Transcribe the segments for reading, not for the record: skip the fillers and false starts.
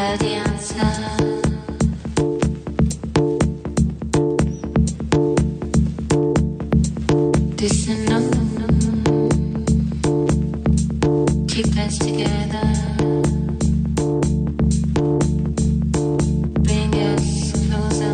have the answer. This and no, keep us together. Bring us closer.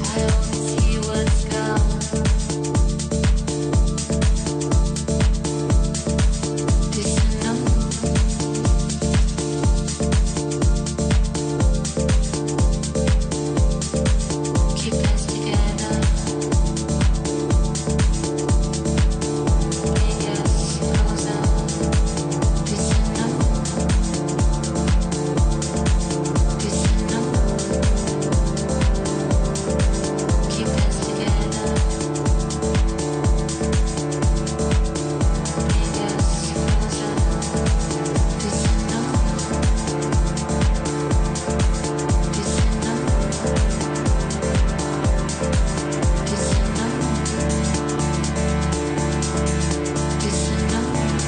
I only see what's gone. This and no, keep us together. Bring us closer. This and no, this and no, keep us together. Bring us closer. This and no, this and no, this and no, this and no, this and no, this and no.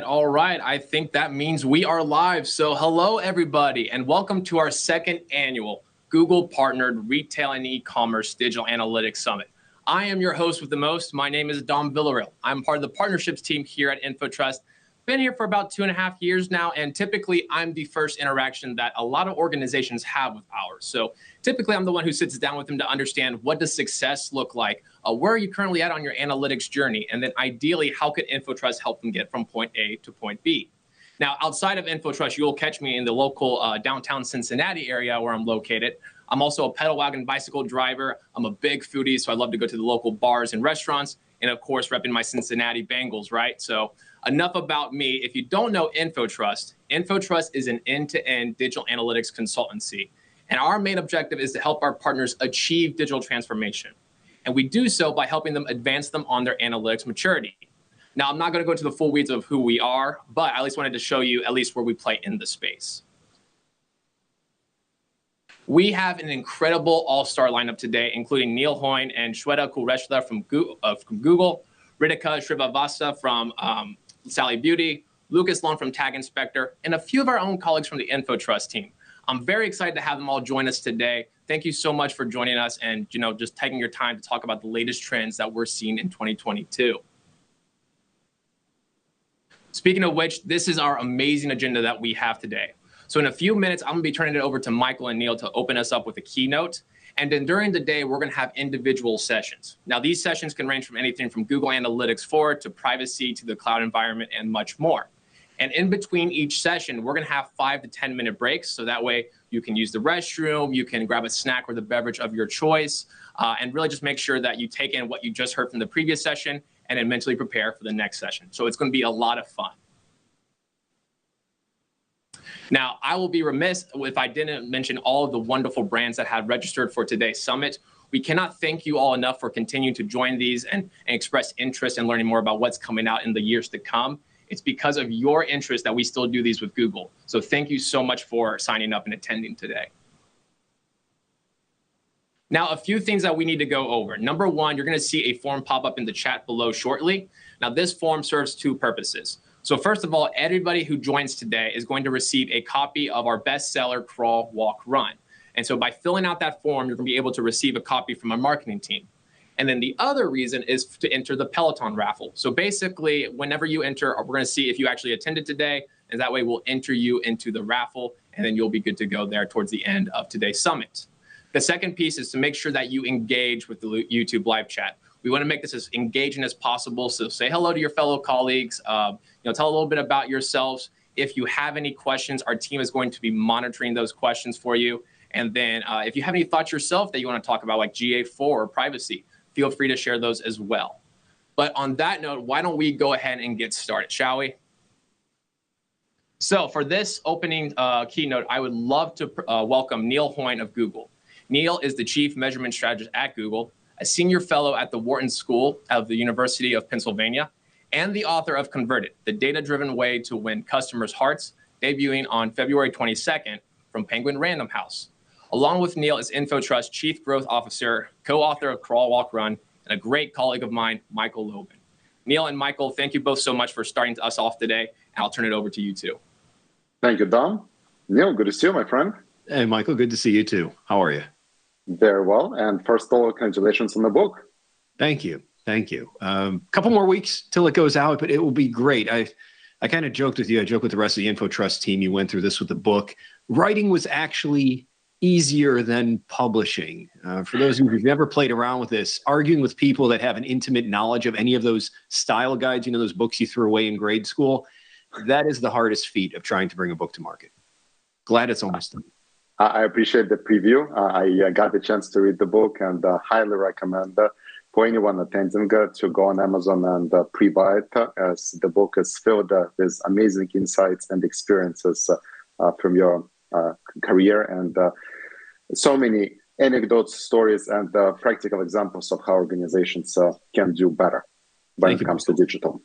All right. I think that means we are live. So hello, everybody, and welcome to our second annual Google Partnered Retail and E-Commerce Digital Analytics Summit. I am your host with the most. My name is Dom Villarreal. I'm part of the partnerships team here at InfoTrust. Been here for about 2.5 years now, and typically I'm the first interaction that a lot of organizations have with ours. So typically I'm the one who sits down with them to understand what does success look like, where are you currently at on your analytics journey, and then ideally how could InfoTrust help them get from point A to point B. Now, outside of InfoTrust, you'll catch me in the local downtown Cincinnati area where I'm located. I'm also a pedal wagon bicycle driver. I'm a big foodie, so I love to go to the local bars and restaurants, and of course, repping my Cincinnati Bengals, right? So enough about me. If you don't know InfoTrust, InfoTrust is an end-to-end digital analytics consultancy. And our main objective is to help our partners achieve digital transformation. And we do so by helping them advance them on their analytics maturity. Now, I'm not going to go into the full weeds of who we are, but I at least wanted to show you at least where we play in the space. We have an incredible all-star lineup today, including Neil Hoyne and Shweta Kulreshla from Google, Ritika Srivastava from Sally Beauty, Lucas Long from Tag Inspector, and a few of our own colleagues from the InfoTrust team. I'm very excited to have them all join us today. Thank you so much for joining us and just taking your time to talk about the latest trends that we're seeing in 2022. Speaking of which, this is our amazing agenda that we have today. So in a few minutes, I'm gonna be turning it over to Michael and Neil to open us up with a keynote. And then during the day, we're gonna have individual sessions. Now, these sessions can range from anything from Google Analytics 4 to privacy to the cloud environment and much more. And in between each session, we're gonna have 5 to 10 minute breaks. So that way you can use the restroom, you can grab a snack or the beverage of your choice, and really just make sure that you take in what you just heard from the previous session and then mentally prepare for the next session. So it's gonna be a lot of fun. Now, I will be remiss if I didn't mention all of the wonderful brands that have registered for today's summit. We cannot thank you all enough for continuing to join these and express interest in learning more about what's coming out in the years to come. It's because of your interest that we still do these with Google. So thank you so much for signing up and attending today. Now, a few things that we need to go over. Number one, you're going to see a form pop up in the chat below shortly. Now, this form serves two purposes. So first of all, everybody who joins today is going to receive a copy of our bestseller, Crawl, Walk, Run. And so by filling out that form, you're going to be able to receive a copy from our marketing team. And then the other reason is to enter the Peloton raffle. So basically, whenever you enter, we're going to see if you actually attended today, and that way we'll enter you into the raffle, and then you'll be good to go there towards the end of today's summit. The second piece is to make sure that you engage with the YouTube live chat. We want to make this as engaging as possible. So say hello to your fellow colleagues. Tell a little bit about yourselves. If you have any questions, our team is going to be monitoring those questions for you. And then if you have any thoughts yourself that you want to talk about, like GA4 or privacy, feel free to share those as well. But on that note, why don't we go ahead and get started, shall we? So for this opening keynote, I would love to welcome Neil Hoyne of Google. Neil is the Chief Measurement Strategist at Google, a senior fellow at the Wharton School of the University of Pennsylvania, and the author of Converted, the data-driven way to win customers' hearts, debuting on February 22nd from Penguin Random House. Along with Neil is InfoTrust Chief Growth Officer, co-author of Crawl, Walk, Run, and a great colleague of mine, Michael Lobin. Neil and Michael, thank you both so much for starting us off today, and I'll turn it over to you two. Thank you, Dom. Neil, good to see you, my friend. Hey, Michael, good to see you too. How are you? Very well. And first of all, congratulations on the book. Thank you. Thank you. Couple more weeks till it goes out, but it will be great. I kind of joked with you. I joked with the rest of the InfoTrust team. You went through this with the book. Writing was actually easier than publishing. For those of you who've never played around with this, arguing with people that have an intimate knowledge of any of those style guides, those books you threw away in grade school, that is the hardest feat of trying to bring a book to market. Glad it's almost done. I appreciate the preview. I got the chance to read the book and highly recommend for anyone attending to go on Amazon and pre-buy it, as the book is filled with amazing insights and experiences from your career, and so many anecdotes, stories, and practical examples of how organizations can do better when it comes to digital.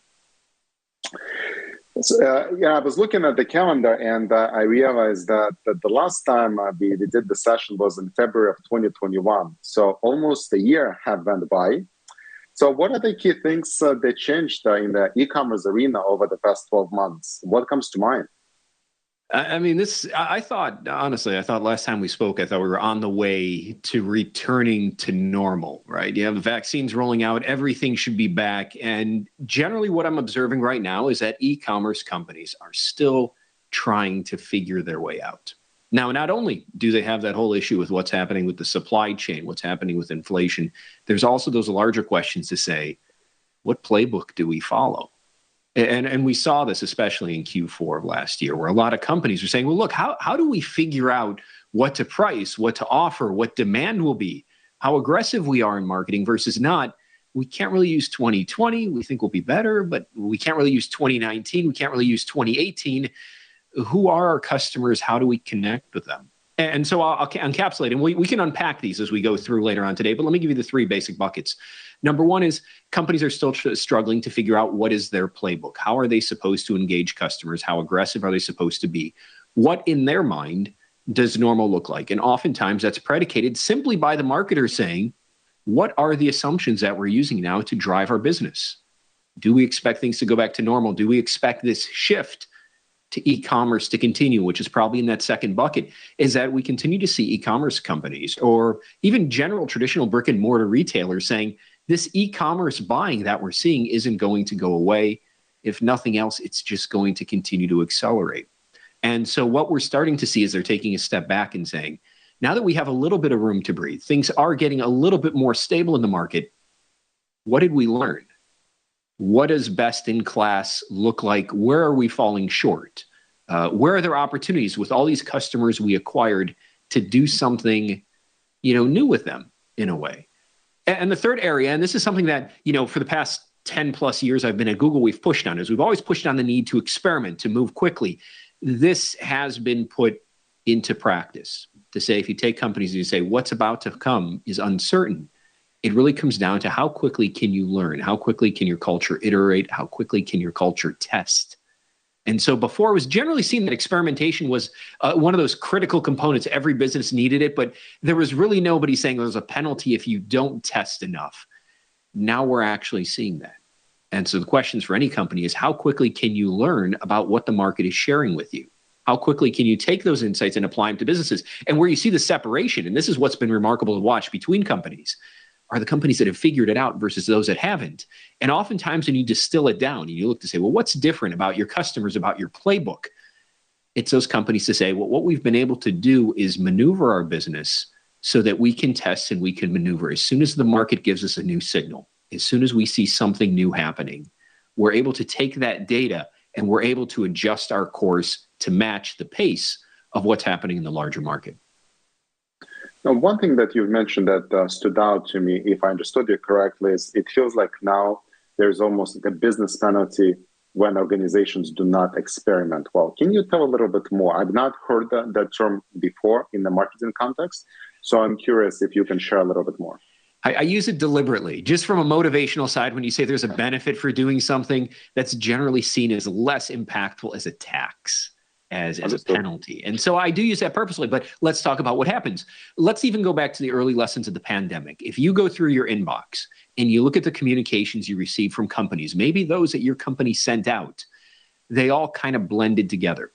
So, I was looking at the calendar, and I realized that the last time we did the session was in February of 2021. So almost a year have went by. So what are the key things that changed in the e-commerce arena over the past 12 months? What comes to mind? I thought last time we spoke, I thought we were on the way to returning to normal, right? You have the vaccines rolling out, everything should be back. And generally what I'm observing right now is that e-commerce companies are still trying to figure their way out. Now, not only do they have that whole issue with what's happening with the supply chain, what's happening with inflation, there's also those larger questions to say, what playbook do we follow? And we saw this especially in Q4 of last year, where a lot of companies are saying, well, look, how do we figure out what to price, what to offer, what demand will be, how aggressive we are in marketing versus not? We can't really use 2020. We think we'll be better, but we can't really use 2019. We can't really use 2018. Who are our customers? How do we connect with them? And so I'll encapsulate, and we can unpack these as we go through later on today, but let me give you the three basic buckets. Number one is companies are still struggling to figure out what is their playbook. How are they supposed to engage customers? How aggressive are they supposed to be? What in their mind does normal look like? And oftentimes that's predicated simply by the marketer saying, what are the assumptions that we're using now to drive our business? Do we expect things to go back to normal? Do we expect this shift to e-commerce to continue, which is probably in that second bucket, is that we continue to see e-commerce companies or even general traditional brick and mortar retailers saying this e-commerce buying that we're seeing isn't going to go away. If nothing else, it's just going to continue to accelerate. And so what we're starting to see is they're taking a step back and saying, now that we have a little bit of room to breathe, things are getting a little bit more stable in the market, what did we learn? What does best in class look like? Where are we falling short? Where are there opportunities with all these customers we acquired to do something, new with them in a way? And the third area, and this is something that, for the past 10 plus years I've been at Google, we've pushed on, is we've always pushed on the need to experiment, to move quickly. This has been put into practice. to say, if you take companies and you say, what's about to come is uncertain, it really comes down to how quickly can you learn? How quickly can your culture iterate? How quickly can your culture test? And so before, it was generally seen that experimentation was one of those critical components. Every business needed it, but there was really nobody saying there's a penalty if you don't test enough. Now we're actually seeing that. And so the questions for any company is, how quickly can you learn about what the market is sharing with you? How quickly can you take those insights and apply them to businesses? And where you see the separation, and this is what's been remarkable to watch between companies, are the companies that have figured it out versus those that haven't. And oftentimes when you distill it down and you look to say, well, what's different about your customers, about your playbook? It's those companies to say, well, what we've been able to do is maneuver our business so that we can test and we can maneuver. As soon as the market gives us a new signal, as soon as we see something new happening, we're able to take that data and we're able to adjust our course to match the pace of what's happening in the larger market. Now, one thing that you've mentioned that stood out to me, if I understood you correctly, is it feels like now there's almost like a business penalty when organizations do not experiment well. Can you tell a little bit more? I've not heard that term before in the marketing context, so I'm curious if you can share a little bit more. I use it deliberately, just from a motivational side. When you say there's a benefit for doing something, that's generally seen as less impactful as a tax, as a penalty. And so I do use that purposely, but let's talk about what happens. Let's even go back to the early lessons of the pandemic. If you go through your inbox and you look at the communications you receive from companies, maybe those that your company sent out, they all kind of blended together.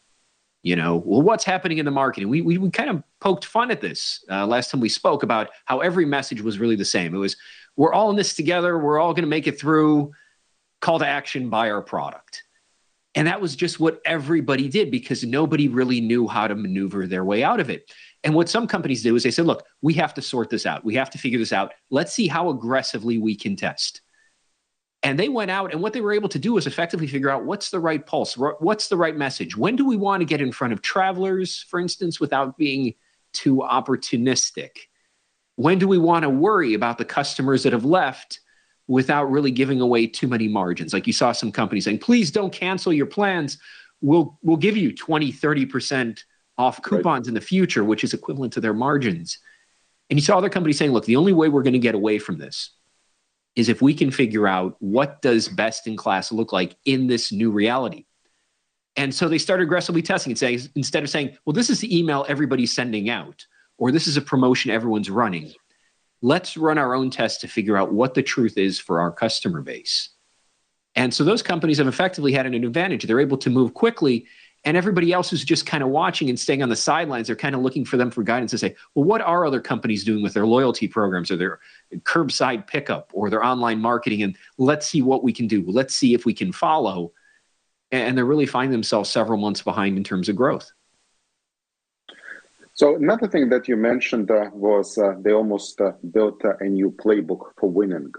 You know, well, what's happening in the market? And we kind of poked fun at this last time we spoke about how every message was really the same. It was, we're all in this together. We're all going to make it through. Call to action, buy our product. And that was just what everybody did because nobody really knew how to maneuver their way out of it. And what some companies do is they said, look, we have to sort this out. We have to figure this out. Let's see how aggressively we can test. And they went out, and what they were able to do was effectively figure out what's the right pulse, what's the right message. When do we want to get in front of travelers, for instance, without being too opportunistic? When do we want to worry about the customers that have left without really giving away too many margins? Like you saw some companies saying, please don't cancel your plans. We'll give you 20, 30% off coupons in the future, which is equivalent to their margins. And you saw other companies saying, look, the only way we're going to get away from this is if we can figure out what does best in class look like in this new reality. And so they started aggressively testing and saying, instead of saying, well, this is the email everybody's sending out, or this is a promotion everyone's running, let's run our own tests to figure out what the truth is for our customer base. And so those companies have effectively had an advantage. They're able to move quickly, and everybody else who's just kind of watching and staying on the sidelines, they're kind of looking for them for guidance to say, well, what are other companies doing with their loyalty programs or their curbside pickup or their online marketing? And let's see what we can do. Let's see if we can follow. And they're really finding themselves several months behind in terms of growth. So another thing that you mentioned was they almost built a new playbook for winning.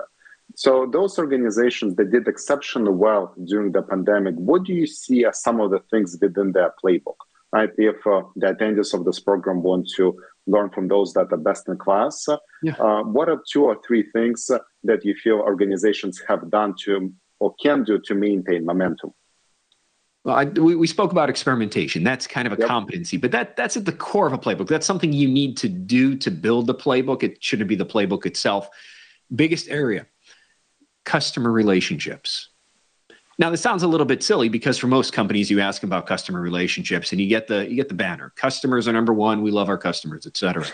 So those organizations that did exceptionally well during the pandemic, what do you see as some of the things within their playbook? Right? If the attendees of this program want to learn from those that are best in class, what are 2 or 3 things that you feel organizations have done to or can do to maintain momentum? Well, we spoke about experimentation. That's kind of a competency, but that's at the core of a playbook. That's something you need to do to build the playbook. It shouldn't be the playbook itself. Biggest area, customer relationships. Now, this sounds a little bit silly because for most companies, you ask about customer relationships and you get the banner. Customers are number one. We love our customers, et cetera.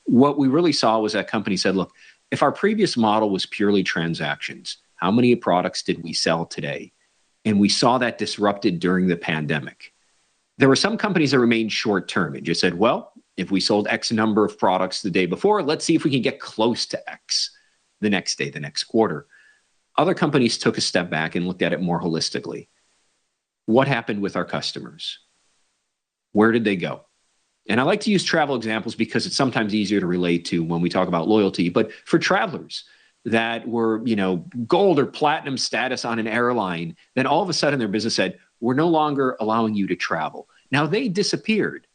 What we really saw was that company said, look, if our previous model was purely transactions, how many products did we sell today? And we saw that disrupted during the pandemic. There were some companies that remained short-term and just said, well, if we sold X number of products the day before, let's see if we can get close to X the next day, the next quarter. Other companies took a step back and looked at it more holistically. What happened with our customers? Where did they go? And I like to use travel examples because it's sometimes easier to relate to when we talk about loyalty. But for travelers that were, gold or platinum status on an airline, then all of a sudden their business said, we're no longer allowing you to travel. Now they disappeared.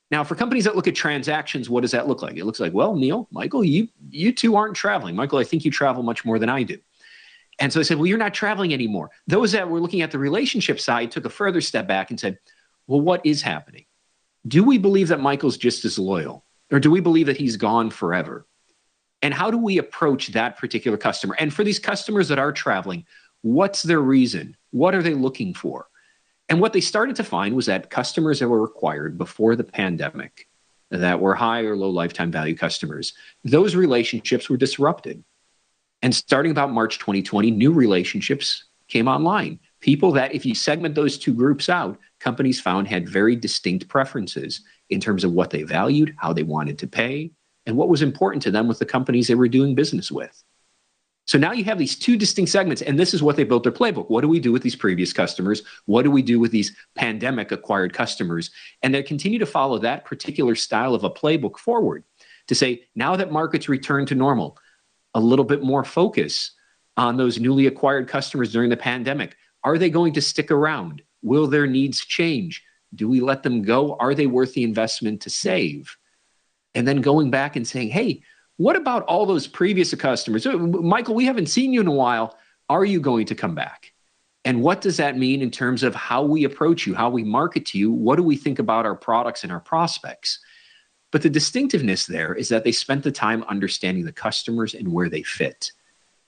Now for companies that look at transactions, what does that look like? It looks like, well, Neil, Michael, you two aren't traveling. Michael, I think you travel much more than I do. And so they said, well, you're not traveling anymore. Those that were looking at the relationship side took a further step back and said, well, what is happening? Do we believe that Michael's just as loyal? Or do we believe that he's gone forever? And how do we approach that particular customer? And for these customers that are traveling, what's their reason? What are they looking for? And what they started to find was that customers that were acquired before the pandemic, that were high or low lifetime value customers, those relationships were disrupted. And starting about March 2020, new relationships came online. People that, if you segment those two groups out, companies found had very distinct preferences in terms of what they valued, how they wanted to pay, and what was important to them with the companies they were doing business with. So now you have these two distinct segments, and this is what they built their playbook. What do we do with these previous customers? What do we do with these pandemic acquired customers? And they continue to follow that particular style of a playbook forward to say, now that markets return to normal, a little bit more focus on those newly acquired customers during the pandemic. Are they going to stick around? Will their needs change? Do we let them go? Are they worth the investment to save? And then going back and saying, hey, what about all those previous customers? Michael, we haven't seen you in a while. Are you going to come back? And what does that mean in terms of how we approach you, how we market to you? What do we think about our products and our prospects? But the distinctiveness there is that they spent the time understanding the customers and where they fit,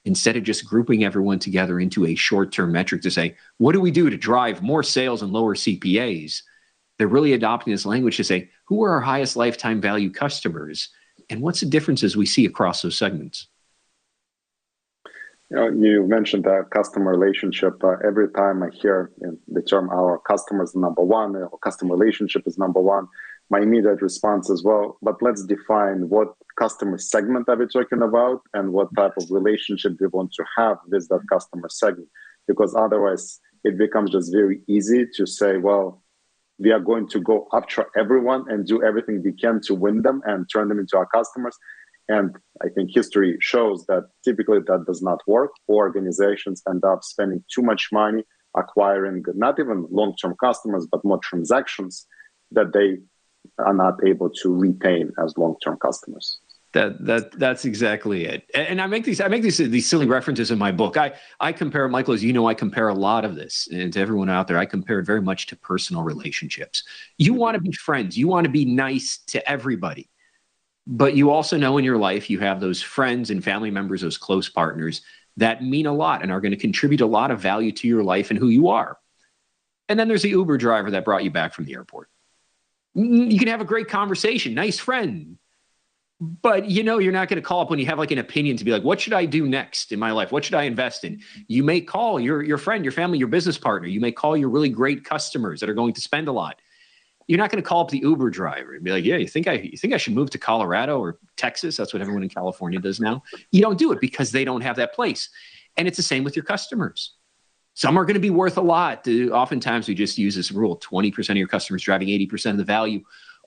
instead of just grouping everyone together into a short-term metric to say, what do we do to drive more sales and lower CPAs? They're really adopting this language to say, who are our highest lifetime value customers? And what's the differences we see across those segments? You mentioned that customer relationship. Every time I hear the term our customer is number one, or customer relationship is number one, my immediate response is, well, but let's define what customer segment are we talking about and what type of relationship we want to have with that customer segment. Because otherwise it becomes just very easy to say, well, we are going to go after everyone and do everything we can to win them and turn them into our customers. And I think history shows that typically that does not work. Organizations end up spending too much money acquiring not even long-term customers, but more transactions that they are not able to retain as long-term customers. That's exactly it. And I make these silly references in my book. I compare, Michael, as you know, I compare a lot of this, and to everyone out there, I compare it very much to personal relationships. You want to be friends. You want to be nice to everybody. But you also know in your life, you have those friends and family members, those close partners that mean a lot and are going to contribute a lot of value to your life and who you are. And then there's the Uber driver that brought you back from the airport. You can have a great conversation, nice friend. But you know, you're not going to call up when you have like an opinion to be like, what should I do next in my life? What should I invest in? You may call your friend, your family, your business partner. You may call your really great customers that are going to spend a lot. You're not going to call up the Uber driver and be like, yeah, you think I should move to Colorado or Texas? That's what everyone in California does now. You don't do it because they don't have that place. And it's the same with your customers. Some are going to be worth a lot. Oftentimes we just use this rule, 20% of your customers driving 80% of the value.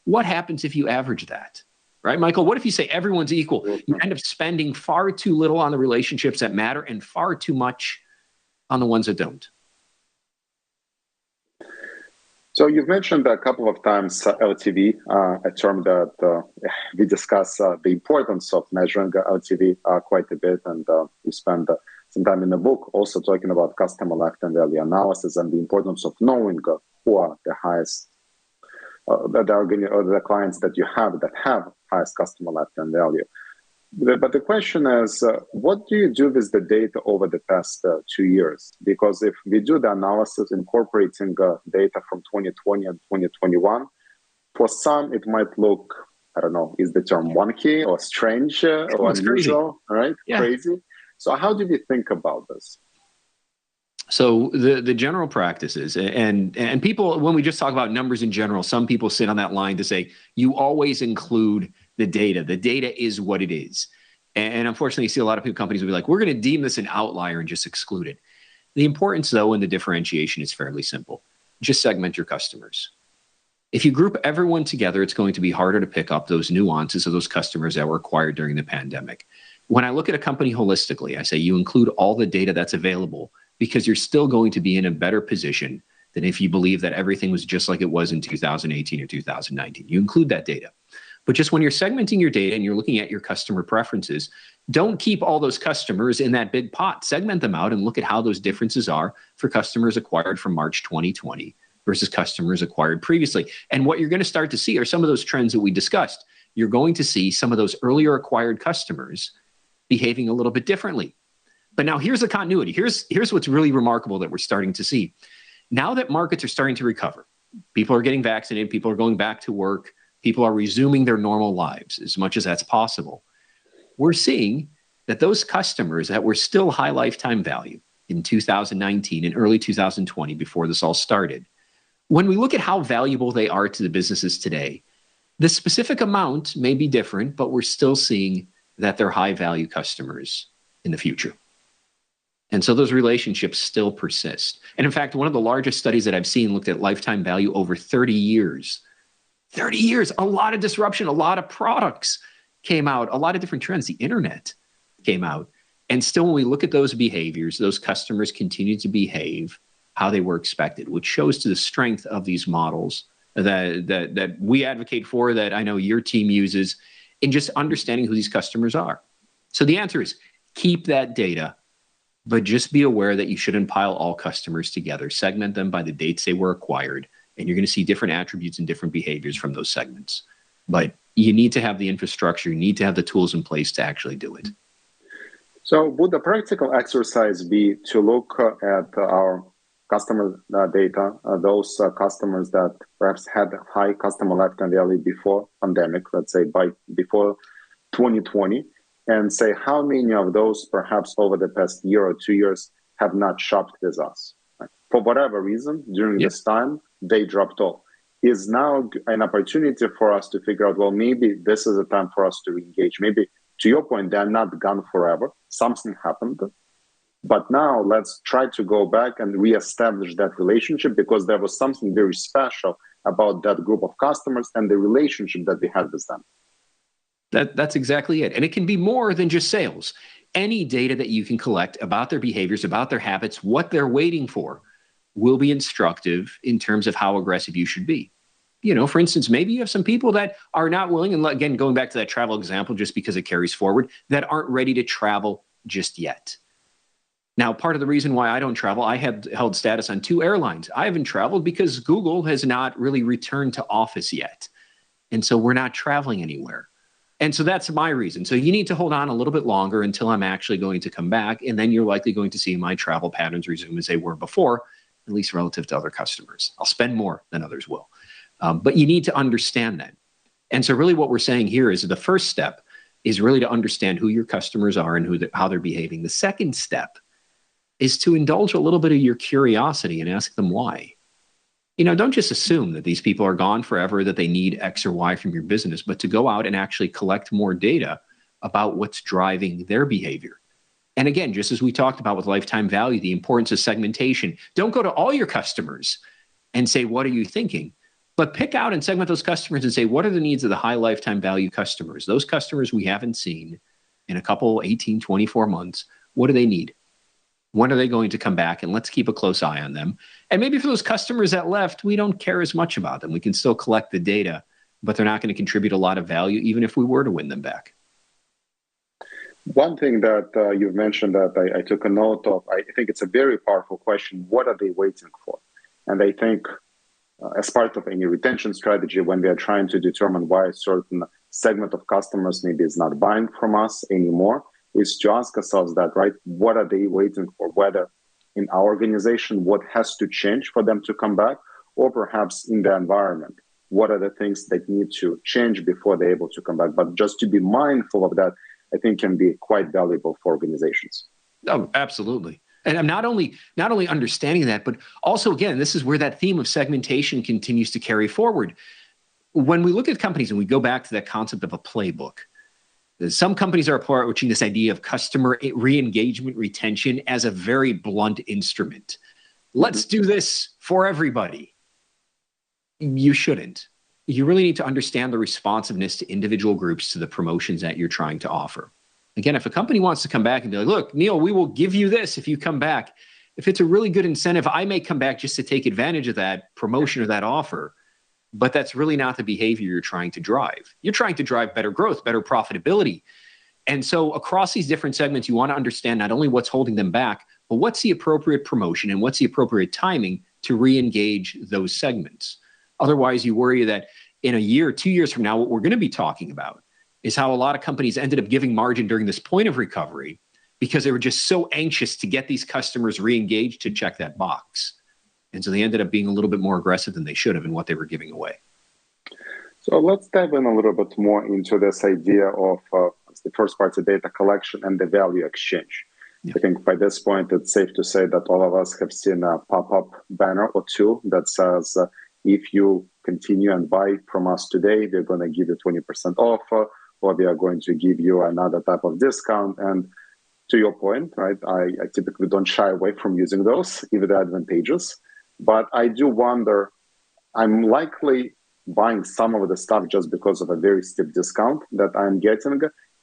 What happens if you average that? Right, Michael? What if you say everyone's equal? You end up spending far too little on the relationships that matter and far too much on the ones that don't. So you've mentioned a couple of times LTV, a term that we discuss the importance of measuring LTV quite a bit. And we spend some time in the book also talking about customer lifetime value analysis and the importance of knowing who are the highest, the clients that you have that have highest customer lifetime value. But the question is, what do you do with the data over the past 2 years? Because if we do the analysis incorporating data from 2020 and 2021, for some it might look, I don't know, is the term wonky or strange or unusual, right? Yeah. Crazy. So how do we think about this? So the general practices and people, when we just talk about numbers in general, some people sit on that line to say, you always include the data. The data is what it is. And unfortunately, you see a lot of companies will be like, we're going to deem this an outlier and just exclude it. The importance, though, and the differentiation is fairly simple. Just segment your customers. If you group everyone together, it's going to be harder to pick up those nuances of those customers that were acquired during the pandemic. When I look at a company holistically, I say you include all the data that's available because you're still going to be in a better position than if you believe that everything was just like it was in 2018 or 2019. You include that data. But just when you're segmenting your data and you're looking at your customer preferences, don't keep all those customers in that big pot. Segment them out and look at how those differences are for customers acquired from March 2020 versus customers acquired previously. And what you're going to start to see are some of those trends that we discussed. you're going to see some of those earlier acquired customers behaving a little bit differently. But now here's the continuity. Here's what's really remarkable that we're starting to see. Now that markets are starting to recover, people are getting vaccinated, people are going back to work, people are resuming their normal lives as much as that's possible. We're seeing that those customers that were still high lifetime value in 2019 and early 2020, before this all started, when we look at how valuable they are to the businesses today, the specific amount may be different, but we're still seeing that they're high value customers in the future. And so those relationships still persist. And in fact, one of the largest studies that I've seen looked at lifetime value over 30 years. 30 years, a lot of disruption, a lot of products came out, a lot of different trends. The internet came out. And still, when we look at those behaviors, those customers continue to behave how they were expected, which shows to the strength of these models that we advocate for, that I know your team uses, in just understanding who these customers are. So the answer is keep that data, but just be aware that you shouldn't pile all customers together. Segment them by the dates they were acquired, and you're going to see different attributes and different behaviors from those segments. But you need to have the infrastructure, you need to have the tools in place to actually do it. So would the practical exercise be to look at our customer data, those customers that perhaps had high customer lifetime value before pandemic, let's say before 2020, and say how many of those perhaps over the past year or 2 years have not shopped with us? Right? For whatever reason, during this time, they dropped off. Is now an opportunity for us to figure out, well, maybe this is a time for us to re-engage. Maybe, to your point, they're not gone forever. Something happened. But now let's try to go back and reestablish that relationship, because there was something very special about that group of customers and the relationship that we had with them. That's exactly it. And it can be more than just sales. Any data that you can collect about their behaviors, about their habits, what they're waiting for, will be instructive in terms of how aggressive you should be. You know, for instance, maybe you have some people that are not willing, and again, going back to that travel example, just because it carries forward, that aren't ready to travel just yet. Now, part of the reason why I don't travel, I have held status on 2 airlines. I haven't traveled because Google has not really returned to office yet. And so we're not traveling anywhere. And so that's my reason. So you need to hold on a little bit longer until I'm actually going to come back. And then you're likely going to see my travel patterns resume as they were before, at least relative to other customers. I'll spend more than others will. But you need to understand that. And so really what we're saying here is the first step is really to understand who your customers are and how they're behaving. The second step is to indulge a little bit of your curiosity and ask them why. You know, don't just assume that these people are gone forever, that they need X or Y from your business, but to go out and actually collect more data about what's driving their behavior. And again, just as we talked about with lifetime value, the importance of segmentation. Don't go to all your customers and say, what are you thinking? But pick out and segment those customers and say, what are the needs of the high lifetime value customers? Those customers we haven't seen in a couple, 18, 24 months. What do they need? When are they going to come back? And let's keep a close eye on them. And maybe for those customers that left, we don't care as much about them. We can still collect the data, but they're not going to contribute a lot of value, even if we were to win them back. One thing that you've mentioned that I took a note of, I think it's a very powerful question. What are they waiting for? And I think as part of any retention strategy, when we are trying to determine why a certain segment of customers maybe is not buying from us anymore, is to ask ourselves that, right? What are they waiting for? Whether in our organization, what has to change for them to come back, or perhaps in the environment, what are the things that need to change before they're able to come back? But just to be mindful of that, I think can be quite valuable for organizations. Oh, absolutely. And I'm not only understanding that, but also, again, this is where that theme of segmentation continues to carry forward. When we look at companies and we go back to that concept of a playbook, some companies are approaching this idea of customer re-engagement retention as a very blunt instrument. Let's do this for everybody. You shouldn't. You really need to understand the responsiveness to individual groups to the promotions that you're trying to offer. Again, if a company wants to come back and be like, look, Neil, we will give you this if you come back. If it's a really good incentive, I may come back just to take advantage of that promotion or that offer. But that's really not the behavior you're trying to drive. You're trying to drive better growth, better profitability. And so across these different segments, you want to understand not only what's holding them back, but what's the appropriate promotion and what's the appropriate timing to re-engage those segments. Otherwise, you worry that in a year, 2 years from now, what we're going to be talking about is how a lot of companies ended up giving margin during this point of recovery because they were just so anxious to get these customers re-engaged to check that box. And so they ended up being a little bit more aggressive than they should have in what they were giving away. So let's dive in a little bit more into this idea of the first-party data collection and the value exchange. Yeah. I think by this point, it's safe to say that all of us have seen a pop-up banner or two that says, if you continue and buy from us today, we're going to give you 20% off, or we are going to give you another type of discount. And to your point, right, I typically don't shy away from using those, even they're advantageous. But I do wonder, I'm likely buying some of the stuff just because of a very steep discount that I'm getting,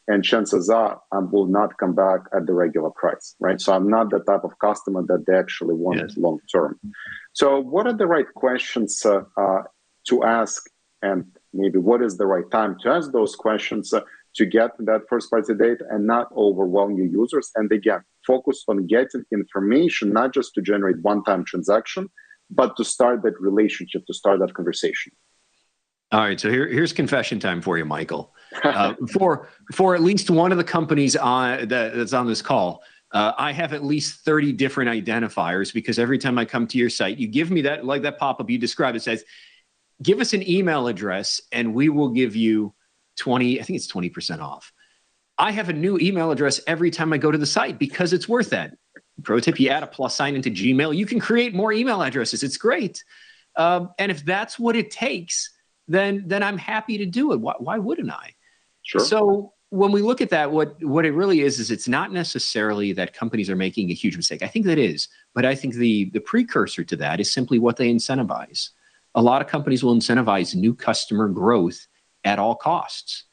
and chances are I will not come back at the regular price, right? So I'm not the type of customer that they actually want long term. So what are the right questions to ask, and maybe what is the right time to ask those questions to get that first-party data and not overwhelm your users? And again, focus on getting information, not just to generate one-time transaction, but to start that relationship, to start that conversation. All right, so here's confession time for you, Michael. For at least one of the companies that's on this call, I have at least 30 different identifiers, because every time I come to your site, you give me that, like that pop-up you described, it says, give us an email address and we will give you 20% off. I have a new email address every time I go to the site because it's worth that. Pro tip, you add a + into Gmail, you can create more email addresses. It's great. And if that's what it takes, then I'm happy to do it. Why wouldn't I? Sure. So when we look at that, what it really is it's not necessarily that companies are making a huge mistake. I think that is, but I think the precursor to that is simply what they incentivize. A lot of companies will incentivize new customer growth at all costs.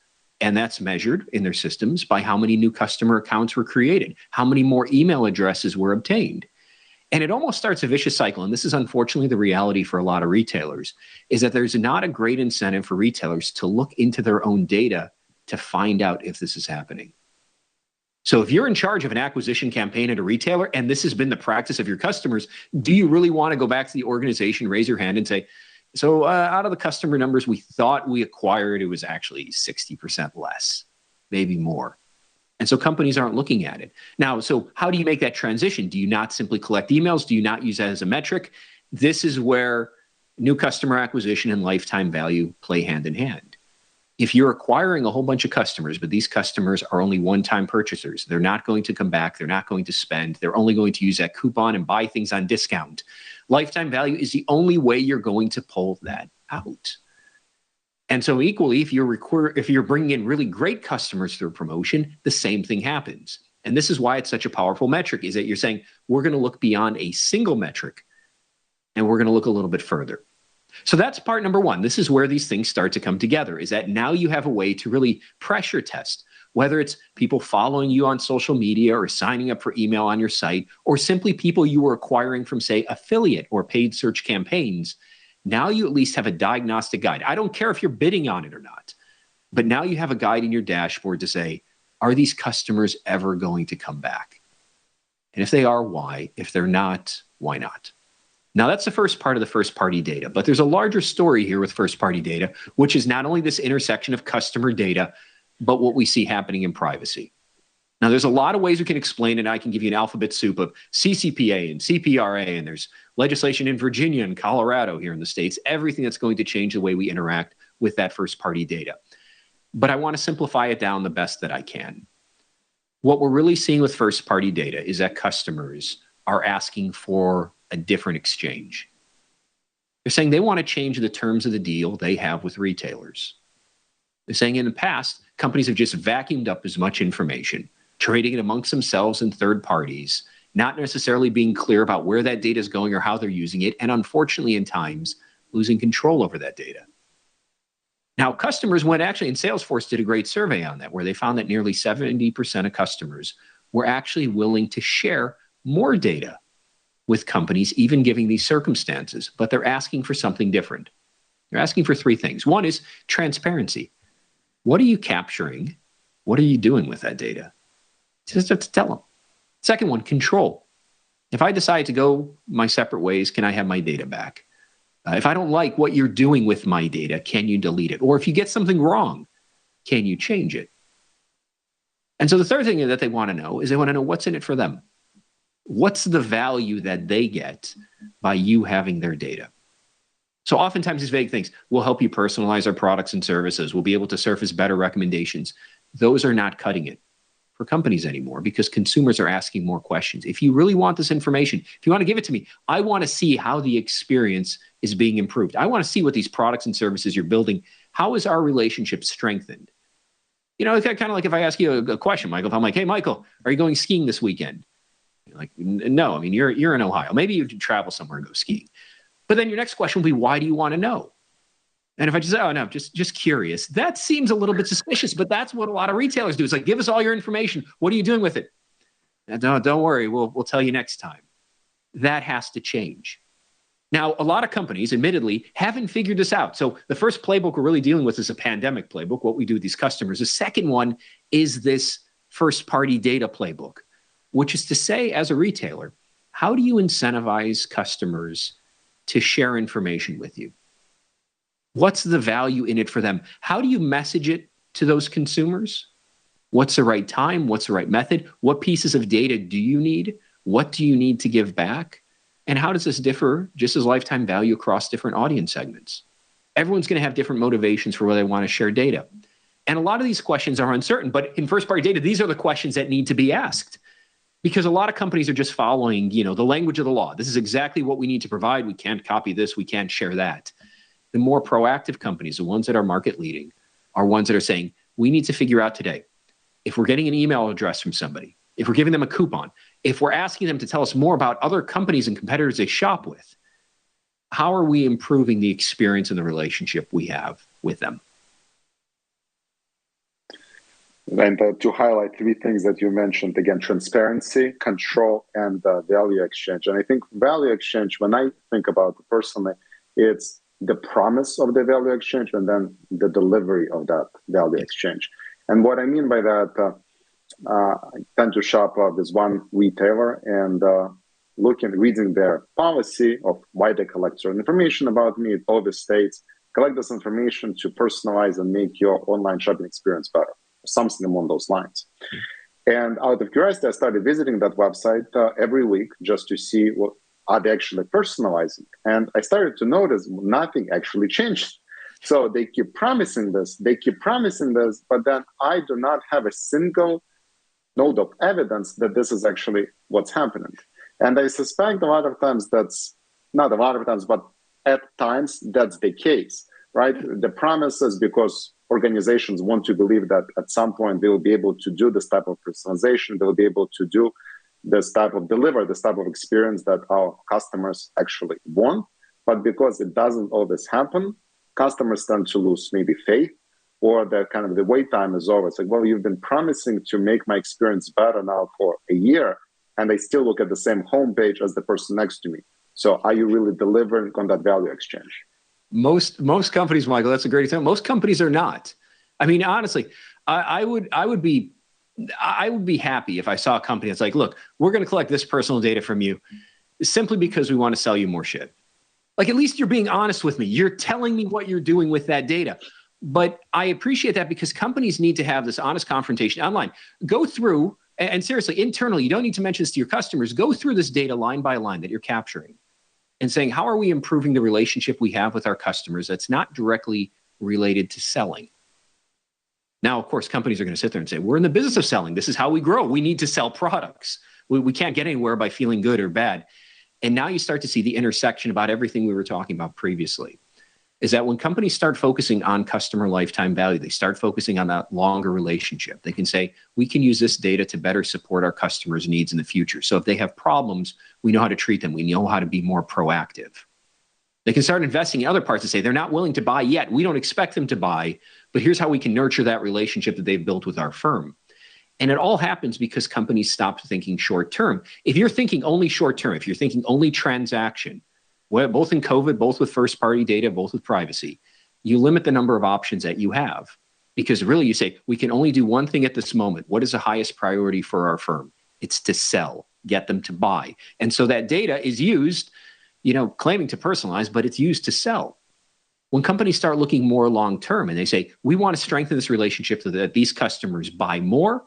And that's measured in their systems by how many new customer accounts were created, how many more email addresses were obtained. And it almost starts a vicious cycle. And this is unfortunately the reality for a lot of retailers, is that there's not a great incentive for retailers to look into their own data to find out if this is happening. So if you're in charge of an acquisition campaign at a retailer, and this has been the practice of your customers, do you really want to go back to the organization, raise your hand and say, so out of the customer numbers we thought we acquired, it was actually 60% less, maybe more. And so companies aren't looking at it. Now, so how do you make that transition? Do you not simply collect emails? Do you not use that as a metric? This is where new customer acquisition and lifetime value play hand in hand. If you're acquiring a whole bunch of customers, but these customers are only one-time purchasers, they're not going to come back, they're not going to spend, they're only going to use that coupon and buy things on discount. Lifetime value is the only way you're going to pull that out. And so equally, if you're bringing in really great customers through a promotion, the same thing happens. And this is why it's such a powerful metric, is that you're saying, we're going to look beyond a single metric and we're going to look a little bit further. So that's part number one. This is where these things start to come together, is that now you have a way to really pressure test, whether it's people following you on social media or signing up for email on your site, or simply people you were acquiring from, say, affiliate or paid search campaigns. Now you at least have a diagnostic guide. I don't care if you're bidding on it or not, but now you have a guide in your dashboard to say, are these customers ever going to come back? And if they are, why? If they're not, why not? Now that's the first part of the first-party data, but there's a larger story here with first-party data, which is not only this intersection of customer data, but what we see happening in privacy. Now, there's a lot of ways we can explain it. I can give you an alphabet soup of CCPA and CPRA, and there's legislation in Virginia and Colorado here in the States, everything that's going to change the way we interact with that first-party data. But I want to simplify it down the best that I can. What we're really seeing with first-party data is that customers are asking for a different exchange. They're saying they want to change the terms of the deal they have with retailers. They're saying in the past, companies have just vacuumed up as much information, trading it amongst themselves and third parties, not necessarily being clear about where that data is going or how they're using it, and unfortunately, in times, losing control over that data. Now, customers went actually, and Salesforce did a great survey on that, where they found that nearly 70% of customers were actually willing to share more data with companies, even given these circumstances, but they're asking for something different. They're asking for three things. One is transparency. What are you capturing? What are you doing with that data? Just have to tell them. Second one, control. If I decide to go my separate ways, can I have my data back? If I don't like what you're doing with my data, can you delete it? Or if you get something wrong, can you change it? And so the third thing that they want to know is they want to know what's in it for them. What's the value that they get by you having their data? So oftentimes these vague things, we'll help you personalize our products and services. We'll be able to surface better recommendations. Those are not cutting it for companies anymore because consumers are asking more questions. If you really want this information, if you want to give it to me, I want to see how the experience is being improved. I want to see what these products and services you're building, how is our relationship strengthened? You know, it's kind of like if I ask you a question, Michael, if I'm like, hey, Michael, are you going skiing this weekend? You're like, no, I mean, you're in Ohio. Maybe you could travel somewhere and go skiing. But then your next question will be, why do you want to know? And if I just say, oh, no, just curious, that seems a little bit suspicious, but that's what a lot of retailers do. It's like, give us all your information. What are you doing with it? No, don't worry. We'll tell you next time. That has to change. Now, a lot of companies, admittedly, haven't figured this out. So the first playbook we're really dealing with is a pandemic playbook, what we do with these customers. The second one is this first-party data playbook, which is to say, as a retailer, how do you incentivize customers to share information with you? What's the value in it for them? How do you message it to those consumers? What's the right time? What's the right method? What pieces of data do you need? What do you need to give back? And how does this differ just as lifetime value across different audience segments? Everyone's going to have different motivations for where they want to share data. And a lot of these questions are uncertain, but in first-party data, these are the questions that need to be asked. Because a lot of companies are just following, the language of the law. This is exactly what we need to provide. We can't copy this. We can't share that. The more proactive companies, the ones that are market leading, are ones that are saying, we need to figure out today, if we're getting an email address from somebody, if we're giving them a coupon, if we're asking them to tell us more about other companies and competitors they shop with, how are we improving the experience and the relationship we have with them? And to highlight three things that you mentioned, again, transparency, control, and value exchange. And I think value exchange, when I think about it personally, it's the promise of the value exchange and then the delivery of that value exchange. And what I mean by that, I tend to shop with one retailer and reading their policy of why they collect certain information about me. It always states, collect this information to personalize and make your online shopping experience better. Something along those lines. And out of curiosity, I started visiting that website every week just to see what are they actually personalizing. And I started to notice nothing actually changed. So they keep promising this, but then I do not have a single node of evidence that this is actually what's happening. And I suspect a lot of times that's, not a lot of times, but at times that's the case, right? The promises, because organizations want to believe that at some point they will be able to do this type of personalization, they will be able to do deliver this type of experience that our customers actually want. But because it doesn't always happen, customers tend to lose maybe faith, or the wait time is over. It's like, well, you've been promising to make my experience better now for a year, and I still look at the same homepage as the person next to me. So are you really delivering on that value exchange? Most companies, Michael, that's a great example. Most companies are not. I mean, honestly, I would be happy if I saw a company that's like, look, we're going to collect this personal data from you simply because we want to sell you more shit. Like, at least you're being honest with me. You're telling me what you're doing with that data. But I appreciate that because companies need to have this honest confrontation online. Go through, and seriously, internally, you don't need to mention this to your customers. Go through this data line by line that you're capturing and saying, how are we improving the relationship we have with our customers that's not directly related to selling? Now, of course, companies are going to sit there and say, we're in the business of selling. This is how we grow. We need to sell products. We can't get anywhere by feeling good or bad. And now you start to see the intersection about everything we were talking about previously, is that when companies start focusing on customer lifetime value, they start focusing on that longer relationship. They can say, we can use this data to better support our customers' needs in the future. So if they have problems, we know how to treat them. We know how to be more proactive. They can start investing in other parts and say, they're not willing to buy yet. We don't expect them to buy, but here's how we can nurture that relationship that they've built with our firm. And it all happens because companies stop thinking short term. If you're thinking only short term, if you're thinking only transaction, both in COVID, both with first party data, both with privacy, you limit the number of options that you have. Because really you say, we can only do one thing at this moment. What is the highest priority for our firm? It's to sell, get them to buy. And so that data is used claiming to personalize, but it's used to sell. When companies start looking more long-term and they say, we want to strengthen this relationship so that these customers buy more,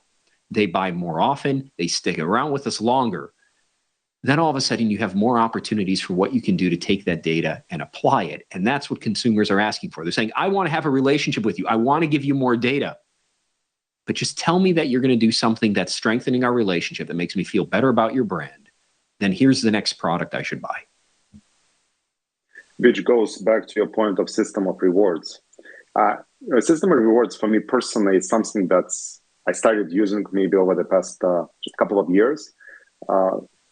they buy more often, they stick around with us longer, then all of a sudden you have more opportunities for what you can do to take that data and apply it. And that's what consumers are asking for. They're saying, I want to have a relationship with you. I want to give you more data. But just tell me that you're going to do something that's strengthening our relationship, that makes me feel better about your brand. Then here's the next product I should buy. Which goes back to your point of system of rewards. A system of rewards for me personally is something I started using maybe over the past just couple of years.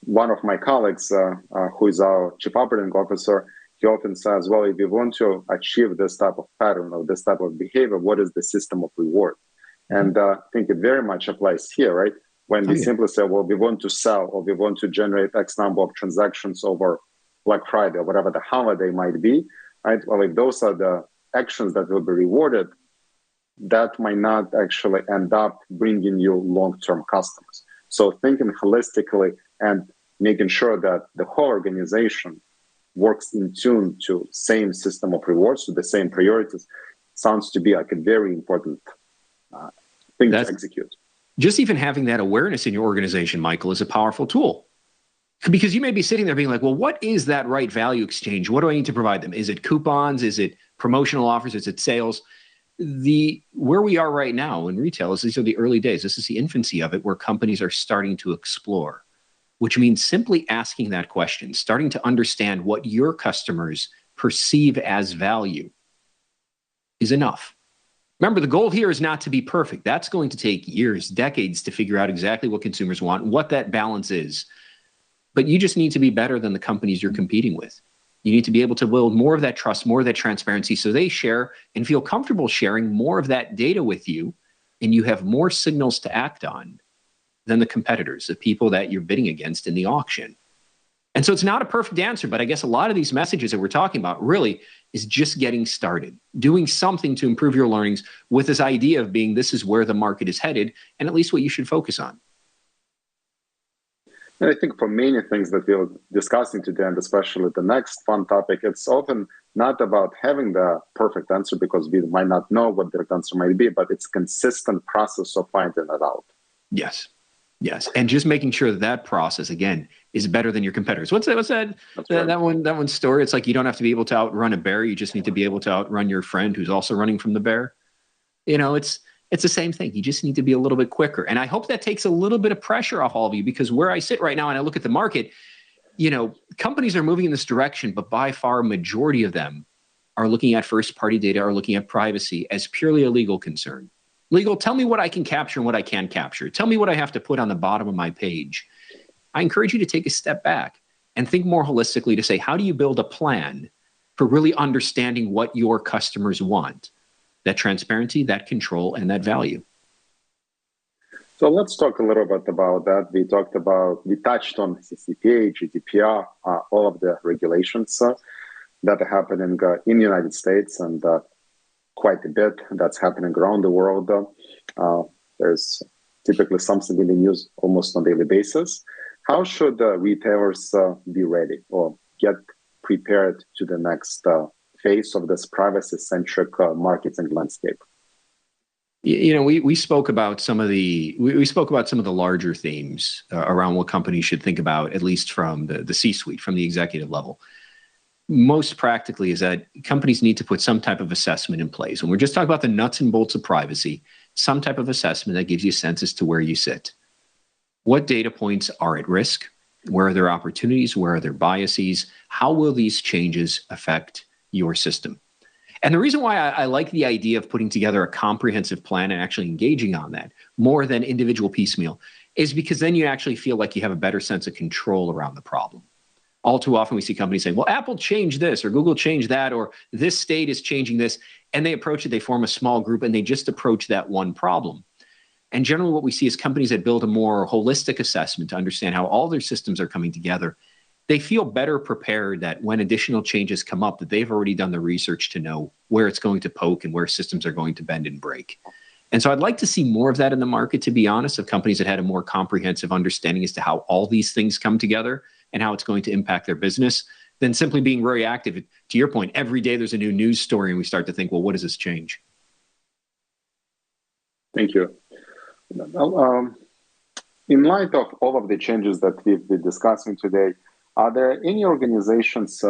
One of my colleagues, who is our chief operating officer, he often says, well, if you want to achieve this type of pattern or this type of behavior, what is the system of reward? And I think it very much applies here, right? When we simply say, well, we want to sell or we want to generate X number of transactions over Black Friday or whatever the holiday might be, right? Well, if those are the actions that will be rewarded, that might not actually end up bringing you long-term customers. So thinking holistically and making sure that the whole organization works in tune to same system of rewards, to the same priorities, sounds to be like a very important thing to execute. Just even having that awareness in your organization, Michael, is a powerful tool. Because you may be sitting there being like, well, what is that right value exchange? What do I need to provide them? Is it coupons? Is it promotional offers? Is it sales? Where we are right now in retail is these are the early days. This is the infancy of it, where companies are starting to explore, which means simply asking that question, starting to understand what your customers perceive as value is enough. Remember, the goal here is not to be perfect. That's going to take years, decades to figure out exactly what consumers want and what that balance is. But you just need to be better than the companies you're competing with. You need to be able to build more of that trust, more of that transparency, so they share and feel comfortable sharing more of that data with you, and you have more signals to act on than the competitors, the people that you're bidding against in the auction. And so it's not a perfect answer, but I guess a lot of these messages that we're talking about really is just getting started, doing something to improve your learnings with this idea of being, this is where the market is headed, and at least what you should focus on. And I think for many things that we're discussing today, and especially the next fun topic, it's often not about having the perfect answer because we might not know what the answer might be, but it's consistent process of finding it out. Yes. Yes. And just making sure that process, again, is better than your competitors. What's that? That one story. It's like you don't have to be able to outrun a bear. You just need to be able to outrun your friend who's also running from the bear. It's the same thing. You just need to be a little bit quicker. And I hope that takes a little bit of pressure off all of you, because where I sit right now and I look at the market, companies are moving in this direction, but by far a majority of them are looking at first-party data, are looking at privacy as purely a legal concern. Legal, tell me what I can capture and what I can't capture. Tell me what I have to put on the bottom of my page. I encourage you to take a step back and think more holistically to say, how do you build a plan for really understanding what your customers want? That transparency, that control, and that value. So let's talk a little bit about that. We touched on CCPA, GDPR, all of the regulations that are happening in the United States, and quite a bit that's happening around the world. There's typically something in the news almost on a daily basis. How should retailers be ready or get prepared to the next phase of this privacy-centric marketing landscape? We spoke about some of the larger themes around what companies should think about, at least from the C-suite, from the executive level. Most practically is that companies need to put some type of assessment in place. And we're just talking about the nuts and bolts of privacy, some type of assessment that gives you a sense as to where you sit. What data points are at risk? Where are there opportunities? Where are there biases? How will these changes affect your system? And the reason why I like the idea of putting together a comprehensive plan and actually engaging on that more than individual piecemeal is because then you actually feel like you have a better sense of control around the problem. All too often we see companies saying, well, Apple changed this or Google changed that, or this state is changing this. And they approach it, they form a small group and they just approach that one problem. And generally what we see is companies that build a more holistic assessment to understand how all their systems are coming together. They feel better prepared that when additional changes come up, that they've already done the research to know where it's going to poke and where systems are going to bend and break. And so I'd like to see more of that in the market, to be honest, of companies that had a more comprehensive understanding as to how all these things come together and how it's going to impact their business. than simply being very active. To your point, every day there's a new news story and we start to think, well, what does this change? Thank you. Now, in light of all of the changes that we've been discussing today, are there any organizations,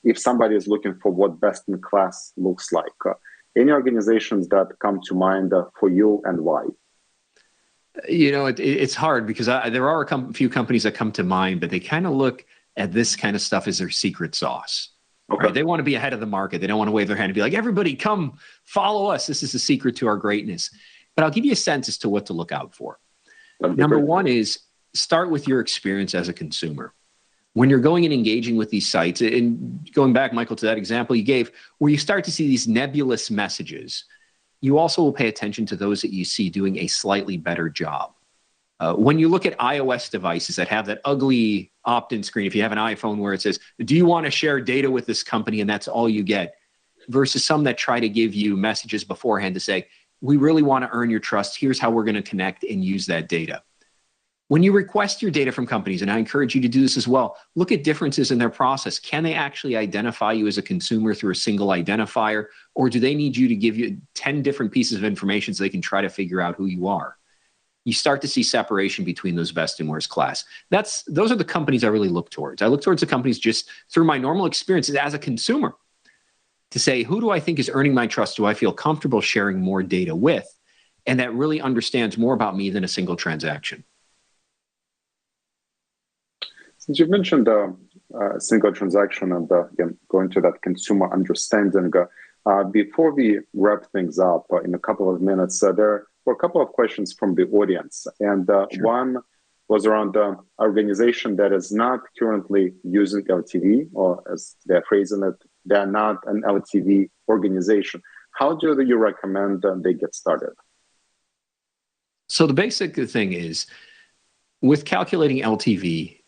if somebody is looking for what best in class looks like, any organizations that come to mind for you and why? You know, it's hard because there are a few companies that come to mind, but they kind of look at this kind of stuff as their secret sauce. Okay. Right? They want to be ahead of the market. They don't want to wave their hand and be like, everybody come follow us. This is the secret to our greatness. But I'll give you a sense as to what to look out for. Number one is start with your experience as a consumer. When you're going and engaging with these sites, and going back, Michael, to that example you gave, where you start to see these nebulous messages, you also will pay attention to those that you see doing a slightly better job. When you look at iOS devices that have that ugly opt-in screen, if you have an iPhone where it says, do you want to share data with this company? And that's all you get, versus some that try to give you messages beforehand to say, we really want to earn your trust. Here's how we're going to connect and use that data. When you request your data from companies, and I encourage you to do this as well, look at differences in their process. Can they actually identify you as a consumer through a single identifier, or do they need you to give you 10 different pieces of information so they can try to figure out who you are? You start to see separation between those best and worst class. Those are the companies I really look towards. I look towards the companies just through my normal experiences as a consumer to say, who do I think is earning my trust? Do I feel comfortable sharing more data with? And that really understands more about me than a single transaction. Since you mentioned a single transaction and again, going to that consumer understanding, before we wrap things up in a couple of minutes, there were a couple of questions from the audience. And sure. One was around the organization that is not currently using LTV, or as they're phrasing it, they're not an LTV organization. How do you recommend they get started? So the basic thing is, with calculating LTV,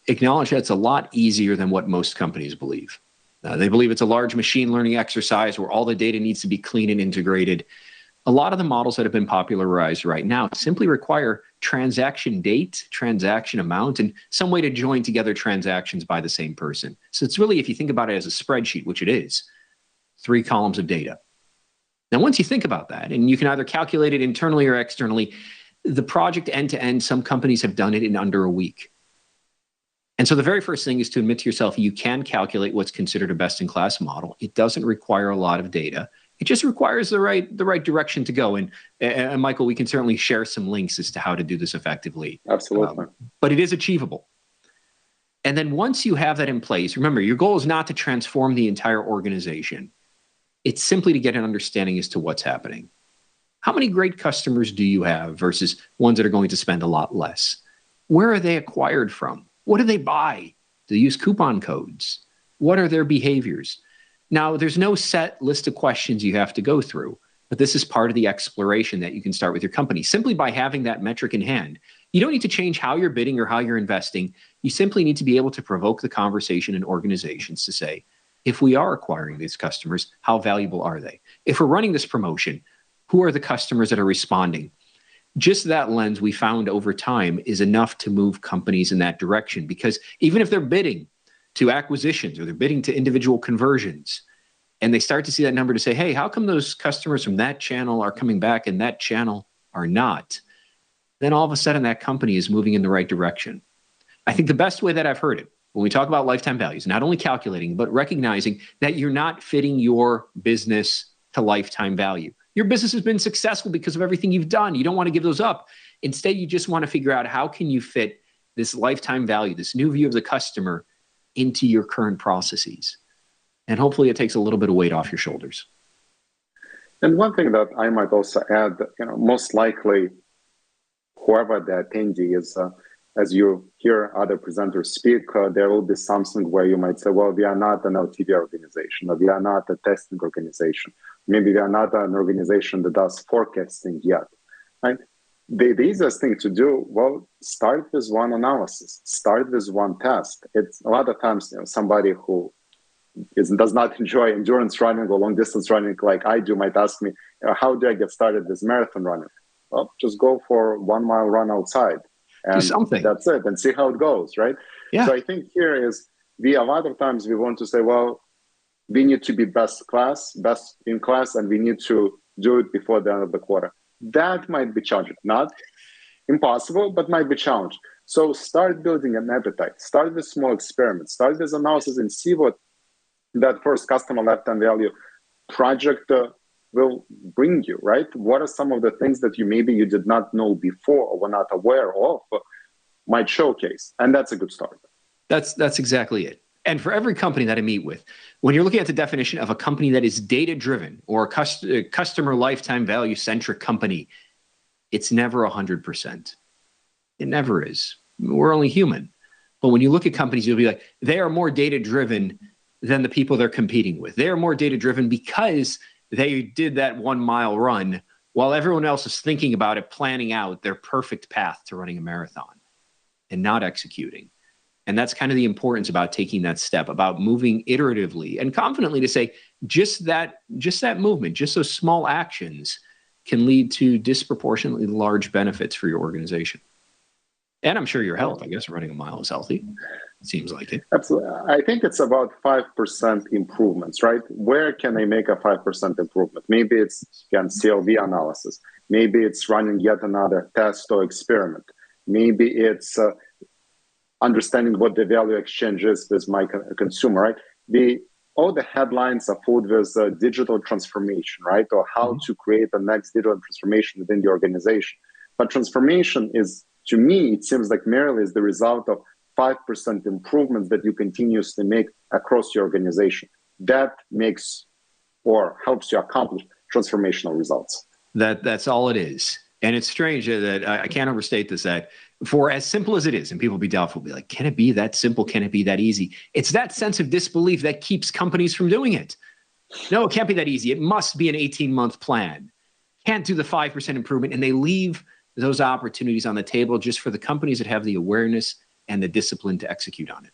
acknowledge that's a lot easier than what most companies believe. They believe it's a large machine learning exercise where all the data needs to be clean and integrated. A lot of the models that have been popularized right now simply require transaction date, transaction amount, and some way to join together transactions by the same person. So it's really, if you think about it as a spreadsheet, which it is, 3 columns of data. Now, once you think about that, and you can either calculate it internally or externally, the project end to end, some companies have done it in under a week. And so the very first thing is to admit to yourself, you can calculate what's considered a best-in-class model. It doesn't require a lot of data. It just requires the right direction to go. And Michael, we can certainly share some links as to how to do this effectively. Absolutely. But it is achievable. And then once you have that in place, remember, your goal is not to transform the entire organization. It's simply to get an understanding as to what's happening. How many great customers do you have versus ones that are going to spend a lot less? Where are they acquired from? What do they buy? Do they use coupon codes? What are their behaviors? Now, there's no set list of questions you have to go through, but this is part of the exploration that you can start with your company. Simply by having that metric in hand, you don't need to change how you're bidding or how you're investing. You simply need to be able to provoke the conversation in organizations to say, if we are acquiring these customers, how valuable are they? If we're running this promotion, who are the customers that are responding? Just that lens we found over time is enough to move companies in that direction, because even if they're bidding to acquisitions or they're bidding to individual conversions and they start to see that number to say, hey, how come those customers from that channel are coming back and that channel are not? Then all of a sudden that company is moving in the right direction. I think the best way that I've heard it, when we talk about lifetime values, not only calculating, but recognizing that you're not fitting your business to lifetime value. Your business has been successful because of everything you've done. You don't want to give those up. Instead, you just want to figure out how can you fit this lifetime value, this new view of the customer into your current processes. And hopefully it takes a little bit of weight off your shoulders. And one thing that I might also add, most likely whoever the attendee is, as you hear other presenters speak, there will be something where you might say, well, we are not an LTV organization, or we are not a testing organization. Maybe we are not an organization that does forecasting yet. Right? The easiest thing to do, well, start with one analysis, start with one test. It's a lot of times, somebody who does not enjoy endurance running or long distance running like I do might ask me, how do I get started with marathon running? Well, just go for 1 mile run outside. And do something. That's it, and see how it goes, right? Yeah. So I think here is a lot of times we want to say, well, we need to be best in class, and we need to do it before the end of the quarter. That might be challenging, not impossible, but might be challenging. So start building an appetite, start with small experiments, start with analysis, and see what that first customer lifetime value project will bring you, right? What are some of the things that you did not know before or were not aware of might showcase? And that's a good start. That's exactly it. And for every company that I meet with, when you're looking at the definition of a company that is data-driven or a customer lifetime value-centric company, it's never 100%. It never is. We're only human. But when you look at companies, you'll be like, they are more data-driven than the people they're competing with. They are more data-driven because they did that 1 mile run while everyone else is thinking about it, planning out their perfect path to running a marathon and not executing. And that's kind of the importance about taking that step, about moving iteratively and confidently to say, just that movement, just those small actions can lead to disproportionately large benefits for your organization. And I'm sure your health, I guess running a mile is healthy. It seems like it. Absolutely. I think it's about 5% improvements, right? Where can I make a 5% improvement? Maybe it's, again, CLV analysis. Maybe it's running yet another test or experiment. Maybe it's understanding what the value exchange is with my consumer, right? All the headlines are filled with digital transformation, right? Or how to create the next digital transformation within the organization. But transformation is, to me, it seems like merely is the result of 5% improvements that you continuously make across your organization. That makes or helps you accomplish transformational results. That's all it is. And it's strange that I can't overstate this, that for as simple as it is, and people be doubtful, be like, can it be that simple? Can it be that easy? It's that sense of disbelief that keeps companies from doing it. No, it can't be that easy. It must be an 18-month plan. Can't do the 5% improvement. And they leave those opportunities on the table just for the companies that have the awareness and the discipline to execute on it.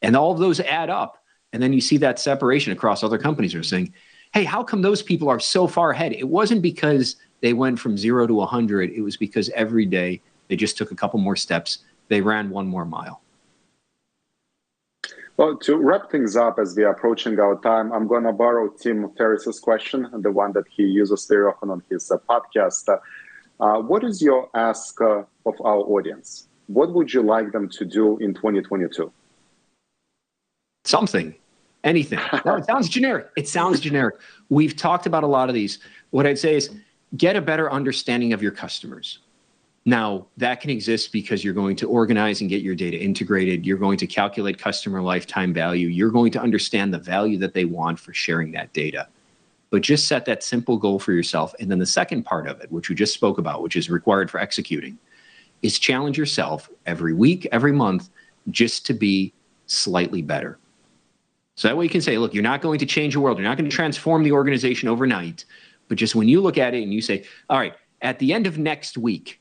And all of those add up. And then you see that separation across other companies are saying, hey, how come those people are so far ahead? It wasn't because they went from 0 to 100. It was because every day they just took a couple more steps. They ran 1 more mile. Well, to wrap things up as we are approaching our time, I'm going to borrow Tim Ferriss's question, the one that he uses very often on his podcast. What is your ask of our audience? What would you like them to do in 2022? Something, anything. No, it sounds generic. It sounds generic. We've talked about a lot of these. What I'd say is get a better understanding of your customers. Now, that can exist because you're going to organize and get your data integrated. You're going to calculate customer lifetime value. You're going to understand the value that they want for sharing that data. But just set that simple goal for yourself. And then the second part of it, which we just spoke about, which is required for executing, is challenge yourself every week, every month, just to be slightly better. So that way you can say, look, you're not going to change the world. You're not going to transform the organization overnight. But just when you look at it and you say, all right, at the end of next week,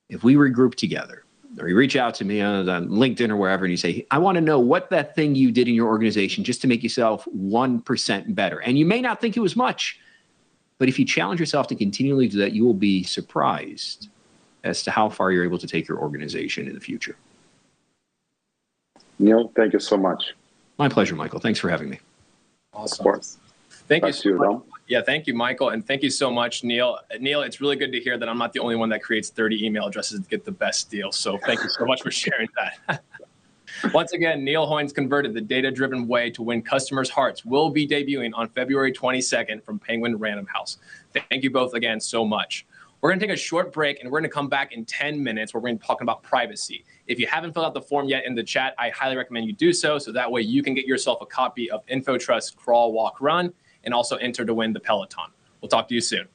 if we regroup together, or you reach out to me on LinkedIn or wherever, and you say, I want to know what that thing you did in your organization just to make yourself 1% better. And you may not think it was much, but if you challenge yourself to continually do that, you will be surprised as to how far you're able to take your organization in the future. Neil, thank you so much. My pleasure, Michael. Thanks for having me. Awesome. Of course. Thank you so much. Dom. Yeah, thank you, Michael. And thank you so much, Neil. Neil, it's really good to hear that I'm not the only one that creates 30 email addresses to get the best deal. So thank you so much for sharing that. Once again, Neil Hoynes Converted, the data-driven way to win customers' hearts, will be debuting on February 22nd from Penguin Random House. Thank you both again so much. We're going to take a short break, and we're going to come back in 10 minutes where we're going to be talking about privacy. If you haven't filled out the form yet in the chat, I highly recommend you do so that way you can get yourself a copy of InfoTrust Crawl, Walk, Run, and also enter to win the Peloton. We'll talk to you soon.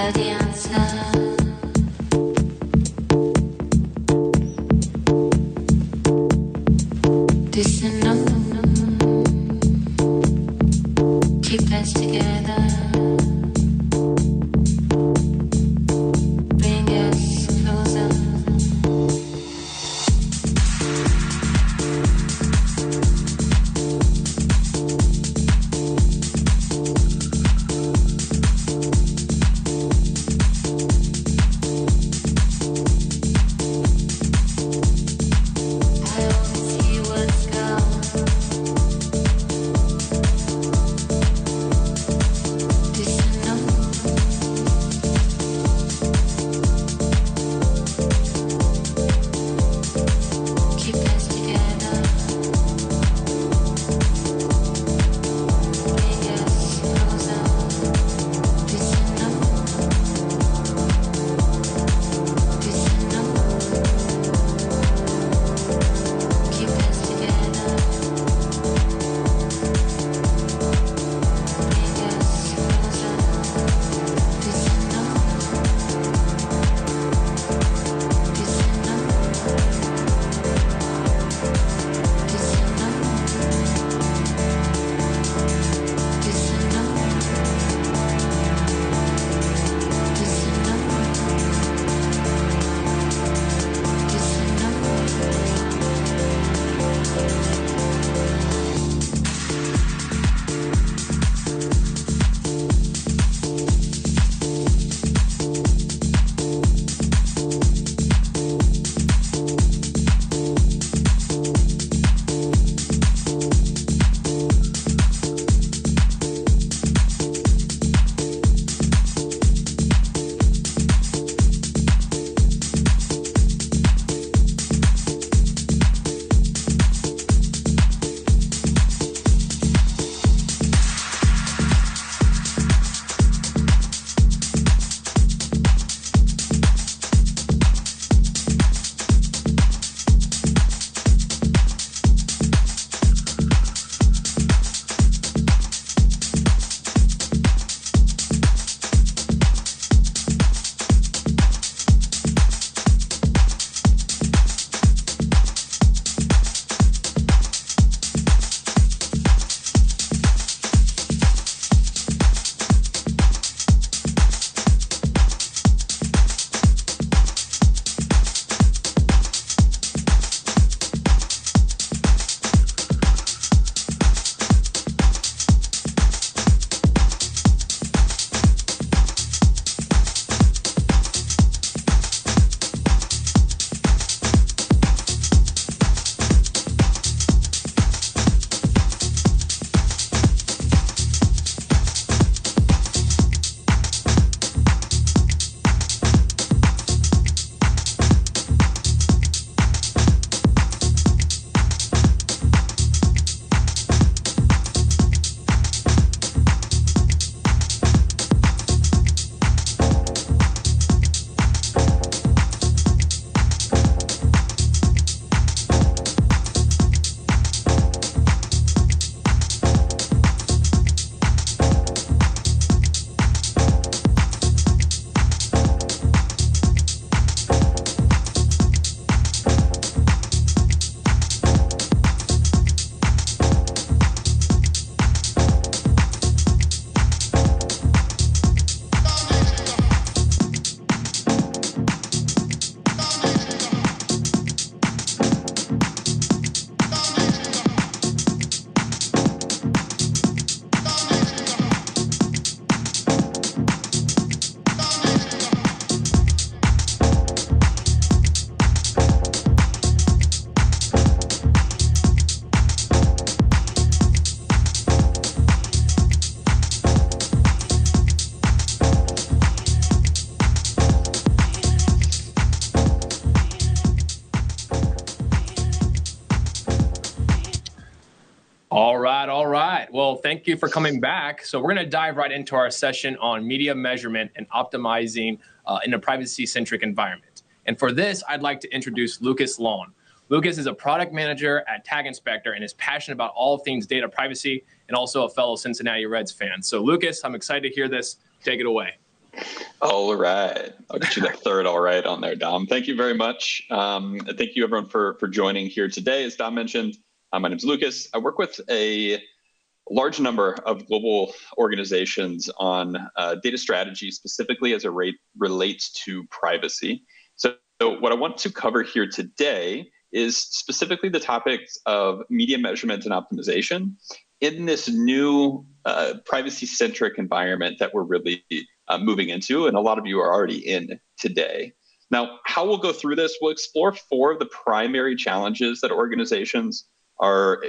got the answer. This and no, keep us together. Bring us closer. I only see what's gone. This and no, keep us together. Bring us closer. This and no, this and no, keep us together. Bring us closer. This and no, this and no, this and no, this and no, this and no, this and no. All right, all right. Well, thank you for coming back. So we're going to dive right into our session on media measurement and optimizing in a privacy-centric environment. And for this, I'd like to introduce Lucas Lawn. Lucas is a product manager at Tag Inspector and is passionate about all things data privacy and also a fellow Cincinnati Reds fan. So Lucas, I'm excited to hear this. Take it away. All right. I'll get you that third all right on there, Dom. Thank you very much. Thank you, everyone, for joining here today. As Dom mentioned, my name is Lucas. I work with a large number of global organizations on data strategy, specifically as it relates to privacy. So what I want to cover here today is specifically the topics of media measurement and optimization in this new privacy-centric environment that we're really moving into, and a lot of you are already in today. Now, how we'll go through this, we'll explore 4 of the primary challenges that organizations are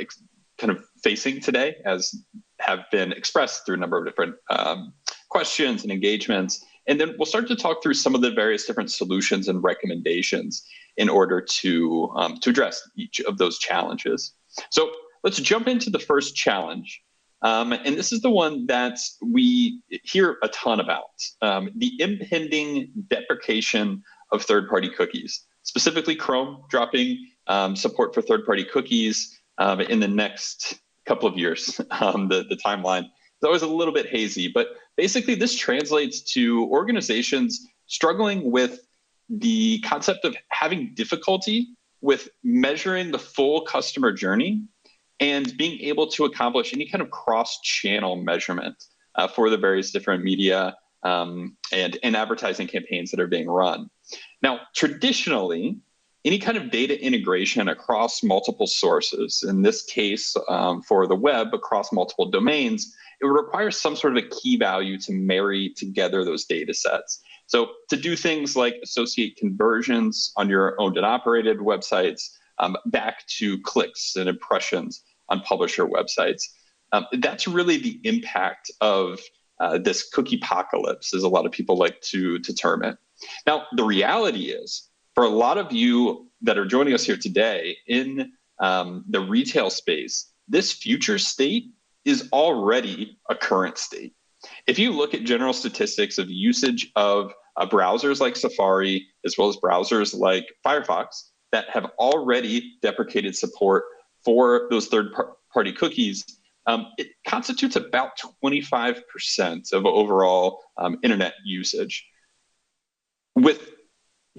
kind of facing today, as have been expressed through a number of different questions and engagements. And then we'll start to talk through some of the various different solutions and recommendations in order to address each of those challenges. So let's jump into the first challenge. And this is the one that we hear a ton about, the impending deprecation of third-party cookies, specifically Chrome dropping support for third-party cookies in the next couple of years. The timeline is always a little bit hazy, but basically this translates to organizations struggling with the concept of having difficulty with measuring the full customer journey and being able to accomplish any kind of cross-channel measurement for the various different media and advertising campaigns that are being run. Now, traditionally, any kind of data integration across multiple sources, in this case for the web across multiple domains, it would require some sort of a key value to marry together those data sets. So to do things like associate conversions on your owned and operated websites back to clicks and impressions on publisher websites, that's really the impact of this cookie apocalypse, as a lot of people like to term it. Now, the reality is, for a lot of you that are joining us here today in the retail space, this future state is already a current state. If you look at general statistics of usage of browsers like Safari, as well as browsers like Firefox, that have already deprecated support for those third-party cookies, it constitutes about 25% of overall internet usage. With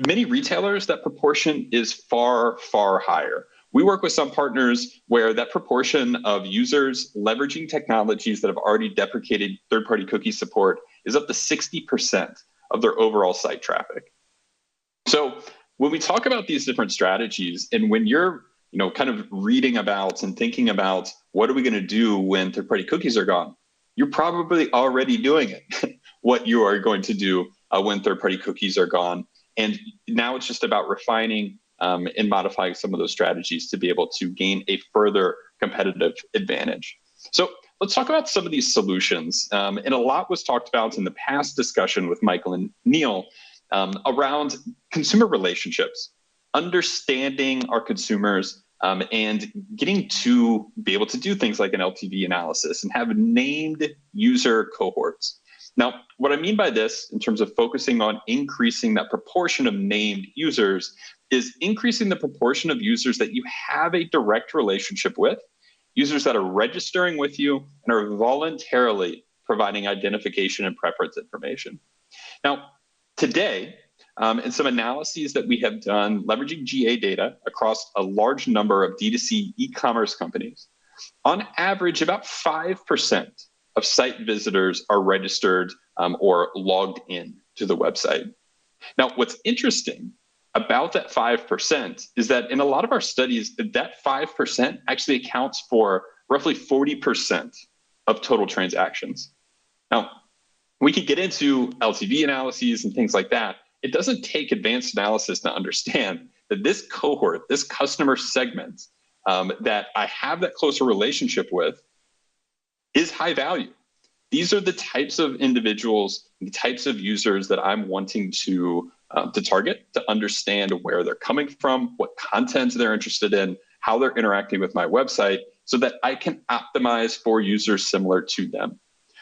many retailers, that proportion is far, far higher. We work with some partners where that proportion of users leveraging technologies that have already deprecated third-party cookie support is up to 60% of their overall site traffic. So when we talk about these different strategies, and when you're kind of reading about and thinking about what are we going to do when third-party cookies are gone, you're probably already doing it, what you are going to do when third-party cookies are gone. And now it's just about refining and modifying some of those strategies to be able to gain a further competitive advantage. So let's talk about some of these solutions. And a lot was talked about in the past discussion with Michael and Neil around consumer relationships, understanding our consumers and getting to be able to do things like an LTV analysis and have named user cohorts. Now, what I mean by this in terms of focusing on increasing that proportion of named users is increasing the proportion of users that you have a direct relationship with, users that are registering with you and are voluntarily providing identification and preference information. Now, today, in some analyses that we have done leveraging GA data across a large number of D2C e-commerce companies, on average, about 5% of site visitors are registered or logged in to the website. Now, what's interesting about that 5% is that in a lot of our studies, that 5% actually accounts for roughly 40% of total transactions. Now, we could get into LTV analyses and things like that. It doesn't take advanced analysis to understand that this cohort, this customer segment that I have that closer relationship with is high value. These are the types of individuals, the types of users that I'm wanting to target, to understand where they're coming from, what content they're interested in, how they're interacting with my website, so that I can optimize for users similar to them.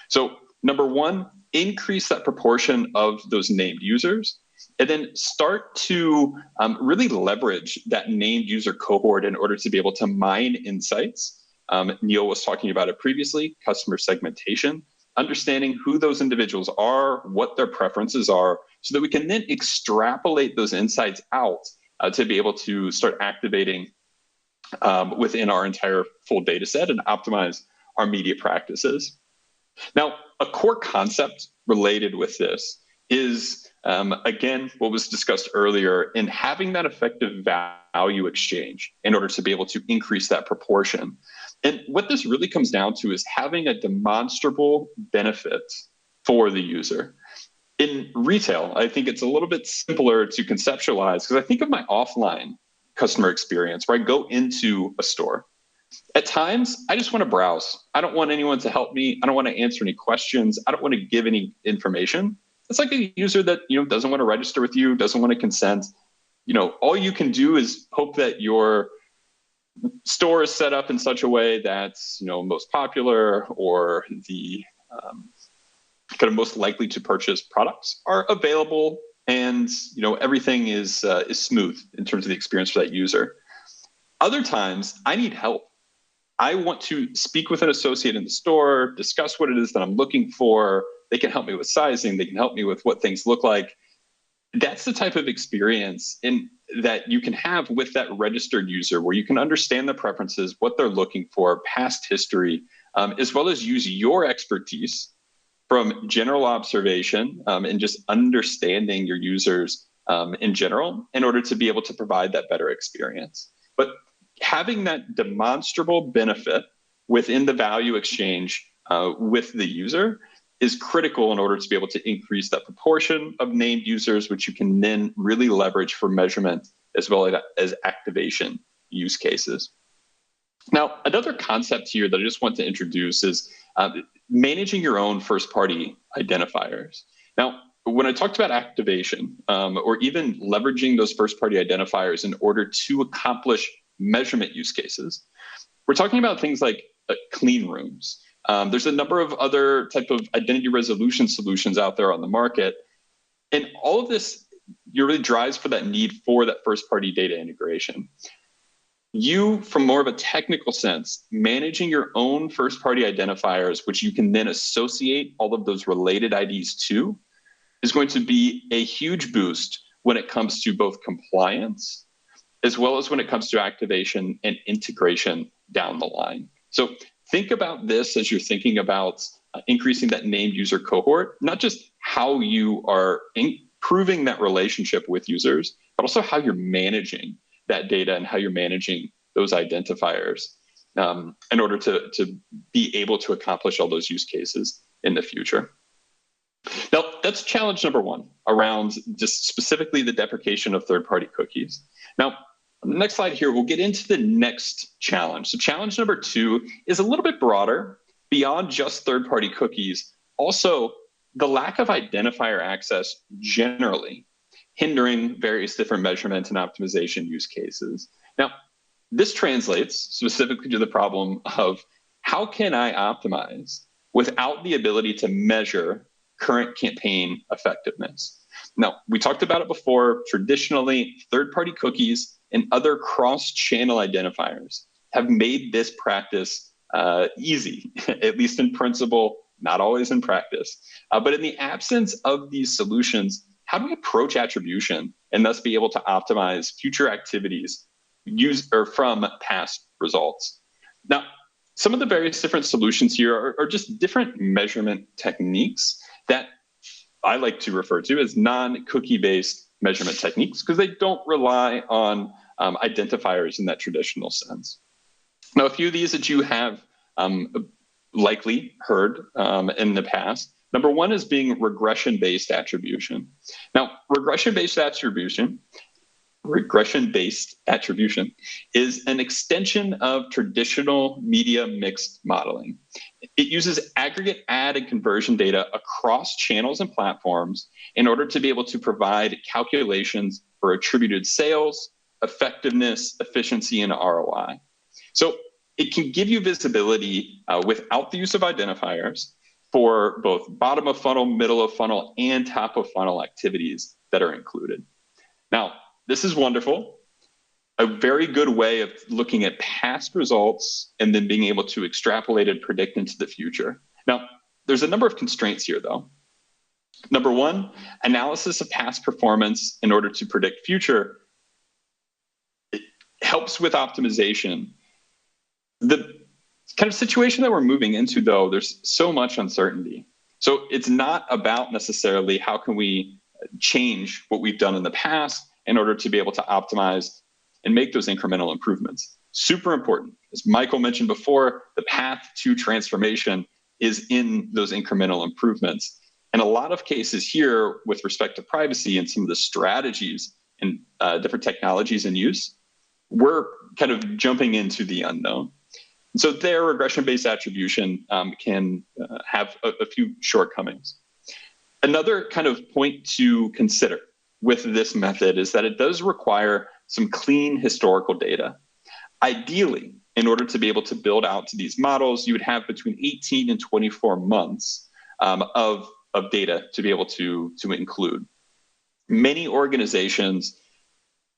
So number one, increase that proportion of those named users, and then start to really leverage that named user cohort in order to be able to mine insights. Neil was talking about it previously, customer segmentation. understanding who those individuals are, what their preferences are, so that we can then extrapolate those insights out to be able to start activating within our entire full data set and optimize our media practices. Now, a core concept related with this is, again, what was discussed earlier in having that effective value exchange in order to be able to increase that proportion. And what this really comes down to is having a demonstrable benefit for the user. In retail, I think it's a little bit simpler to conceptualize because I think of my offline customer experience where I go into a store. At times, I just want to browse. I don't want anyone to help me. I don't want to answer any questions. I don't want to give any information. It's like a user that doesn't want to register with you, doesn't want to consent. All you can do is hope that your store is set up in such a way that's most popular, or the kind of most likely to purchase products are available, and everything is smooth in terms of the experience for that user. Other times, I need help. I want to speak with an associate in the store, discuss what it is that I'm looking for. They can help me with sizing. They can help me with what things look like. That's the type of experience that you can have with that registered user, where you can understand the preferences, what they're looking for, past history, as well as use your expertise from general observation and just understanding your users in general in order to be able to provide that better experience. But having that demonstrable benefit within the value exchange with the user is critical in order to be able to increase that proportion of named users, which you can then really leverage for measurement as well as activation use cases. Now, another concept here that I just want to introduce is managing your own first-party identifiers. Now, when I talked about activation or even leveraging those first-party identifiers in order to accomplish measurement use cases, we're talking about things like clean rooms. There's a number of other type of identity resolution solutions out there on the market. And all of this really drives for that need for that first-party data integration. You, from more of a technical sense, managing your own first-party identifiers, which you can then associate all of those related IDs to, is going to be a huge boost when it comes to both compliance, as well as when it comes to activation and integration down the line. So think about this as you're thinking about increasing that named user cohort, not just how you are improving that relationship with users, but also how you're managing that data and how you're managing those identifiers in order to be able to accomplish all those use cases in the future. Now, that's challenge number one around just specifically the deprecation of third-party cookies. Now, on the next slide here, we'll get into the next challenge. So challenge number two is a little bit broader, beyond just third-party cookies. Also, the lack of identifier access generally, hindering various different measurement and optimization use cases. Now, this translates specifically to the problem of how can I optimize without the ability to measure current campaign effectiveness? Now, we talked about it before. Traditionally, third-party cookies and other cross-channel identifiers have made this practice easy, at least in principle, not always in practice. But in the absence of these solutions, how do we approach attribution and thus be able to optimize future activities from past results? Now, some of the various different solutions here are just different measurement techniques that I like to refer to as non-cookie based measurement techniques because they don't rely on identifiers in that traditional sense. Now, a few of these that you have likely heard in the past. Number one is being regression-based attribution. Now, regression-based attribution is an extension of traditional media mixed modeling. It uses aggregate ad and conversion data across channels and platforms in order to be able to provide calculations for attributed sales, effectiveness, efficiency, and ROI. So it can give you visibility without the use of identifiers for both bottom of funnel, middle of funnel, and top of funnel activities that are included. Now, this is wonderful. A very good way of looking at past results and then being able to extrapolate and predict into the future. Now, there's a number of constraints here, though. Number one, analysis of past performance in order to predict future. It helps with optimization. The kind of situation that we're moving into, though, there's so much uncertainty. So it's not about necessarily how can we change what we've done in the past in order to be able to optimize and make those incremental improvements. Super important. As Michael mentioned before, the path to transformation is in those incremental improvements. In a lot of cases here, with respect to privacy and some of the strategies and different technologies in use, we're kind of jumping into the unknown. And so their regression-based attribution can have a few shortcomings. Another kind of point to consider with this method is that it does require some clean historical data. Ideally, in order to be able to build out to these models, you would have between 18 and 24 months of data to be able to include. Many organizations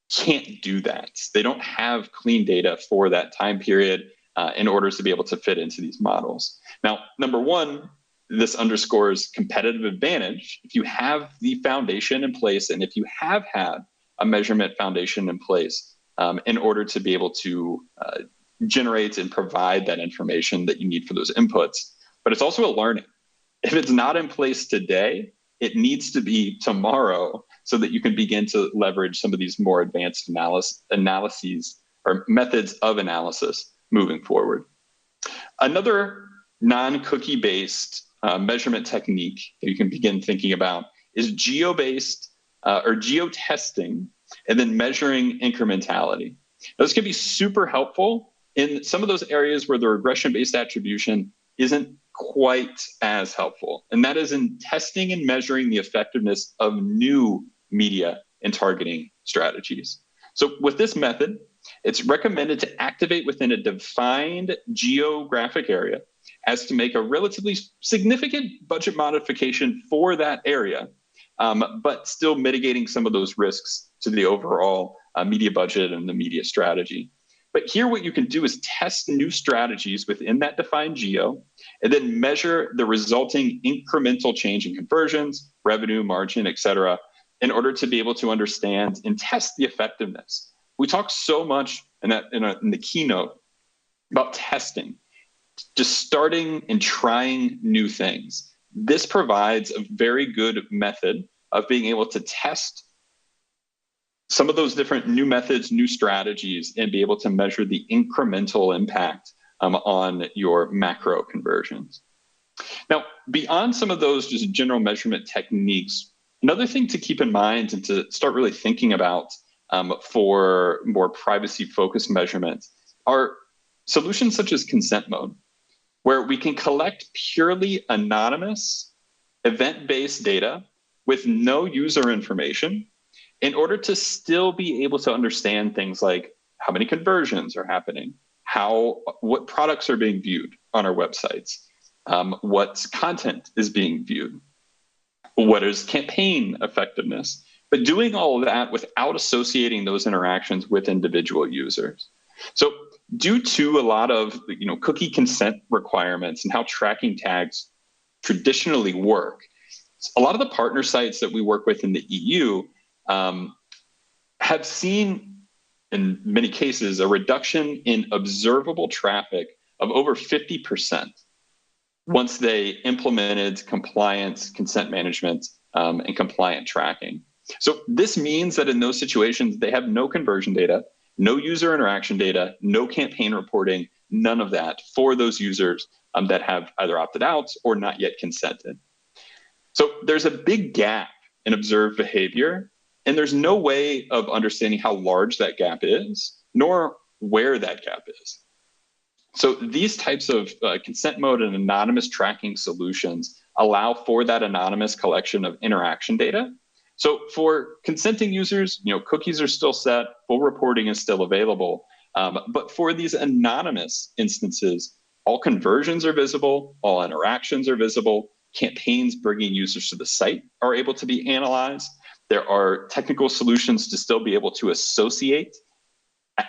can't do that. They don't have clean data for that time period in order to be able to fit into these models. Now, number one, this underscores competitive advantage. If you have the foundation in place and if you have had a measurement foundation in place in order to be able to generate and provide that information that you need for those inputs. But it's also a learning. If it's not in place today, it needs to be tomorrow so that you can begin to leverage some of these more advanced analyses or methods of analysis moving forward. Another non-cookie based measurement technique that you can begin thinking about is geo-based or geo-testing and then measuring incrementality. Those can be super helpful in some of those areas where the regression-based attribution isn't quite as helpful. And that is in testing and measuring the effectiveness of new media and targeting strategies. So with this method, it's recommended to activate within a defined geographic area as to make a relatively significant budget modification for that area, but still mitigating some of those risks to the overall media budget and the media strategy. But here what you can do is test new strategies within that defined geo, and then measure the resulting incremental change in conversions, revenue, margin, et cetera, in order to be able to understand and test the effectiveness. We talk so much in the keynote about testing, just starting and trying new things. This provides a very good method of being able to test some of those different new methods, new strategies, and be able to measure the incremental impact on your macro conversions. Now, beyond some of those just general measurement techniques, another thing to keep in mind and to start really thinking about for more privacy-focused measurements are solutions such as consent mode, where we can collect purely anonymous, event-based data with no user information in order to still be able to understand things like how many conversions are happening, what products are being viewed on our websites, what content is being viewed, what is campaign effectiveness, but doing all of that without associating those interactions with individual users. So due to a lot of cookie consent requirements and how tracking tags traditionally work, a lot of the partner sites that we work with in the EU have seen, in many cases, a reduction in observable traffic of over 50% once they implemented compliance, consent management, and compliant tracking. So this means that in those situations, they have no conversion data, no user interaction data, no campaign reporting, none of that for those users that have either opted out or not yet consented. So there's a big gap in observed behavior, and there's no way of understanding how large that gap is, nor where that gap is. So these types of consent mode and anonymous tracking solutions allow for that anonymous collection of interaction data. So for consenting users, cookies are still set, full reporting is still available. But for these anonymous instances, all conversions are visible, all interactions are visible, campaigns bringing users to the site are able to be analyzed. There are technical solutions to still be able to associate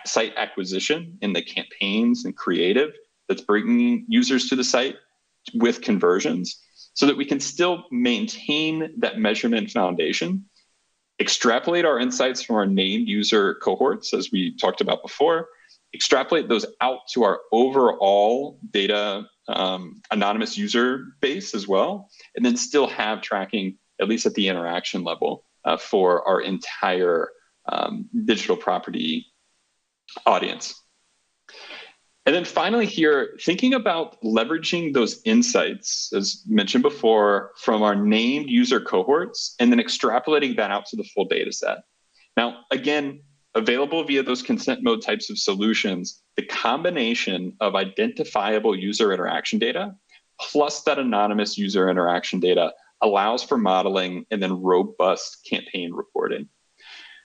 site acquisition in the campaigns and creative that's bringing users to the site with conversions. so that we can still maintain that measurement foundation, extrapolate our insights from our named user cohorts, as we talked about before, extrapolate those out to our overall data anonymous user base as well, and then still have tracking, at least at the interaction level, for our entire digital property audience. And then finally here, thinking about leveraging those insights, as mentioned before, from our named user cohorts, and then extrapolating that out to the full data set. Now, again, available via those consent mode types of solutions, the combination of identifiable user interaction data plus that anonymous user interaction data allows for modeling and then robust campaign reporting.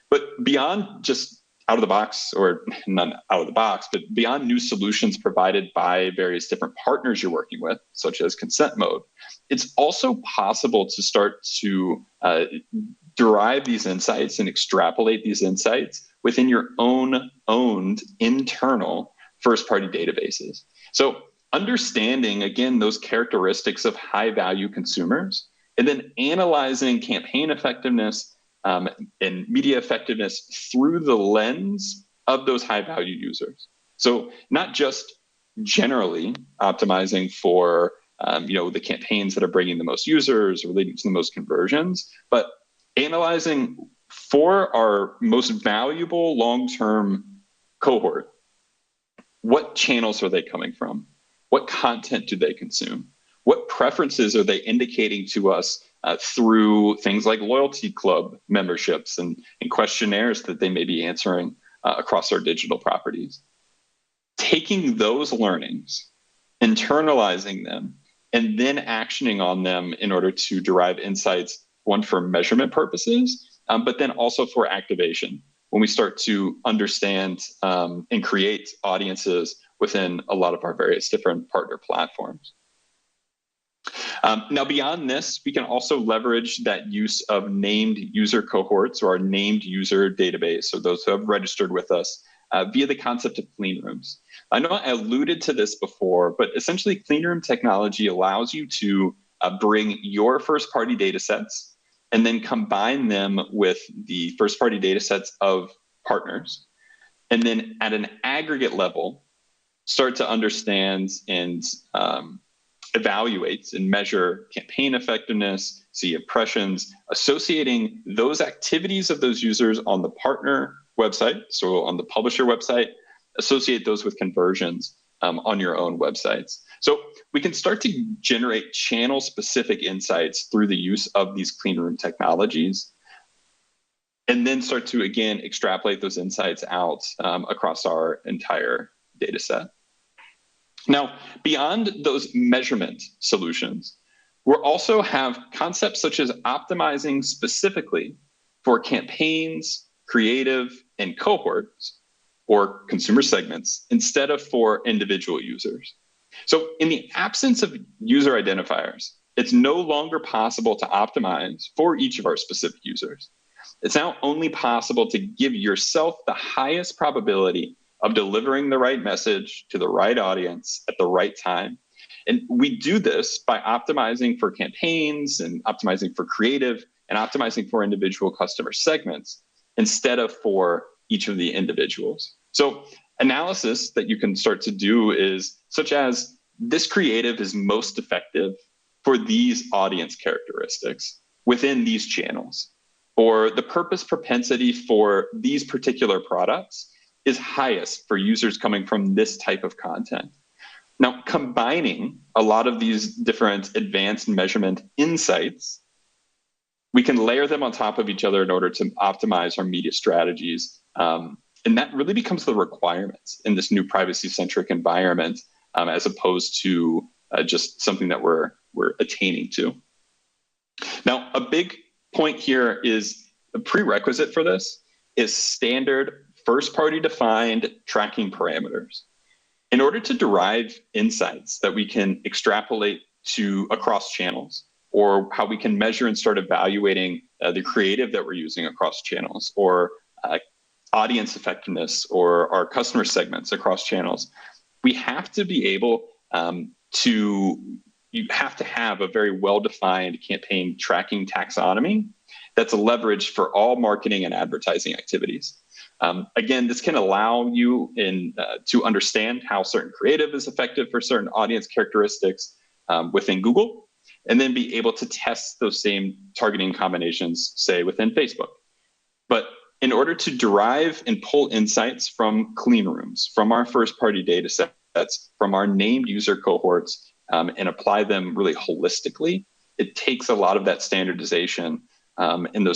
But beyond just out of the box, or not out of the box, but beyond new solutions provided by various different partners you're working with, such as consent mode, it's also possible to start to derive these insights and extrapolate these insights within your own owned internal first-party databases. So understanding, again, those characteristics of high-value consumers, and then analyzing campaign effectiveness and media effectiveness through the lens of those high-value users. So not just generally optimizing for the campaigns that are bringing the most users or leading to the most conversions, but analyzing for our most valuable long-term cohort, what channels are they coming from? What content do they consume? What preferences are they indicating to us through things like loyalty club memberships and questionnaires that they may be answering across our digital properties? Taking those learnings, internalizing them, and then actioning on them in order to derive insights, one for measurement purposes, but then also for activation, when we start to understand and create audiences within a lot of our various different partner platforms. Now, beyond this, we can also leverage that use of named user cohorts or our named user database, or those who have registered with us, via the concept of clean rooms. I know I alluded to this before, but essentially clean room technology allows you to bring your first-party data sets and then combine them with the first-party data sets of partners, and then at an aggregate level, start to understand and evaluate and measure campaign effectiveness, see impressions, associating those activities of those users on the partner website, so on the publisher website, associate those with conversions on your own websites. So we can start to generate channel-specific insights through the use of these clean room technologies, and then start to, again, extrapolate those insights out across our entire data set. Now, beyond those measurement solutions, we also have concepts such as optimizing specifically for campaigns, creative, and cohorts, or consumer segments, instead of for individual users. So in the absence of user identifiers, it's no longer possible to optimize for each of our specific users. It's now only possible to give yourself the highest probability of delivering the right message to the right audience at the right time. And we do this by optimizing for campaigns and optimizing for creative and optimizing for individual customer segments instead of for each of the individuals. So analysis that you can start to do is such as this creative is most effective for these audience characteristics within these channels, or the purpose propensity for these particular products is highest for users coming from this type of content. Now, combining a lot of these different advanced measurement insights, we can layer them on top of each other in order to optimize our media strategies. And that really becomes the requirements in this new privacy-centric environment, as opposed to just something that we're attaining to. Now, a big point here is a prerequisite for this is standard first-party defined tracking parameters. In order to derive insights that we can extrapolate to across channels, or how we can measure and start evaluating the creative that we're using across channels, or audience effectiveness, or our customer segments across channels, we have to be able to you have to have a very well-defined campaign tracking taxonomy that's leveraged for all marketing and advertising activities. Again, this can allow you to understand how certain creative is effective for certain audience characteristics within Google, and then be able to test those same targeting combinations, say, within Facebook. But in order to derive and pull insights from clean rooms, from our first-party data sets, from our named user cohorts, and apply them really holistically, it takes a lot of that standardization and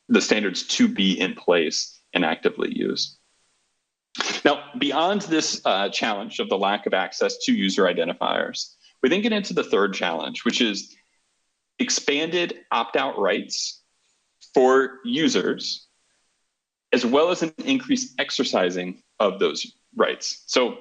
the standards to be in place and actively used. Now, beyond this challenge of the lack of access to user identifiers, we then get into the third challenge, which is expanded opt-out rights for users, as well as an increased exercising of those rights. So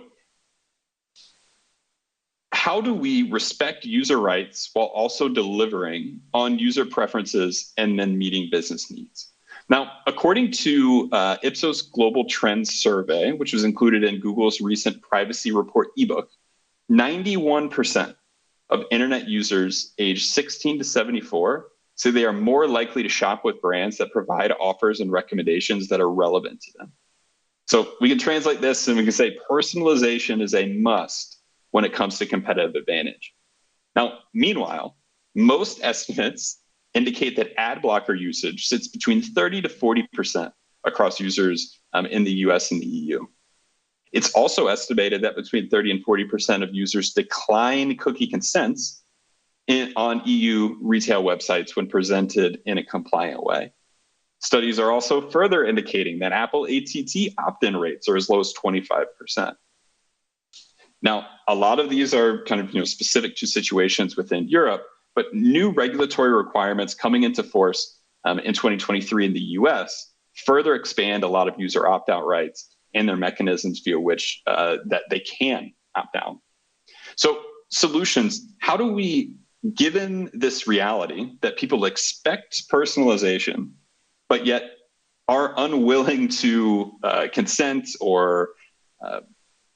how do we respect user rights while also delivering on user preferences and then meeting business needs? Now, according to Ipsos Global Trends Survey, which was included in Google's recent Privacy Report ebook, 91% of internet users aged 16 to 74 say they are more likely to shop with brands that provide offers and recommendations that are relevant to them. So we can translate this and we can say personalization is a must when it comes to competitive advantage. Now, meanwhile, most estimates indicate that ad blocker usage sits between 30 to 40% across users in the US and the EU. It's also estimated that between 30 and 40% of users decline cookie consents on EU retail websites when presented in a compliant way. Studies are also further indicating that Apple ATT opt-in rates are as low as 25%. Now, a lot of these are kind of specific to situations within Europe, but new regulatory requirements coming into force in 2023 in the US further expand a lot of user opt-out rights and their mechanisms via which that they can opt out. So solutions, how do we, given this reality that people expect personalization, but yet are unwilling to consent or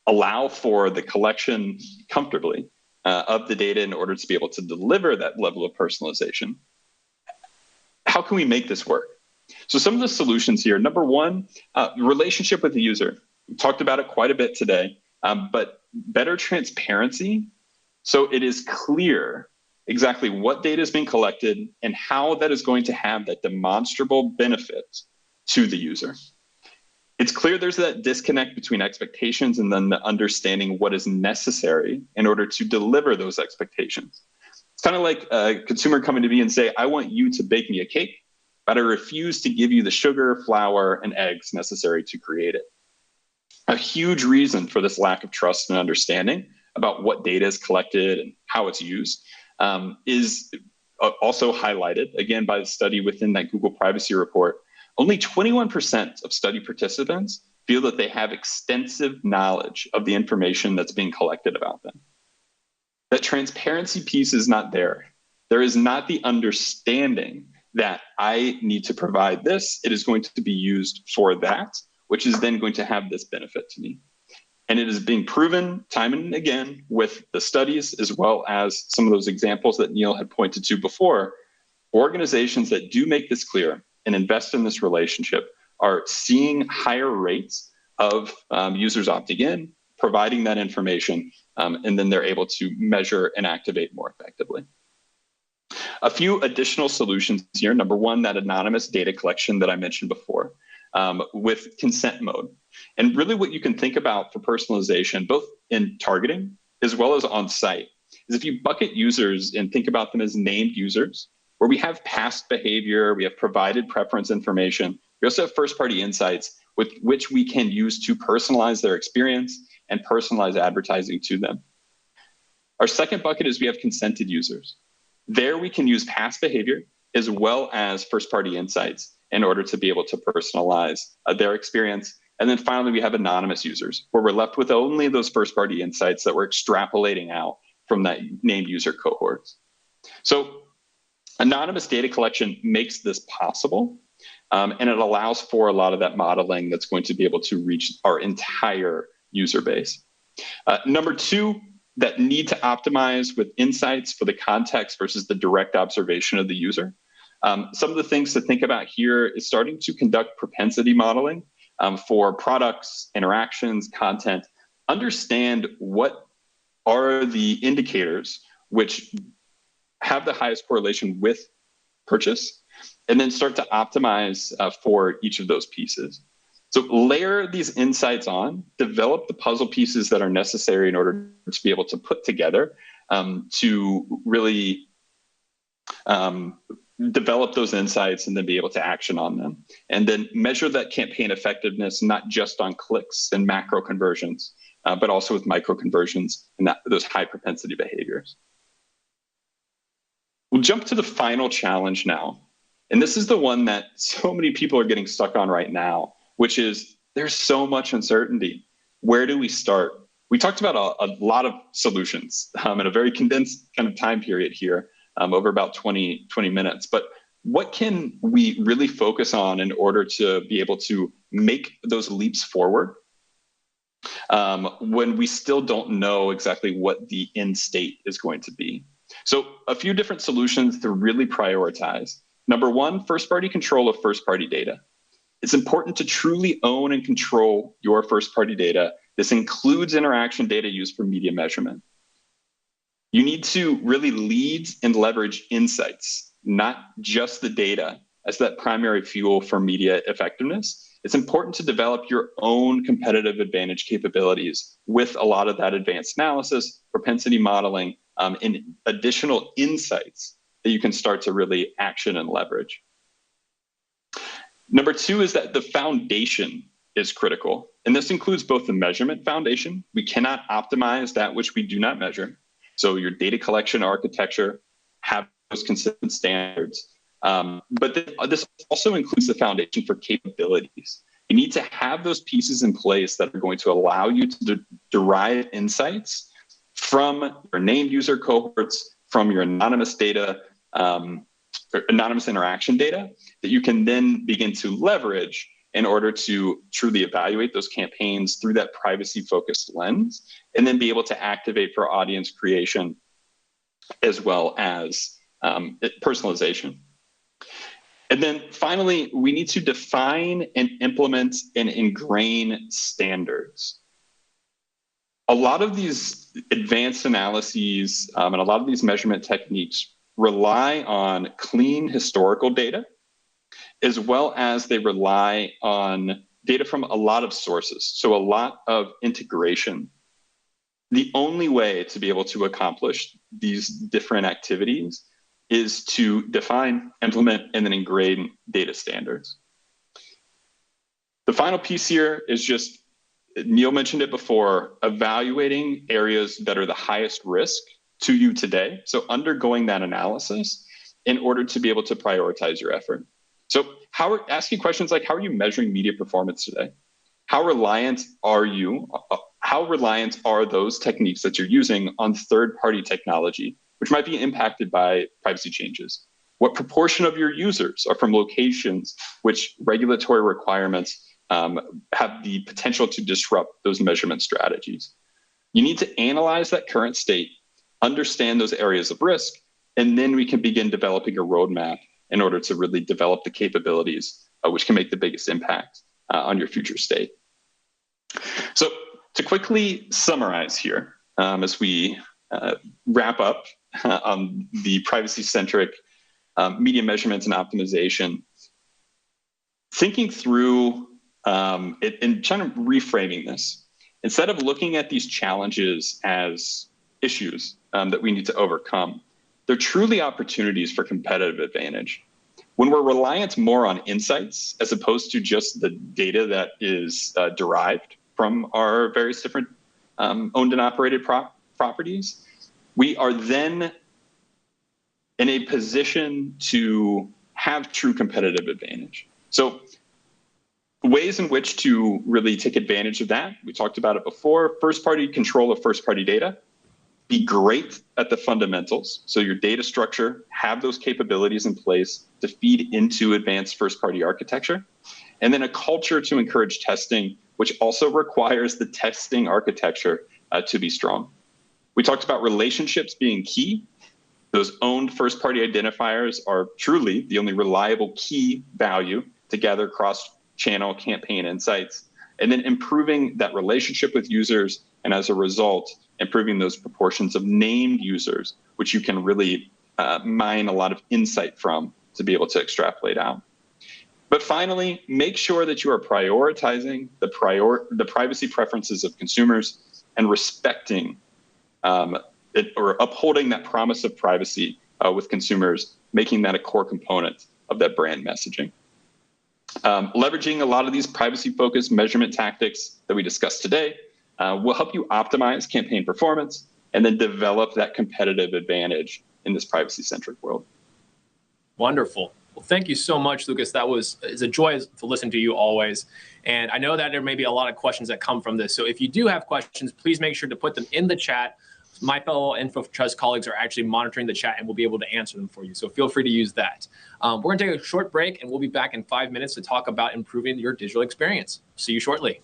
allow for the collection comfortably of the data in order to be able to deliver that level of personalization, how can we make this work? So some of the solutions here, number one, relationship with the user. We talked about it quite a bit today, but better transparency. So it is clear exactly what data is being collected and how that is going to have that demonstrable benefit to the user. It's clear there's that disconnect between expectations and then the understanding what is necessary in order to deliver those expectations. It's kind of like a consumer coming to me and say, I want you to bake me a cake, but I refuse to give you the sugar, flour, and eggs necessary to create it. A huge reason for this lack of trust and understanding about what data is collected and how it's used is also highlighted, again, by the study within that Google Privacy Report. Only 21% of study participants feel that they have extensive knowledge of the information that's being collected about them. That transparency piece is not there. There is not the understanding that I need to provide this. It is going to be used for that, which is then going to have this benefit to me. And it is being proven time and again with the studies, as well as some of those examples that Neil had pointed to before. Organizations that do make this clear and invest in this relationship are seeing higher rates of users opting in, providing that information, and then they're able to measure and activate more effectively. A few additional solutions here. Number one, that anonymous data collection that I mentioned before with consent mode. And really what you can think about for personalization, both in targeting as well as on site, is if you bucket users and think about them as named users, where we have past behavior, we have provided preference information, we also have first-party insights with which we can use to personalize their experience and personalize advertising to them. Our second bucket is we have consented users. There we can use past behavior as well as first-party insights in order to be able to personalize their experience. And then finally, we have anonymous users, where we're left with only those first-party insights that we're extrapolating out from that named user cohorts. So anonymous data collection makes this possible, and it allows for a lot of that modeling that's going to be able to reach our entire user base. Number two, that need to optimize with insights for the context versus the direct observation of the user. Some of the things to think about here is starting to conduct propensity modeling for products, interactions, content. Understand what are the indicators which have the highest correlation with purchase, and then start to optimize for each of those pieces. So layer these insights on, develop the puzzle pieces that are necessary in order to be able to put together to really develop those insights and then be able to action on them. And then measure that campaign effectiveness, not just on clicks and macro conversions, but also with micro conversions and those high propensity behaviors. We'll jump to the final challenge now. And this is the one that so many people are getting stuck on right now, which is there's so much uncertainty. Where do we start? We talked about a lot of solutions in a very condensed kind of time period here, over about 20 minutes. But what can we really focus on in order to be able to make those leaps forward when we still don't know exactly what the end state is going to be? So a few different solutions to really prioritize. Number one, first-party control of first-party data. It's important to truly own and control your first-party data. This includes interaction data used for media measurement. You need to really lead and leverage insights, not just the data, as that primary fuel for media effectiveness. It's important to develop your own competitive advantage capabilities with a lot of that advanced analysis, propensity modeling, and additional insights that you can start to really action and leverage. Number two is that the foundation is critical. And this includes both the measurement foundation. We cannot optimize that which we do not measure. So your data collection architecture, have those consistent standards. But this also includes the foundation for capabilities. You need to have those pieces in place that are going to allow you to derive insights from your named user cohorts, from your anonymous data, anonymous interaction data, that you can then begin to leverage in order to truly evaluate those campaigns through that privacy-focused lens, and then be able to activate for audience creation as well as personalization. And then finally, we need to define and implement and ingrain standards. A lot of these advanced analyses and a lot of these measurement techniques rely on clean historical data, as well as they rely on data from a lot of sources, so a lot of integration. The only way to be able to accomplish these different activities is to define, implement, and then ingrain data standards. The final piece here is just, Neil mentioned it before, evaluating areas that are the highest risk to you today. So undergoing that analysis in order to be able to prioritize your effort. So asking questions like, how are you measuring media performance today? How reliant are you? How reliant are those techniques that you're using on third-party technology, which might be impacted by privacy changes? What proportion of your users are from locations which regulatory requirements have the potential to disrupt those measurement strategies? You need to analyze that current state, understand those areas of risk, and then we can begin developing a roadmap in order to really develop the capabilities which can make the biggest impact on your future state. So to quickly summarize here, as we wrap up on the privacy-centric media measurements and optimization, thinking through it and trying to reframing this, instead of looking at these challenges as issues that we need to overcome, they're truly opportunities for competitive advantage. When we're reliant more on insights as opposed to just the data that is derived from our various different owned and operated properties, we are then in a position to have true competitive advantage. So ways in which to really take advantage of that, we talked about it before, first-party control of first-party data. Be great at the fundamentals. So your data structure, have those capabilities in place to feed into advanced first-party architecture. And then a culture to encourage testing, which also requires the testing architecture to be strong. We talked about relationships being key. Those owned first-party identifiers are truly the only reliable key value to gather cross-channel campaign insights, and then improving that relationship with users, and as a result, improving those proportions of named users, which you can really mine a lot of insight from to be able to extrapolate out. But finally, make sure that you are prioritizing the privacy preferences of consumers and respecting or upholding that promise of privacy with consumers, making that a core component of that brand messaging. Leveraging a lot of these privacy-focused measurement tactics that we discussed today will help you optimize campaign performance and then develop that competitive advantage in this privacy-centric world. Wonderful. Well, thank you so much, Lucas. It's a joy to listen to you always. And I know that there may be a lot of questions that come from this. So if you do have questions, please make sure to put them in the chat. My fellow InfoTrust colleagues are actually monitoring the chat and we'll be able to answer them for you. So feel free to use that. We're going to take a short break and we'll be back in 5 minutes to talk about improving your digital experience. See you shortly.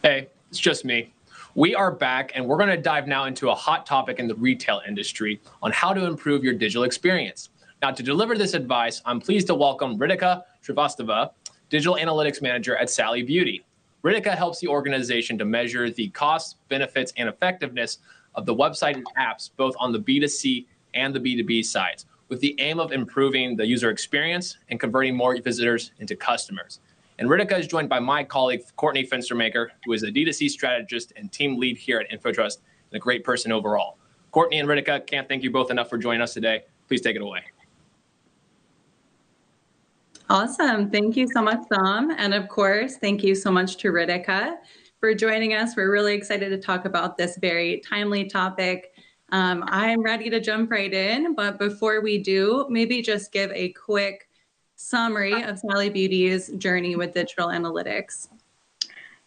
Hey, it's just me. We are back and we're going to dive now into a hot topic in the retail industry on how to improve your digital experience. Now, to deliver this advice, I'm pleased to welcome Ritika Srivastava, Digital Analytics Manager at Sally Beauty. Ritika helps the organization to measure the costs, benefits, and effectiveness of the website and apps, both on the B2C and the B2B sides, with the aim of improving the user experience and converting more visitors into customers. And Ritika is joined by my colleague, Courtney Fenstermaker, who is a D2C strategist and team lead here at InfoTrust and a great person overall. Courtney and Ritika, can't thank you both enough for joining us today. Please take it away. Awesome. Thank you so much, Dom. And of course, thank you so much to Ritika for joining us. We're really excited to talk about this very timely topic. I'm ready to jump right in, but before we do, maybe just give a quick summary of Sally Beauty's journey with digital analytics.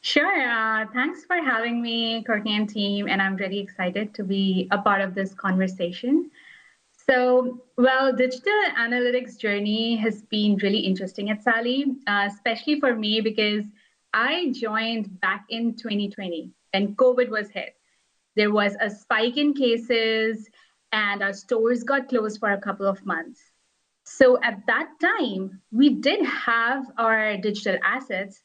Sure. Thanks for having me, Courtney and team, and I'm really excited to be a part of this conversation. So, well, digital analytics journey has been really interesting at Sally, especially for me because I joined back in 2020 and COVID was hit. There was a spike in cases and our stores got closed for a couple of months. So at that time, we did have our digital assets,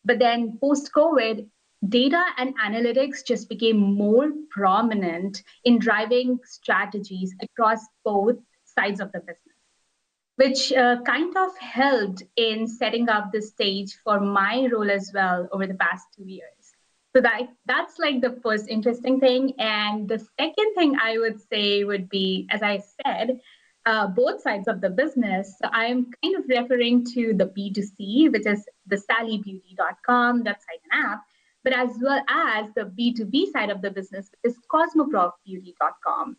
but then post-COVID, data and analytics just became more prominent in driving strategies across both sides of the business, which kind of helped in setting up the stage for my role as well over the past 2 years. So that's like the first interesting thing. And the second thing I would say would be, as I said, both sides of the business. So I am kind of referring to the B2C, which is the sallybeauty.com website and app, but as well as the B2B side of the business, which is cosmoprofbeauty.com.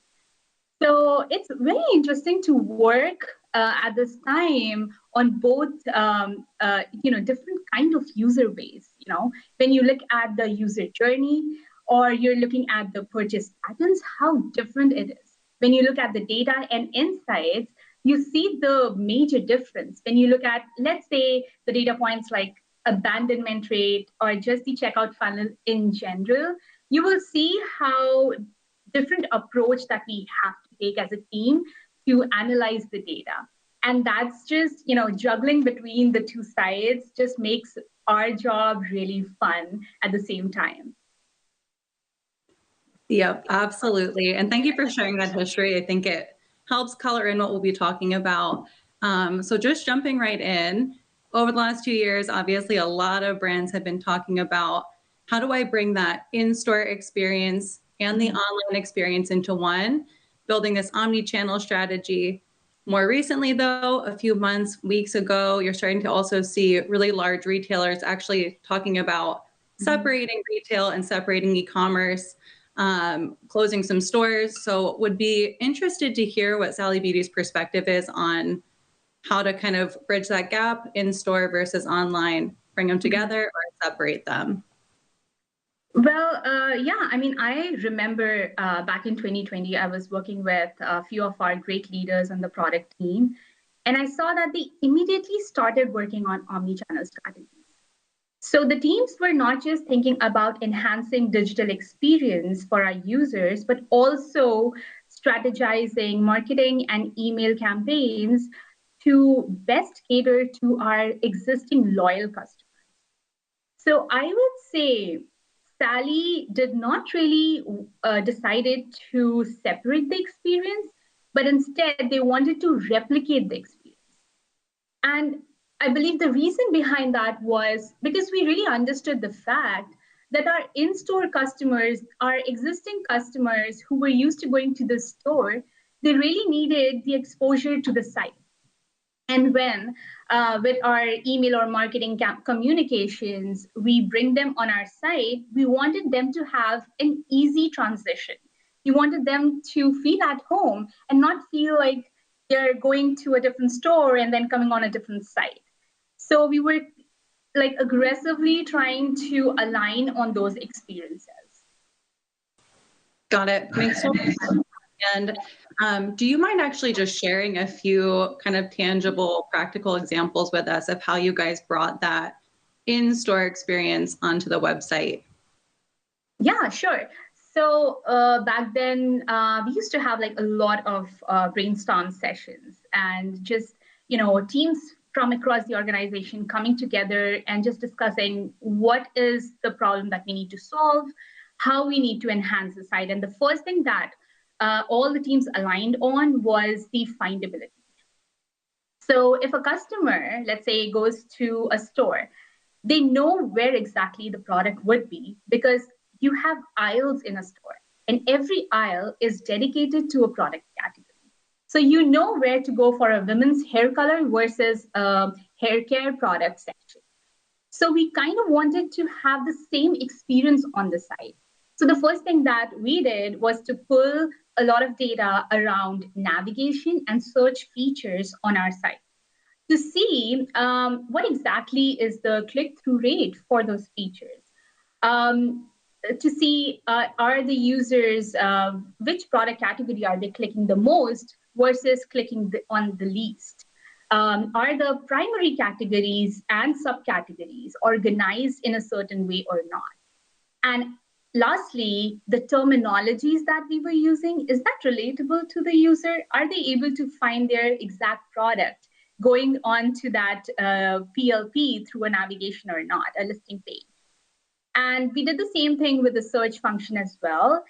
So it's very interesting to work at this time on both, different kind of user base. When you look at the user journey or you're looking at the purchase patterns, how different it is. When you look at the data and insights, you see the major difference. When you look at, let's say, the data points like abandonment rate or just the checkout funnel in general, you will see how different approach that we have to take as a team to analyze the data. And that's just, juggling between the two sides just makes our job really fun at the same time. Yep, absolutely. And thank you for sharing that history. I think it helps color in what we'll be talking about. So just jumping right in, over the last 2 years, obviously a lot of brands have been talking about how do I bring that in-store experience and the online experience into one, building this omni-channel strategy. More recently, though, a few months, weeks ago, you're starting to also see really large retailers actually talking about separating retail and separating e-commerce, closing some stores. So would be interested to hear what Sally Beauty's perspective is on how to kind of bridge that gap in store versus online, bring them together or separate them. Well, I remember back in 2020, I was working with a few of our great leaders on the product team, and I saw that they immediately started working on omnichannel strategies. So the teams were not just thinking about enhancing digital experience for our users, but also strategizing marketing and email campaigns to best cater to our existing loyal customers. So I would say Sally did not really decided to separate the experience, but instead they wanted to replicate the experience. And I believe the reason behind that was because we really understood the fact that our in-store customers, our existing customers who were used to going to the store, they really needed the exposure to the site. And when with our email or marketing communications, we bring them on our site, we wanted them to have an easy transition. We wanted them to feel at home and not feel like they're going to a different store and then coming on a different site. So we were like aggressively trying to align on those experiences. Got it. Makes so much sense. And do you mind actually just sharing a few kind of tangible, practical examples with us of how you guys brought that in-store experience onto the website? Yeah, sure. So back then, we used to have like a lot of brainstorm sessions and just, teams from across the organization coming together and just discussing what is the problem that we need to solve, how we need to enhance the site. And the first thing that all the teams aligned on was the findability. So if a customer, let's say, goes to a store, they know where exactly the product would be because you have aisles in a store, and every aisle is dedicated to a product category. So you know where to go for a women's hair color versus a hair care product section. So we kind of wanted to have the same experience on the site. So the first thing that we did was to pull a lot of data around navigation and search features on our site to see what exactly is the click-through rate for those features. To see are the users, which product category are they clicking the most versus clicking on the least? Are the primary categories and subcategories organized in a certain way or not? And lastly, the terminologies that we were using, is that relatable to the user? Are they able to find their exact product going on to that PLP through a navigation or not, a listing page? And we did the same thing with the search function as well,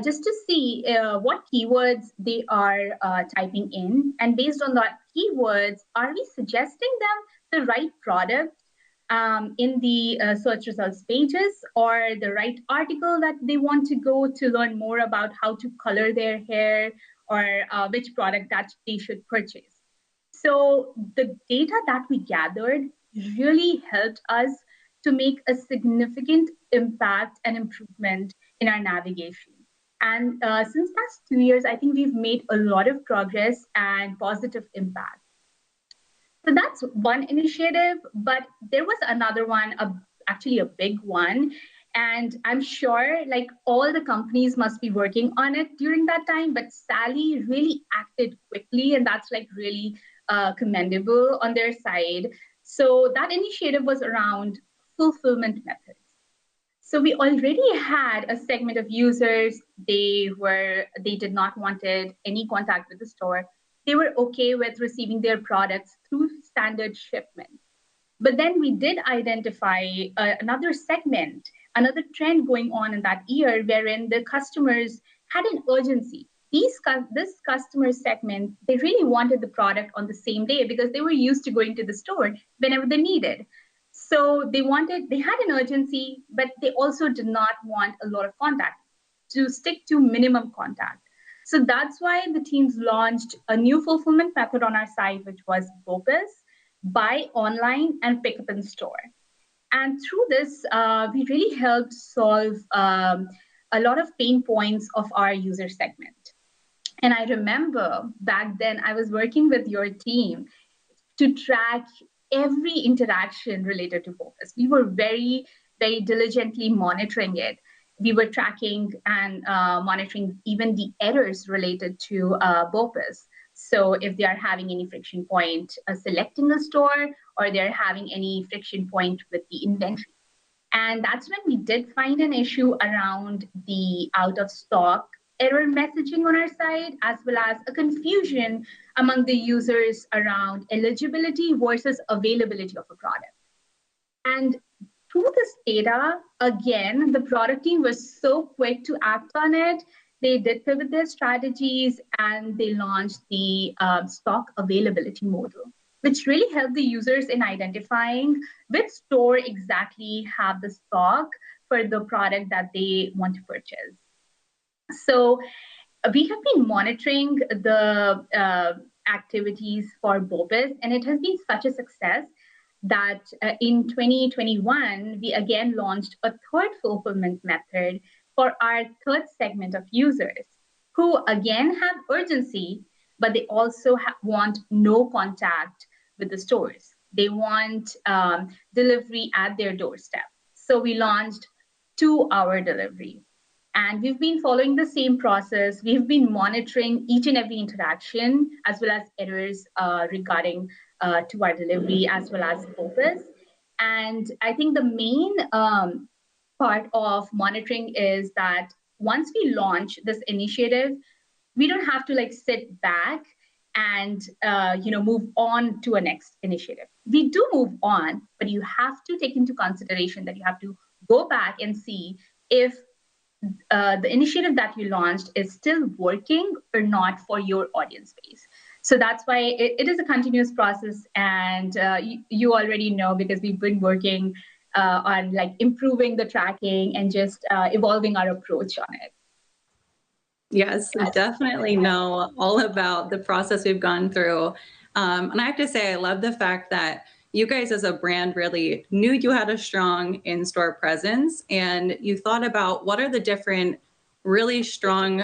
just to see what keywords they are typing in. And based on that keywords, are we suggesting them the right product in the search results pages, or the right article that they want to go to learn more about how to color their hair, or which product that they should purchase? So the data that we gathered really helped us to make a significant impact and improvement in our navigation. And since past 2 years, I think we've made a lot of progress and positive impact. So that's one initiative, but there was another one, actually a big one. And I'm sure like all the companies must be working on it during that time, but Sally really acted quickly, and that's like really commendable on their side. So that initiative was around fulfillment methods. So we already had a segment of users. They did not wanted any contact with the store. They were okay with receiving their products through standard shipment. But then we did identify another segment, another trend going on in that year, wherein the customers had an urgency. This customer segment, they really wanted the product on the same day because they were used to going to the store whenever they needed. So they had an urgency, but they also did not want a lot of contact, to stick to minimum contact. So that's why the teams launched a new fulfillment method on our site, which was BOPIS, buy online and pick up in store. And through this, we really helped solve a lot of pain points of our user segment. And I remember back then I was working with your team to track every interaction related to BOPIS. We were very, very diligently monitoring it. We were tracking and monitoring even the errors related to BOPIS. So if they are having any friction point selecting a store, or they're having any friction point with the inventory. And that's when we did find an issue around the out of stock error messaging on our site, as well as a confusion among the users around eligibility versus availability of a product. And through this data, again, the product team was so quick to act on it. They did pivot their strategies and they launched the stock availability model, which really helped the users in identifying which store exactly have the stock for the product that they want to purchase. So we have been monitoring the activities for BOPIS, and it has been such a success that in 2021, we again launched a third fulfillment method for our third segment of users, who again have urgency, but they also want no contact with the stores. They want delivery at their doorstep. So we launched 2-hour delivery. And we've been following the same process. We've been monitoring each and every interaction, as well as errors regarding to our delivery, as well as BOPIS. And I think the main part of monitoring is that once we launch this initiative, we don't have to like sit back and move on to a next initiative. We do move on, but you have to take into consideration that you have to go back and see if the initiative that you launched is still working or not for your audience base. So that's why it is a continuous process, and you already know, because we've been working on like improving the tracking and just evolving our approach on it. Yes, definitely know all about the process we've gone through. And I have to say, I love the fact that you guys as a brand really knew you had a strong in-store presence, and you thought about what are the different really strong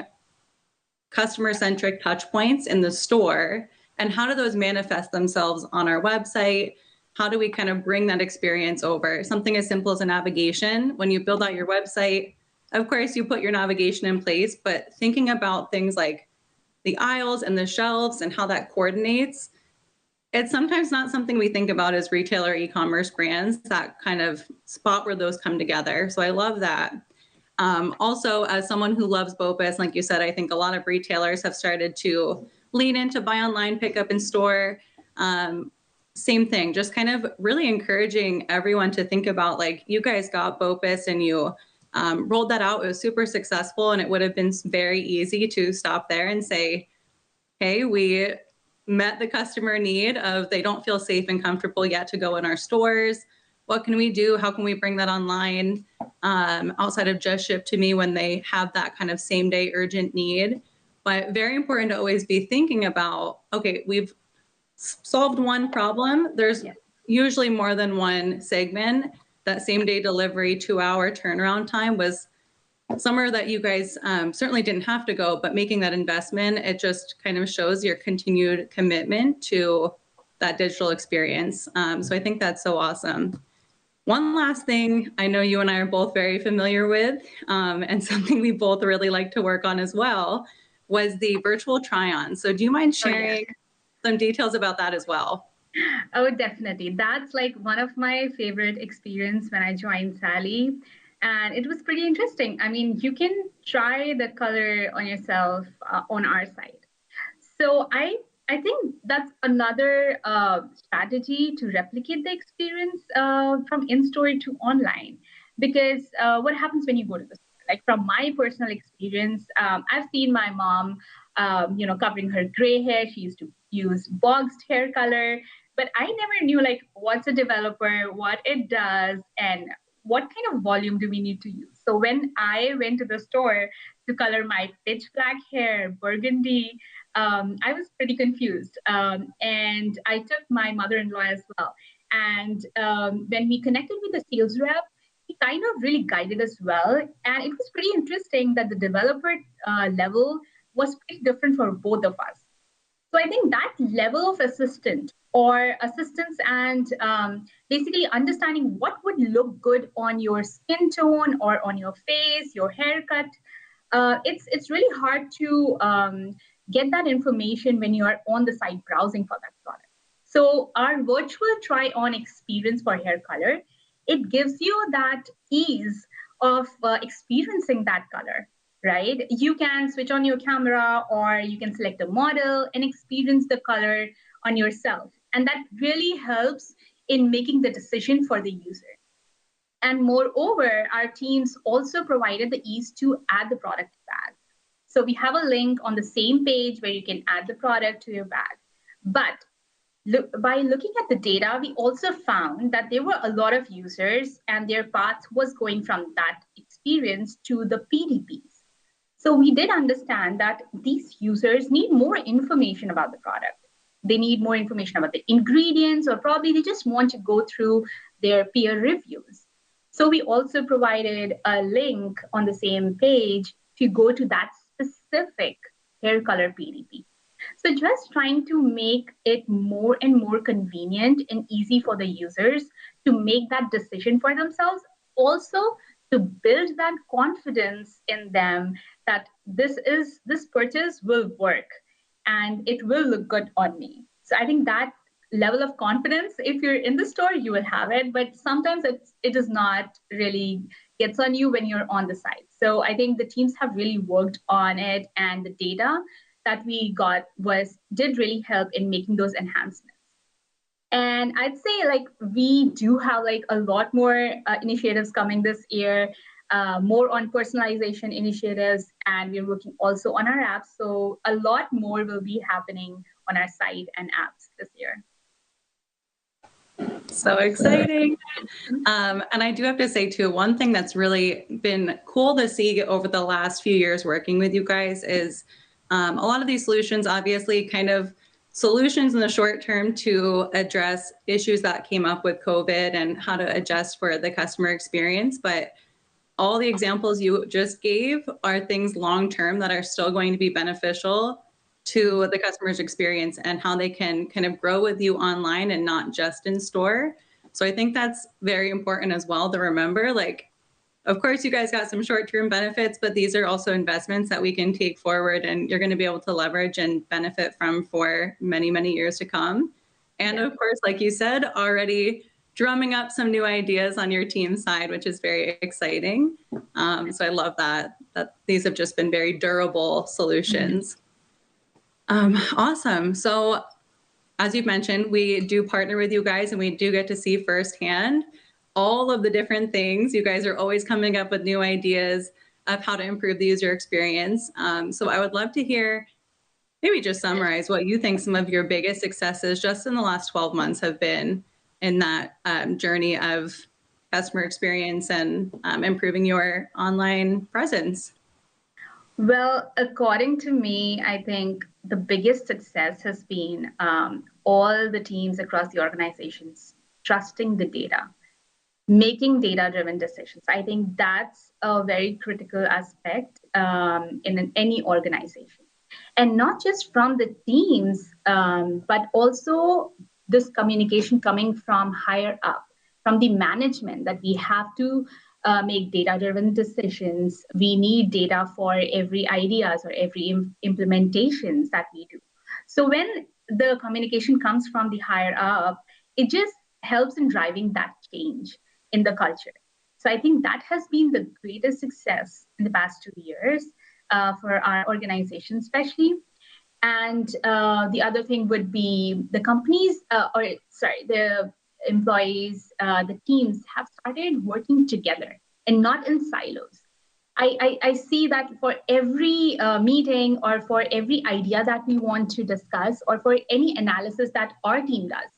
customer-centric touch points in the store, and how do those manifest themselves on our website? How do we kind of bring that experience over? Something as simple as a navigation. When you build out your website, of course, you put your navigation in place, but thinking about things like the aisles and the shelves and how that coordinates, it's sometimes not something we think about as retailer e-commerce brands, that kind of spot where those come together. So I love that. Also, as someone who loves BOPIS, like you said, I think a lot of retailers have started to lean into buy online, pick up in store. Same thing, just kind of really encouraging everyone to think about, like, you guys got BOPIS and you rolled that out. It was super successful, and it would have been very easy to stop there and say, hey, we met the customer need of they don't feel safe and comfortable yet to go in our stores. What can we do? How can we bring that online outside of just ship to me when they have that kind of same day urgent need? But very important to always be thinking about, okay, we've solved one problem. There's usually more than one segment. That same day delivery, 2-hour turnaround time was somewhere that you guys certainly didn't have to go, but making that investment, it just kind of shows your continued commitment to that digital experience. So I think that's so awesome. One last thing I know you and I are both very familiar with, and something we both really like to work on as well, was the virtual try-on. So do you mind sharing some details about that as well? Oh, definitely. That's like one of my favorite experience when I joined Sally. And it was pretty interesting. I mean, you can try the color on yourself on our site. So I think that's another strategy to replicate the experience from in-store to online. Because what happens when you go to the store? Like from my personal experience, I've seen my mom, covering her gray hair. She used to use boxed hair color, but I never knew like what's a developer, what it does, and what kind of volume do we need to use. So when I went to the store to color my pitch black hair burgundy, I was pretty confused. And I took my mother-in-law as well. And when we connected with the sales rep, he kind of really guided us well. And it was pretty interesting that the developer level was pretty different for both of us. So I think that level of assistance and basically understanding what would look good on your skin tone or on your face, your haircut, it's really hard to get that information when you are on the site browsing for that product. So our virtual try-on experience for hair color, it gives you that ease of experiencing that color. Right? You can switch on your camera or you can select a model and experience the color on yourself. And that really helps in making the decision for the user. And moreover, our teams also provided the ease to add the product to bag. So we have a link on the same page where you can add the product to your bag. But by looking at the data, we also found that there were a lot of users and their path was going from that experience to the PDPs. So we did understand that these users need more information about the product. They need more information about the ingredients, or probably they just want to go through their peer reviews. So we also provided a link on the same page to go to that specific hair color PDP. So just trying to make it more and more convenient and easy for the users to make that decision for themselves, also to build that confidence in them that this purchase will work and it will look good on me. So I think that level of confidence, if you're in the store, you will have it, but sometimes it does not really gets on you when you're on the site. So I think the teams have really worked on it, and the data that we got did really help in making those enhancements. And I'd say like we do have like a lot more initiatives coming this year. more on personalization initiatives, and we're working also on our apps. So a lot more will be happening on our site and apps this year. So exciting. And I do have to say too, one thing that's really been cool to see over the last few years working with you guys is a lot of these solutions, obviously kind of solutions in the short term to address issues that came up with COVID and how to adjust for the customer experience. But all the examples you just gave are things long term that are still going to be beneficial to the customer's experience and how they can kind of grow with you online and not just in store. So I think that's very important as well to remember. Like, of course, you guys got some short-term benefits, but these are also investments that we can take forward and you're going to be able to leverage and benefit from for many, many years to come. And of course, like you said, already drumming up some new ideas on your team side, which is very exciting. So I love that these have just been very durable solutions. Awesome. So as you've mentioned, we do partner with you guys and we do get to see firsthand all of the different things. You guys are always coming up with new ideas of how to improve the user experience. So I would love to hear, maybe just summarize what you think some of your biggest successes just in the last 12 months have been in that journey of customer experience and improving your online presence. Well, according to me, I think the biggest success has been all the teams across the organizations trusting the data, making data-driven decisions. I think that's a very critical aspect in any organization. And not just from the teams, but also this communication coming from higher up, from the management, that we have to make data-driven decisions. We need data for every ideas or every implementations that we do. So when the communication comes from the higher up, it just helps in driving that change in the culture. So I think that has been the greatest success in the past 2 years for our organization, especially. And the other thing would be the companies, the employees, the teams have started working together and not in silos. I see that for every meeting or for every idea that we want to discuss or for any analysis that our team does,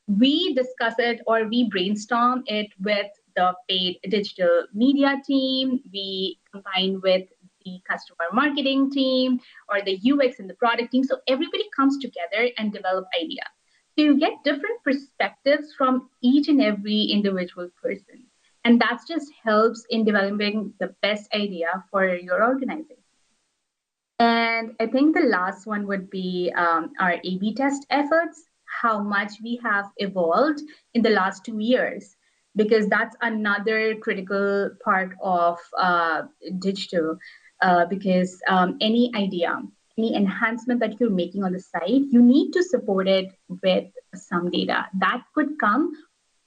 we discuss it or we brainstorm it with the paid digital media team. We combine with the customer marketing team or the UX and the product team. So everybody comes together and develop ideas. So you get different perspectives from each and every individual person. And that just helps in developing the best idea for your organization. And I think the last one would be our A/B test efforts, how much we have evolved in the last 2 years, because that's another critical part of digital, because any idea, any enhancement that you're making on the site, you need to support it with some data. That could come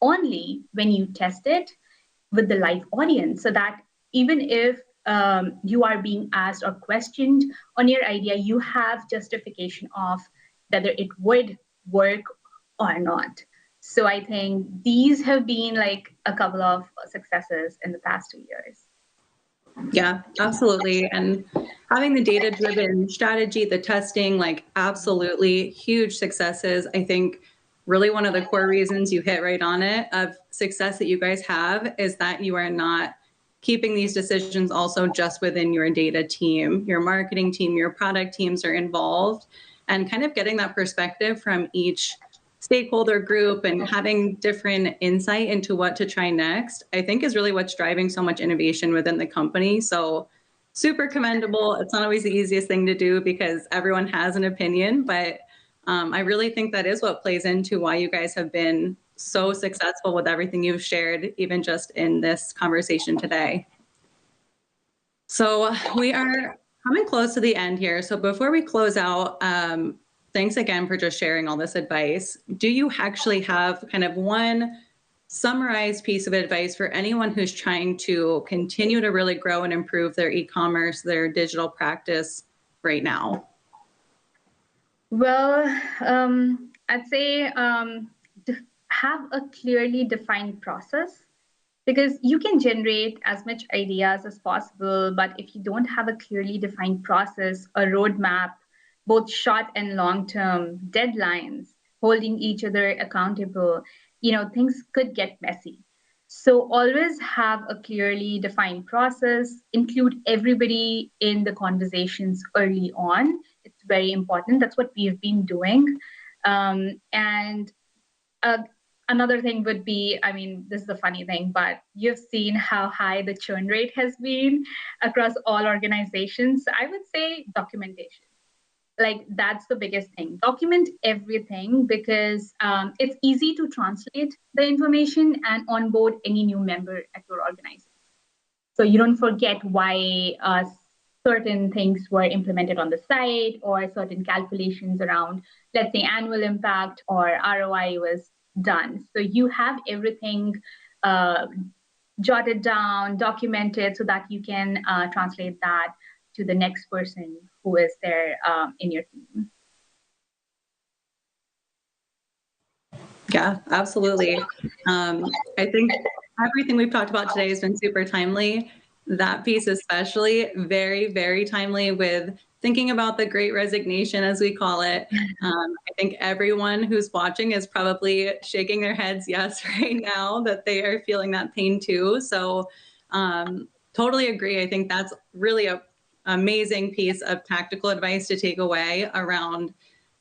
only when you test it with the live audience, so that even if you are being asked or questioned on your idea, you have justification of whether it would work or not. So I think these have been like a couple of successes in the past 2 years. Yeah, absolutely. And having the data-driven strategy, the testing, like absolutely huge successes. I think really one of the core reasons you hit right on it of success that you guys have is that you are not keeping these decisions also just within your data team. Your marketing team, your product teams are involved, and kind of getting that perspective from each stakeholder group and having different insight into what to try next, I think is really what's driving so much innovation within the company. So super commendable. It's not always the easiest thing to do because everyone has an opinion, but I really think that is what plays into why you guys have been so successful with everything you've shared, even just in this conversation today. So we are coming close to the end here. So before we close out, thanks again for just sharing all this advice. Do you actually have kind of one summarized piece of advice for anyone who's trying to continue to really grow and improve their e-commerce, their digital practice right now? Well, I'd say have a clearly defined process, because you can generate as much ideas as possible, but if you don't have a clearly defined process, a roadmap, both short and long term deadlines, holding each other accountable, things could get messy. So always have a clearly defined process, include everybody in the conversations early on. It's very important. That's what we've been doing. And another thing would be, I mean, this is a funny thing, but you've seen how high the churn rate has been across all organizations. I would say documentation. Like, that's the biggest thing. Document everything, because it's easy to translate the information and onboard any new member at your organization. So you don't forget why certain things were implemented on the site, or certain calculations around, let's say, annual impact or ROI was done. So you have everything jotted down, documented, so that you can translate that to the next person who is there in your team. Yeah, absolutely. I think everything we've talked about today has been super timely. That piece especially, very, very timely, with thinking about the Great Resignation, as we call it. I think everyone who's watching is probably shaking their heads yes right now, that they are feeling that pain too. So totally agree. I think that's really a amazing piece of tactical advice to take away around,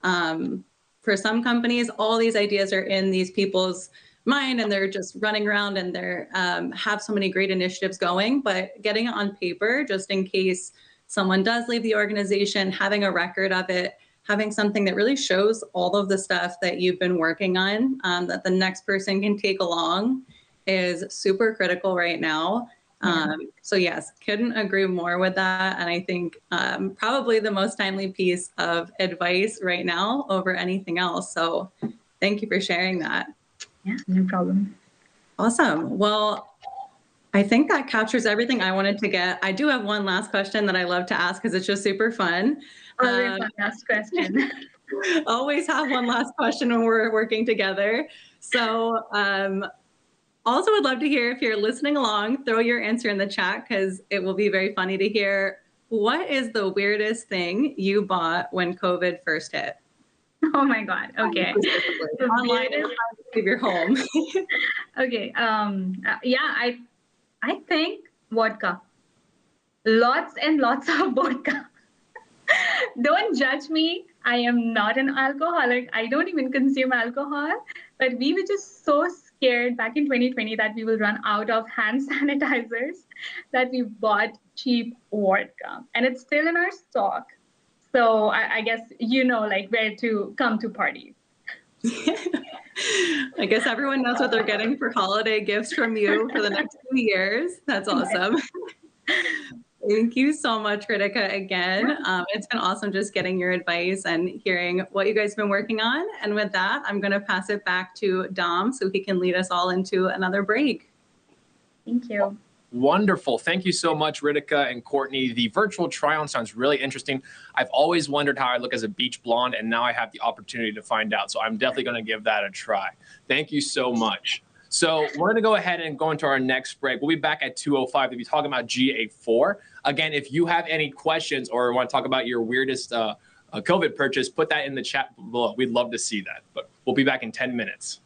for some companies, all these ideas are in these people's mind and they're just running around and they're have so many great initiatives going, but getting it on paper, just in case someone does leave the organization, having a record of it, having something that really shows all of the stuff that you've been working on, that the next person can take along, is super critical right now. So yes, couldn't agree more with that. And I think probably the most timely piece of advice right now over anything else. So thank you for sharing that. Yeah, no problem. Awesome. Well, I think that captures everything I wanted to get. I do have one last question that I love to ask because it's just super fun. Always one last question. Always have one last question when we're working together. So also would love to hear, if you're listening along, throw your answer in the chat, because it will be very funny to hear. What is the weirdest thing you bought when COVID first hit? Oh my God. Okay. Online, leave your home. Okay. Yeah, I think vodka. Lots and lots of vodka. Don't judge me. I am not an alcoholic. I don't even consume alcohol. But we were just so scared back in 2020 that we will run out of hand sanitizers that we bought cheap vodka. And it's still in our stock. So I guess like where to come to parties. I guess everyone knows what they're getting for holiday gifts from you for the next 2 years. That's awesome. Thank you so much, Ritika, again. It's been awesome just getting your advice and hearing what you guys have been working on. And with that, I'm going to pass it back to Dom so he can lead us all into another break. Thank you. Wonderful. Thank you so much, Ritika and Courtney. The virtual try-on sounds really interesting. I've always wondered how I look as a beach blonde, and now I have the opportunity to find out. So I'm definitely going to give that a try. Thank you so much. So we're going to go ahead and go into our next break. We'll be back at 2:05 to be talking about GA4. Again, if you have any questions or want to talk about your weirdest COVID purchase, put that in the chat below. We'd love to see that. But we'll be back in 10 minutes.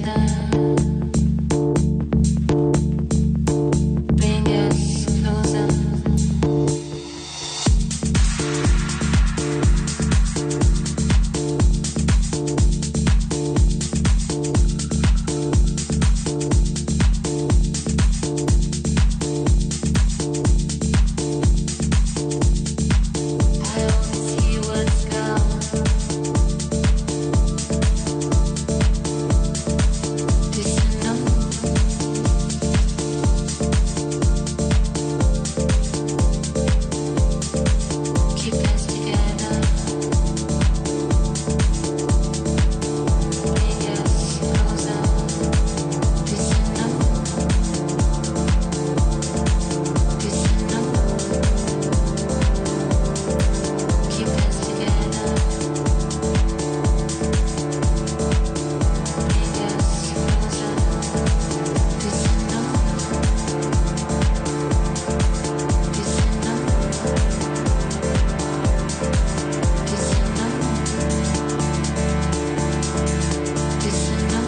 Bring us closer. I only see what's gone. This I know. Keep us together. Bring us closer. This I know. This I know. Keep us together. Bring us closer. This I know. This I know. This I know. This I know. This I know. This I know.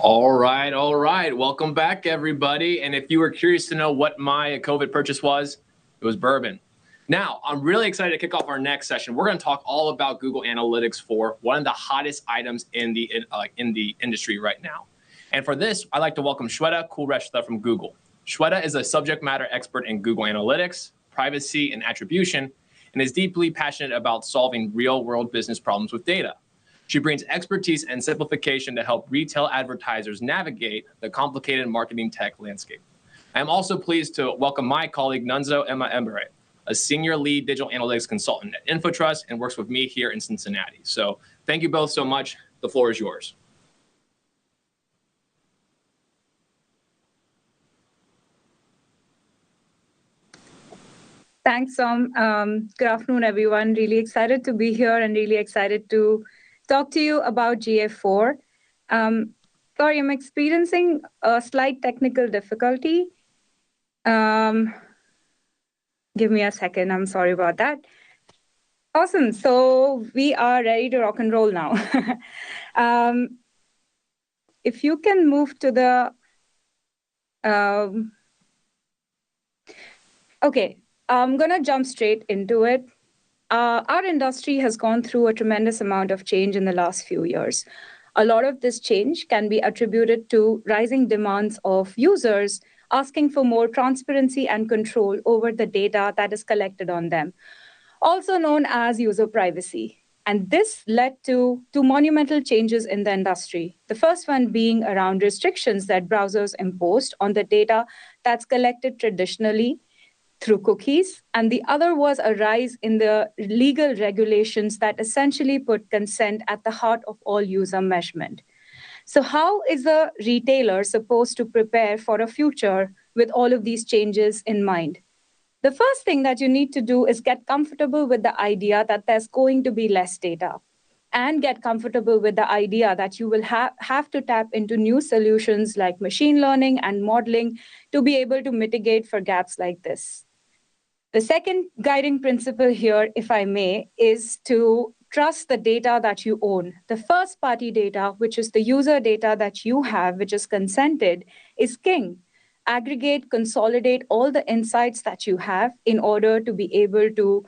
All right, all right. Welcome back, everybody. And if you were curious to know what my COVID purchase was, it was bourbon. Now, I'm really excited to kick off our next session. We're going to talk all about Google Analytics 4, one of the hottest items in the industry right now. And for this, I'd like to welcome Shweta Kulreshta from Google. Shweta is a subject matter expert in Google Analytics, privacy, and attribution, and is deeply passionate about solving real-world business problems with data. She brings expertise and simplification to help retail advertisers navigate the complicated marketing tech landscape. I'm also pleased to welcome my colleague, Nunzo Emma Embere, a senior lead digital analytics consultant at InfoTrust and works with me here in Cincinnati. So thank you both so much. The floor is yours. Thanks, Tom. Good afternoon, everyone. Really excited to be here and really excited to talk to you about GA4. Sorry, I'm experiencing a slight technical difficulty. Give me a second. I'm sorry about that. Awesome. So we are ready to rock and roll now. If you can move to the... okay, I'm going to jump straight into it. Our industry has gone through a tremendous amount of change in the last few years. A lot of this change can be attributed to rising demands of users asking for more transparency and control over the data that is collected on them, also known as user privacy. And this led to two monumental changes in the industry. The first one being around restrictions that browsers imposed on the data that's collected traditionally through cookies, and the other was a rise in the legal regulations that essentially put consent at the heart of all user measurement. So how is a retailer supposed to prepare for a future with all of these changes in mind? The first thing that you need to do is get comfortable with the idea that there's going to be less data, and get comfortable with the idea that you will have to tap into new solutions like machine learning and modeling to be able to mitigate for gaps like this. The second guiding principle here, if I may, is to trust the data that you own. The first party data, which is the user data that you have, which is consented, is king. Aggregate, consolidate all the insights that you have in order to be able to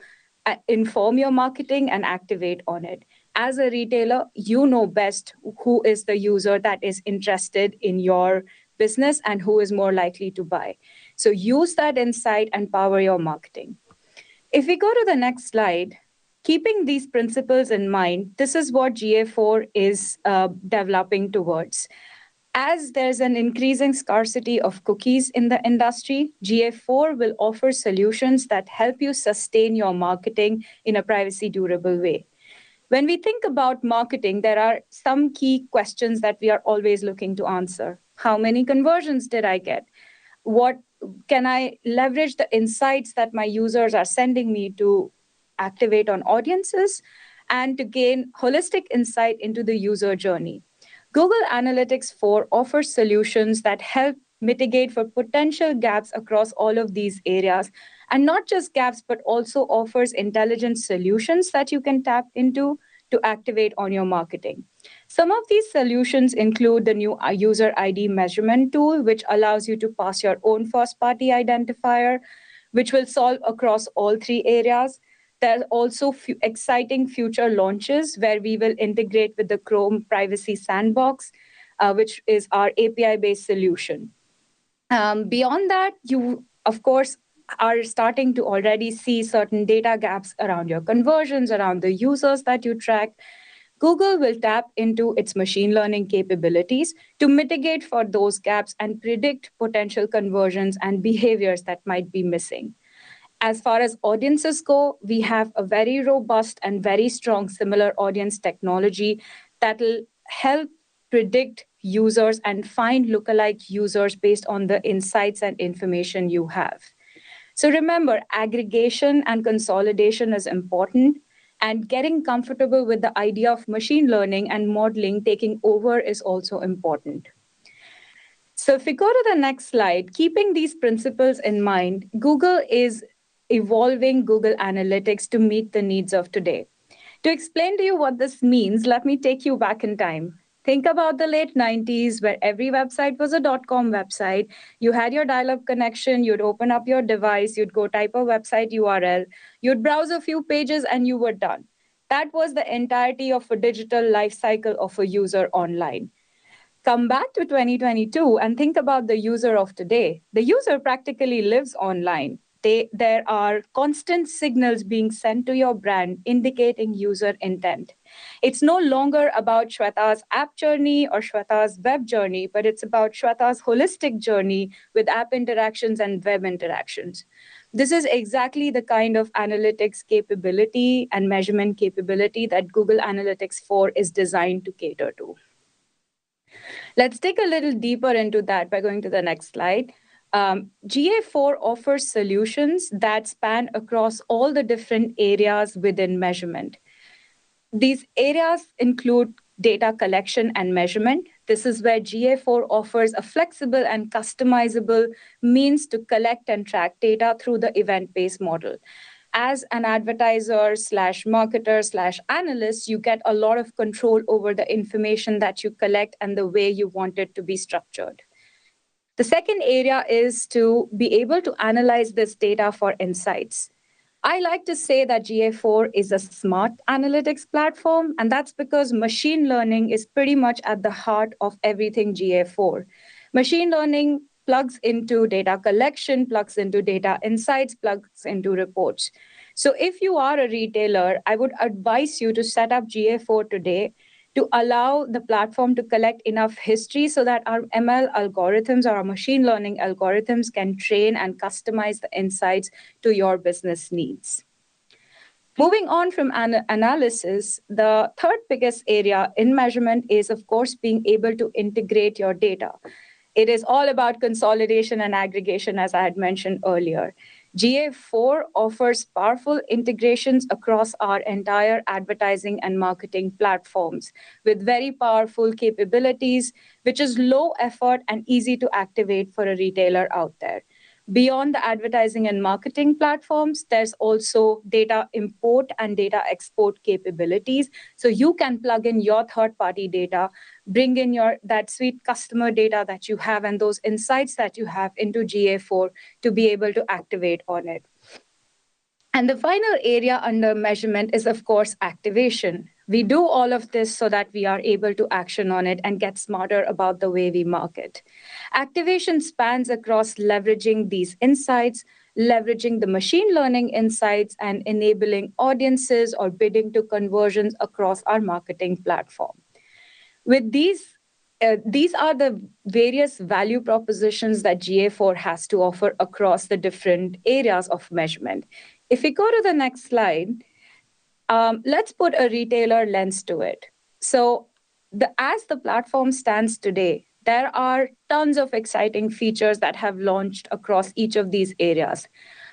inform your marketing and activate on it. As a retailer, you know best who is the user that is interested in your business and who is more likely to buy. So use that insight and power your marketing. If we go to the next slide, keeping these principles in mind, this is what GA4 is developing towards. As there's an increasing scarcity of cookies in the industry, GA4 will offer solutions that help you sustain your marketing in a privacy durable way. When we think about marketing, there are some key questions that we are always looking to answer. How many conversions did I get? What can I leverage the insights that my users are sending me to activate on audiences and to gain holistic insight into the user journey? Google Analytics 4 offers solutions that help mitigate for potential gaps across all of these areas. And not just gaps, but also offers intelligent solutions that you can tap into to activate on your marketing. Some of these solutions include the new user ID measurement tool, which allows you to pass your own first party identifier, which will solve across all three areas. There are also exciting future launches where we will integrate with the Chrome Privacy Sandbox, which is our API-based solution. Beyond that, you, of course, are starting to already see certain data gaps around your conversions, around the users that you track. Google will tap into its machine learning capabilities to mitigate for those gaps and predict potential conversions and behaviors that might be missing. As far as audiences go, we have a very robust and very strong similar audience technology that will help predict users and find lookalike users based on the insights and information you have. So remember, aggregation and consolidation is important, and getting comfortable with the idea of machine learning and modeling taking over is also important. So if we go to the next slide, keeping these principles in mind, Google is evolving Google Analytics to meet the needs of today. To explain to you what this means, let me take you back in time. Think about the late 90s where every website was a .com website. You had your dial-up connection, you'd open up your device, you'd go type a website URL, you'd browse a few pages and you were done. That was the entirety of a digital life cycle of a user online. Come back to 2022 and think about the user of today. The user practically lives online. There are constant signals being sent to your brand indicating user intent. It's no longer about Shweta's app journey or Shweta's web journey, but it's about Shweta's holistic journey with app interactions and web interactions. This is exactly the kind of analytics capability and measurement capability that Google Analytics 4 is designed to cater to. Let's dig a little deeper into that by going to the next slide. GA4 offers solutions that span across all the different areas within measurement. These areas include data collection and measurement. This is where GA4 offers a flexible and customizable means to collect and track data through the event-based model. As an advertiser slash marketer slash analyst, you get a lot of control over the information that you collect and the way you want it to be structured. The second area is to be able to analyze this data for insights. I like to say that GA4 is a smart analytics platform, and that's because machine learning is pretty much at the heart of everything GA4. Machine learning plugs into data collection, plugs into data insights, plugs into reports. So if you are a retailer, I would advise you to set up GA4 today to allow the platform to collect enough history so that our ML algorithms or our machine learning algorithms can train and customize the insights to your business needs. Moving on from analysis, the third biggest area in measurement is, of course, being able to integrate your data. It is all about consolidation and aggregation, as I had mentioned earlier. GA4 offers powerful integrations across our entire advertising and marketing platforms with very powerful capabilities, which is low effort and easy to activate for a retailer out there. Beyond the advertising and marketing platforms, there's also data import and data export capabilities. So you can plug in your third-party data, bring in that sweet customer data that you have and those insights that you have into GA4 to be able to activate on it. And the final area under measurement is, of course, activation. We do all of this so that we are able to action on it and get smarter about the way we market. Activation spans across leveraging these insights, leveraging the machine learning insights, and enabling audiences or bidding to conversions across our marketing platform. With these are the various value propositions that GA4 has to offer across the different areas of measurement. If we go to the next slide, let's put a retailer lens to it. So as the platform stands today, there are tons of exciting features that have launched across each of these areas.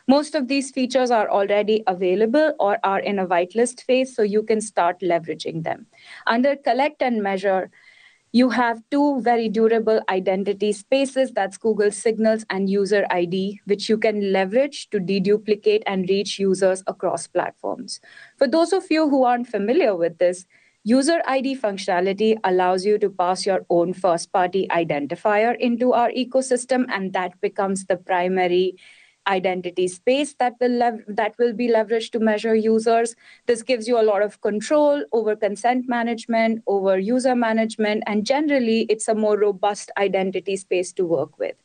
Most of these features are already available or are in a whitelist phase, so you can start leveraging them. Under collect and measure, you have two very durable identity spaces, that's Google Signals and User ID, which you can leverage to deduplicate and reach users across platforms. For those of you who aren't familiar with this, User ID functionality allows you to pass your own first-party identifier into our ecosystem, and that becomes the primary identity space that will be leveraged to measure users. This gives you a lot of control over consent management, over user management, and generally it's a more robust identity space to work with.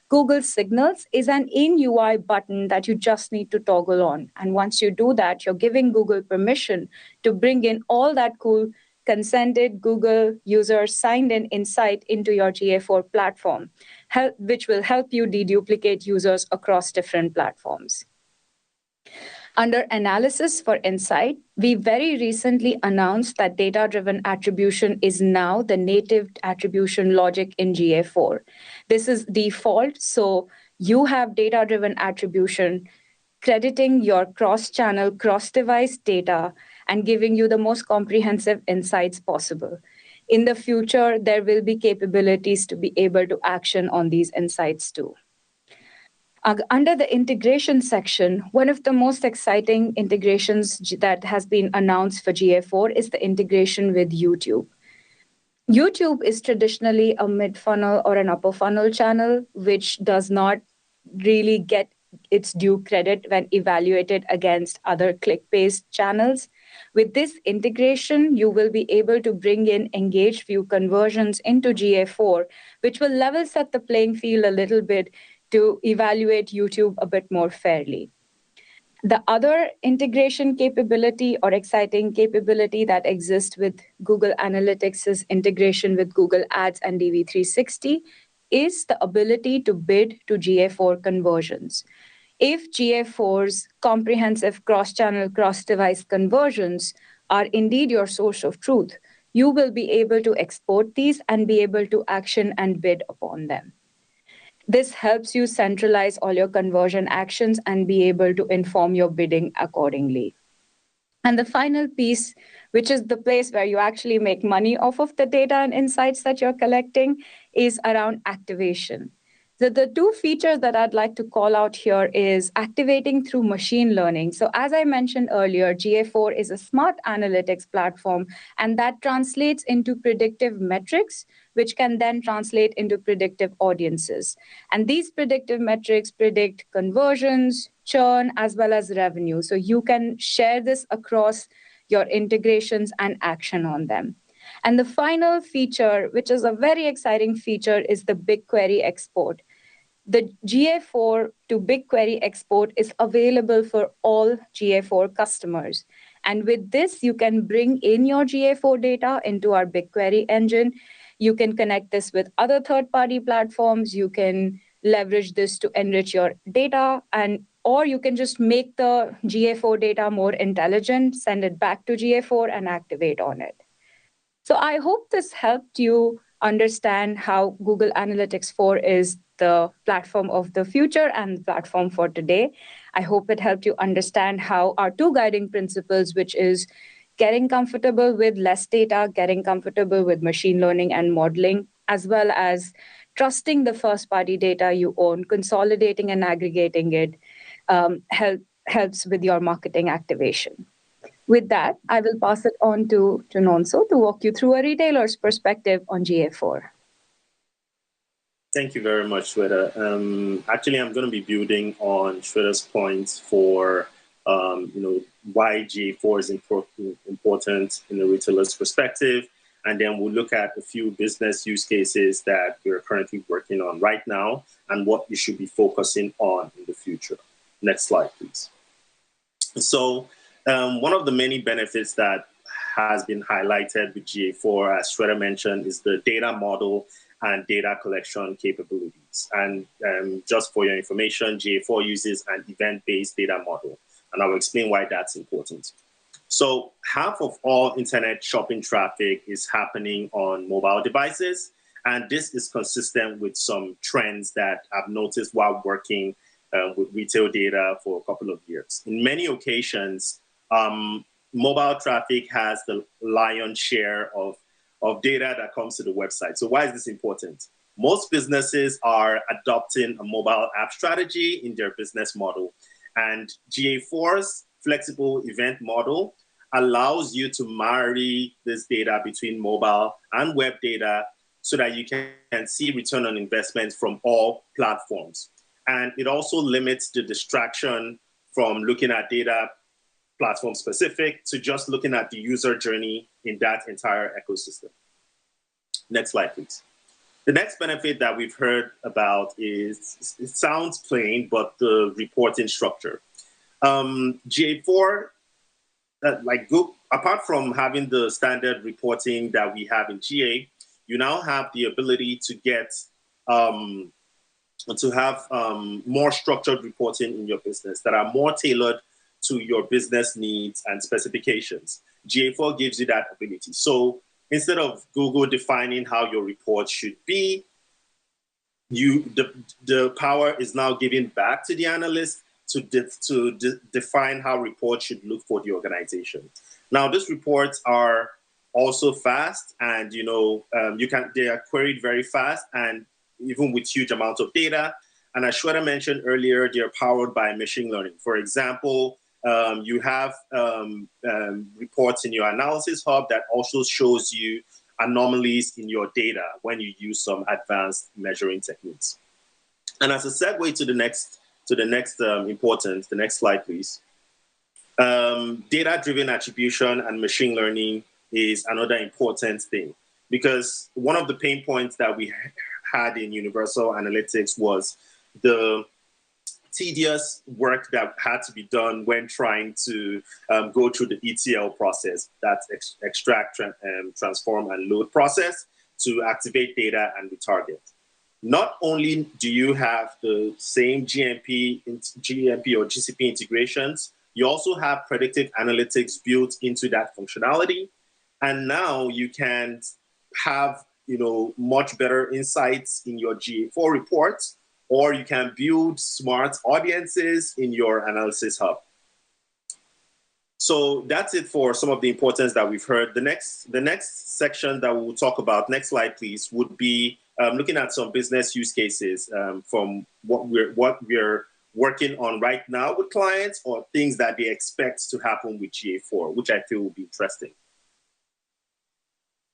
Google Signals is an in-UI button that you just need to toggle on. And once you do that, you're giving Google permission to bring in all that cool consented Google user signed in insight into your GA4 platform, which will help you deduplicate users across different platforms. Under analysis for insight, we very recently announced that data-driven attribution is now the native attribution logic in GA4. This is default, so you have data-driven attribution crediting your cross-channel, cross-device data and giving you the most comprehensive insights possible. In the future, there will be capabilities to be able to action on these insights too. Under the integration section, one of the most exciting integrations that has been announced for GA4 is the integration with YouTube. YouTube is traditionally a mid-funnel or an upper funnel channel, which does not really get its due credit when evaluated against other click-based channels. With this integration, you will be able to bring in engaged view conversions into GA4, which will level set the playing field a little bit to evaluate YouTube a bit more fairly. The other integration capability or exciting capability that exists with Google Analytics' integration with Google Ads and DV360 is the ability to bid to GA4 conversions. If GA4's comprehensive cross-channel, cross-device conversions are indeed your source of truth, you will be able to export these and be able to action and bid upon them. This helps you centralize all your conversion actions and be able to inform your bidding accordingly. And the final piece, which is the place where you actually make money off of the data and insights that you're collecting, is around activation. So the two features that I'd like to call out here is activating through machine learning. So as I mentioned earlier, GA4 is a smart analytics platform, and that translates into predictive metrics, which can then translate into predictive audiences. And these predictive metrics predict conversions, churn, as well as revenue. So you can share this across your integrations and action on them. And the final feature, which is a very exciting feature, is the BigQuery export. The GA4 to BigQuery export is available for all GA4 customers. And with this, you can bring in your GA4 data into our BigQuery engine. You can connect this with other third-party platforms. You can leverage this to enrich your data, or you can just make the GA4 data more intelligent, send it back to GA4 and activate on it. So I hope this helped you understand how Google Analytics 4 is the platform of the future and the platform for today. I hope it helped you understand how our two guiding principles, which is getting comfortable with less data, getting comfortable with machine learning and modeling, as well as trusting the first-party data you own, consolidating and aggregating it helps with your marketing activation. With that, I will pass it on to Nonso to walk you through a retailer's perspective on GA4. Thank you very much, Shweta. Actually, I'm going to be building on Shweta's points for why GA4 is important in the retailer's perspective, and then we'll look at a few business use cases that we're currently working on right now and what you should be focusing on in the future. Next slide, please. So one of the many benefits that has been highlighted with GA4, as Shweta mentioned, is the data model and data collection capabilities. And just for your information, GA4 uses an event-based data model, and I will explain why that's important. So half of all internet shopping traffic is happening on mobile devices, and this is consistent with some trends that I've noticed while working with retail data for a couple of years. In many occasions, mobile traffic has the lion's share of data that comes to the website. So why is this important? Most businesses are adopting a mobile app strategy in their business model, and GA4's flexible event model allows you to marry this data between mobile and web data so that you can see return on investment from all platforms. And it also limits the distraction from looking at data platform specific to just looking at the user journey in that entire ecosystem. Next slide, please. The next benefit that we've heard about is, it sounds plain, but the reporting structure. GA4, apart from having the standard reporting that we have in GA, you now have the ability to get more structured reporting in your business that are more tailored to your business needs and specifications. GA4 gives you that ability. So instead of Google defining how your report should be, the power is now given back to the analyst to define how reports should look for the organization. Now, these reports are also fast, and they are queried very fast, and even with huge amounts of data. And as Shweta mentioned earlier, they are powered by machine learning. For example, you have reports in your analysis hub that also shows you anomalies in your data when you use some advanced measuring techniques. And as a segue to the next importance, the next slide, please. Data-driven attribution and machine learning is another important thing, because one of the pain points that we had in Universal Analytics was the tedious work that had to be done when trying to go through the ETL process, that's extract, transform, and load process, to activate data and retarget. Not only do you have the same GMP or GCP integrations, you also have predictive analytics built into that functionality. And now you can have much better insights in your GA4 reports, or you can build smart audiences in your analysis hub. So that's it for some of the importance that we've heard. The next section that we'll talk about, next slide please, would be looking at some business use cases from what we're working on right now with clients, or things that they expect to happen with GA4, which I feel will be interesting.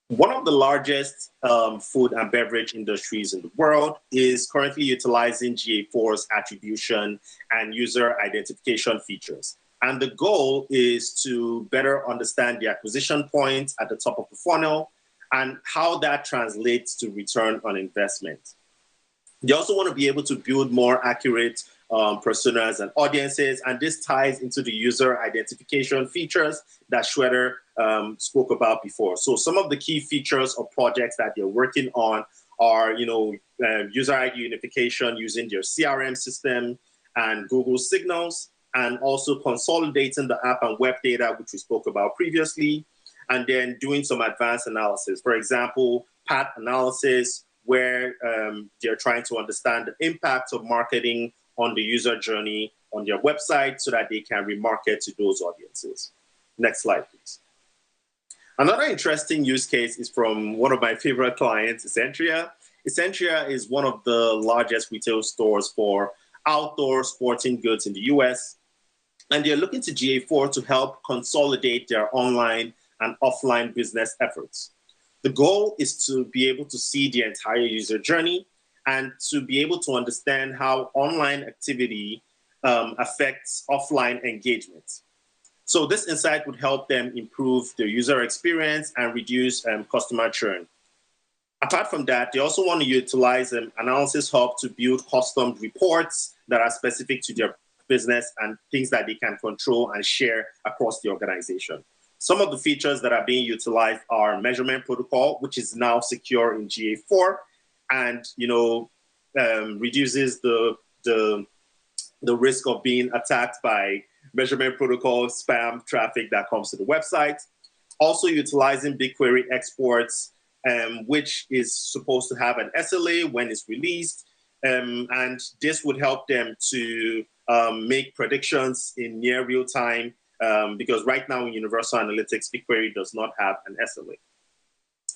One of the largest food and beverage industries in the world is currently utilizing GA4's attribution and user identification features. And the goal is to better understand the acquisition point at the top of the funnel and how that translates to return on investment. They also want to be able to build more accurate personas and audiences, and this ties into the user identification features that Shweta spoke about before. So some of the key features or projects that they're working on are, user ID unification using their CRM system and Google Signals, and also consolidating the app and web data, which we spoke about previously, and then doing some advanced analysis. For example, path analysis, where they're trying to understand the impact of marketing on the user journey on their website so that they can remarket to those audiences. Next slide, please. Another interesting use case is from one of my favorite clients, Essentria. Essentia is one of the largest retail stores for outdoor sporting goods in the US, and they're looking to GA4 to help consolidate their online and offline business efforts. The goal is to be able to see the entire user journey and to be able to understand how online activity affects offline engagement. So this insight would help them improve their user experience and reduce customer churn. Apart from that, they also want to utilize an analysis hub to build custom reports that are specific to their business and things that they can control and share across the organization. Some of the features that are being utilized are measurement protocol, which is now secure in GA4, and reduces the risk of being attacked by measurement protocol spam traffic that comes to the website. Also utilizing BigQuery exports, which is supposed to have an SLA when it's released, and this would help them to make predictions in near real time, because right now in Universal Analytics, BigQuery does not have an SLA.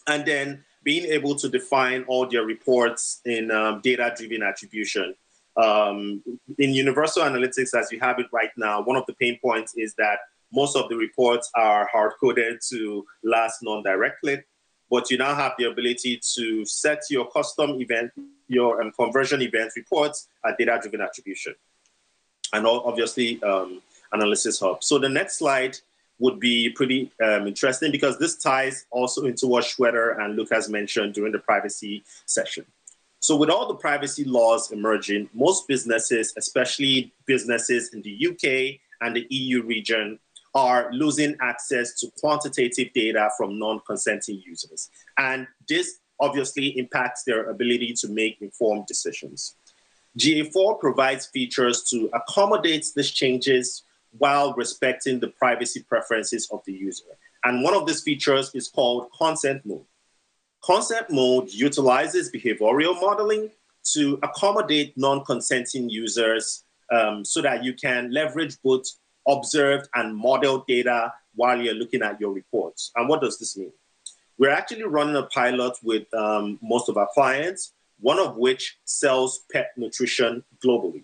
And then being able to define all their reports in data-driven attribution. In Universal Analytics, as you have it right now, one of the pain points is that most of the reports are hard-coded to last non-direct click, but you now have the ability to set your custom event, your conversion event reports at data-driven attribution. And obviously, Analysis Hub. So the next slide would be pretty interesting because this ties also into what Shweta and Lucas mentioned during the privacy session. So with all the privacy laws emerging, most businesses, especially businesses in the UK and the EU region, are losing access to quantitative data from non-consenting users. And this obviously impacts their ability to make informed decisions. GA4 provides features to accommodate these changes while respecting the privacy preferences of the user. And one of these features is called consent mode. Consent mode utilizes behavioral modeling to accommodate non-consenting users so that you can leverage both observed and modeled data while you're looking at your reports. And what does this mean? We're actually running a pilot with most of our clients, one of which sells pet nutrition globally.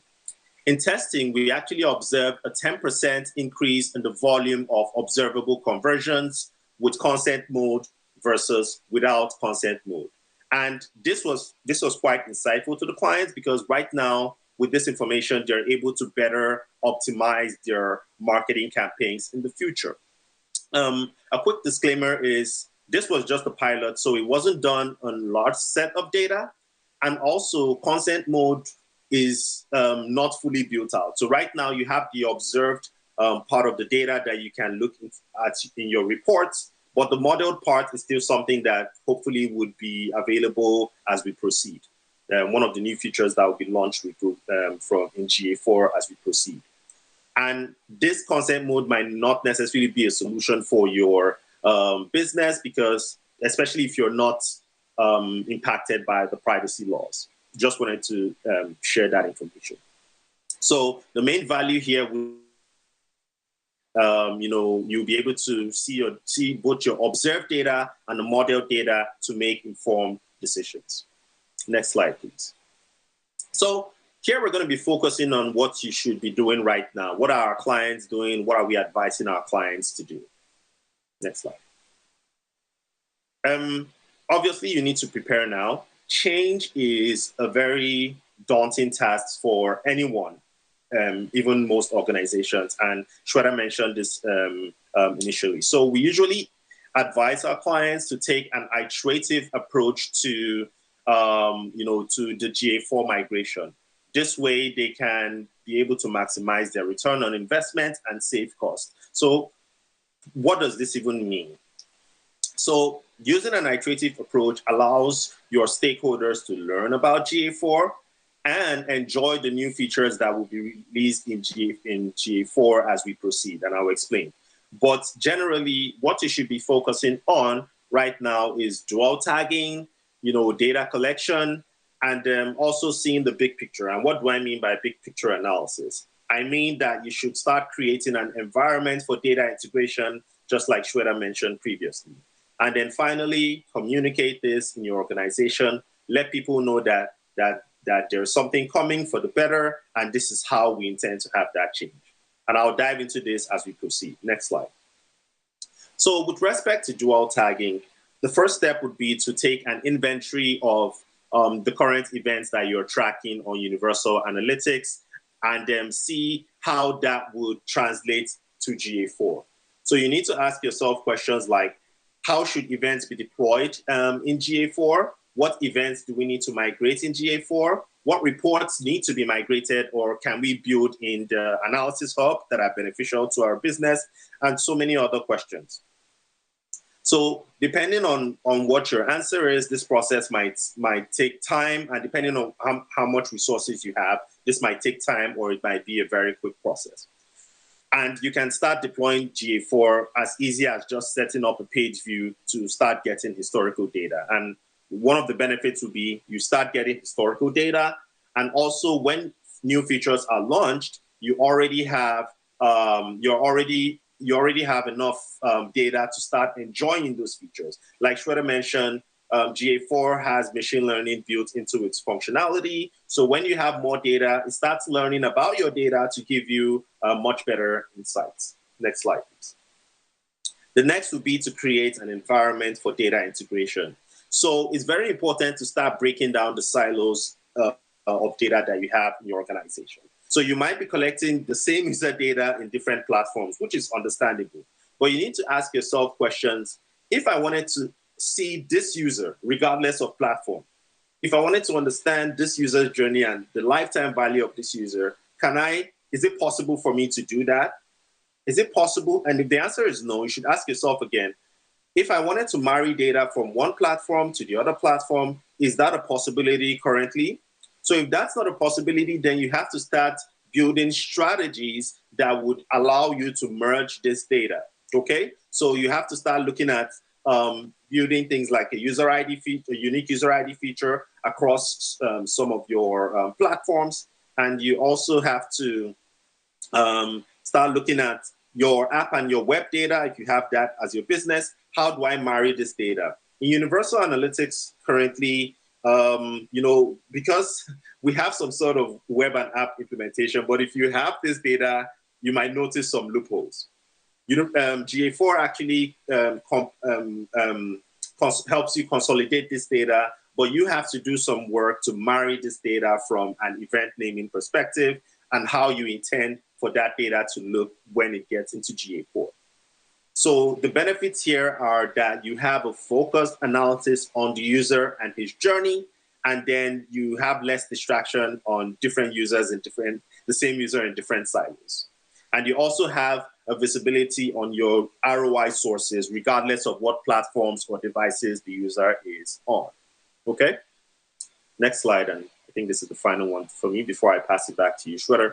In testing, we actually observed a 10% increase in the volume of observable conversions with consent mode versus without consent mode. And this was quite insightful to the clients because right now, with this information, they're able to better optimize their marketing campaigns in the future. A quick disclaimer is this was just a pilot, so it wasn't done on a large set of data. And also consent mode is not fully built out. So right now you have the observed part of the data that you can look at in your reports, but the modeled part is still something that hopefully would be available as we proceed. One of the new features that will be launched in GA4 as we proceed. And this consent mode might not necessarily be a solution for your business because, especially if you're not impacted by the privacy laws. Just wanted to share that information. So the main value here, you'll be able to see both your observed data and the model data to make informed decisions. Next slide, please. So here we're going to be focusing on what you should be doing right now. What are our clients doing? What are we advising our clients to do? Next slide. Obviously, you need to prepare now. Change is a very daunting task for anyone, even most organizations. And Shweta mentioned this initially. So we usually advise our clients to take an iterative approach to the GA4 migration. This way, they can be able to maximize their return on investment and save costs. So what does this even mean? So using an iterative approach allows your stakeholders to learn about GA4 and enjoy the new features that will be released in GA4 as we proceed, and I'll explain. But generally, what you should be focusing on right now is dual tagging, data collection, and also seeing the big picture. And what do I mean by big picture analysis? I mean that you should start creating an environment for data integration, just like Shweta mentioned previously. And then finally, communicate this in your organization let people know that there's something coming for the better, and this is how we intend to have that change. And I'll dive into this as we proceed. Next slide. So with respect to dual tagging, the first step would be to take an inventory of the current events that you're tracking on Universal Analytics and then see how that would translate to GA4. So you need to ask yourself questions like, how should events be deployed in GA4? What events do we need to migrate in GA4? What reports need to be migrated or can we build in the analysis hub that are beneficial to our business? And so many other questions. So depending on what your answer is, this process might take time, and depending on how much resources you have, this might take time or it might be a very quick process. And you can start deploying GA4 as easy as just setting up a page view to start getting historical data. And one of the benefits would be you start getting historical data, and also when new features are launched, you already have enough data to start enjoying those features. Like Shweta mentioned, GA4 has machine learning built into its functionality. So when you have more data, it starts learning about your data to give you much better insights. Next slide, please. The next would be to create an environment for data integration. So it's very important to start breaking down the silos of data that you have in your organization. So you might be collecting the same user data in different platforms, which is understandable. But you need to ask yourself questions. If I wanted to see this user, regardless of platform, if I wanted to understand this user's journey and the lifetime value of this user, is it possible for me to do that? Is it possible? And if the answer is no, you should ask yourself again, if I wanted to marry data from one platform to the other platform, is that a possibility currently? So if that's not a possibility, then you have to start building strategies that would allow you to merge this data, okay? So you have to start looking at building things like a user ID feature, a unique user ID feature across some of your platforms. And you also have to start looking at your app and your web data. If you have that as your business, how do I marry this data? In Universal Analytics currently, because we have some sort of web and app implementation, but if you have this data, you might notice some loopholes. GA4 actually helps you consolidate this data, but you have to do some work to marry this data from an event naming perspective and how you intend for that data to look when it gets into GA4. So the benefits here are that you have a focused analysis on the user and his journey, and then you have less distraction on different users and the same user in different silos. And you also have a visibility on your ROI sources, regardless of what platforms or devices the user is on. Okay? Next slide, and I think this is the final one for me before I pass it back to you, Shweta.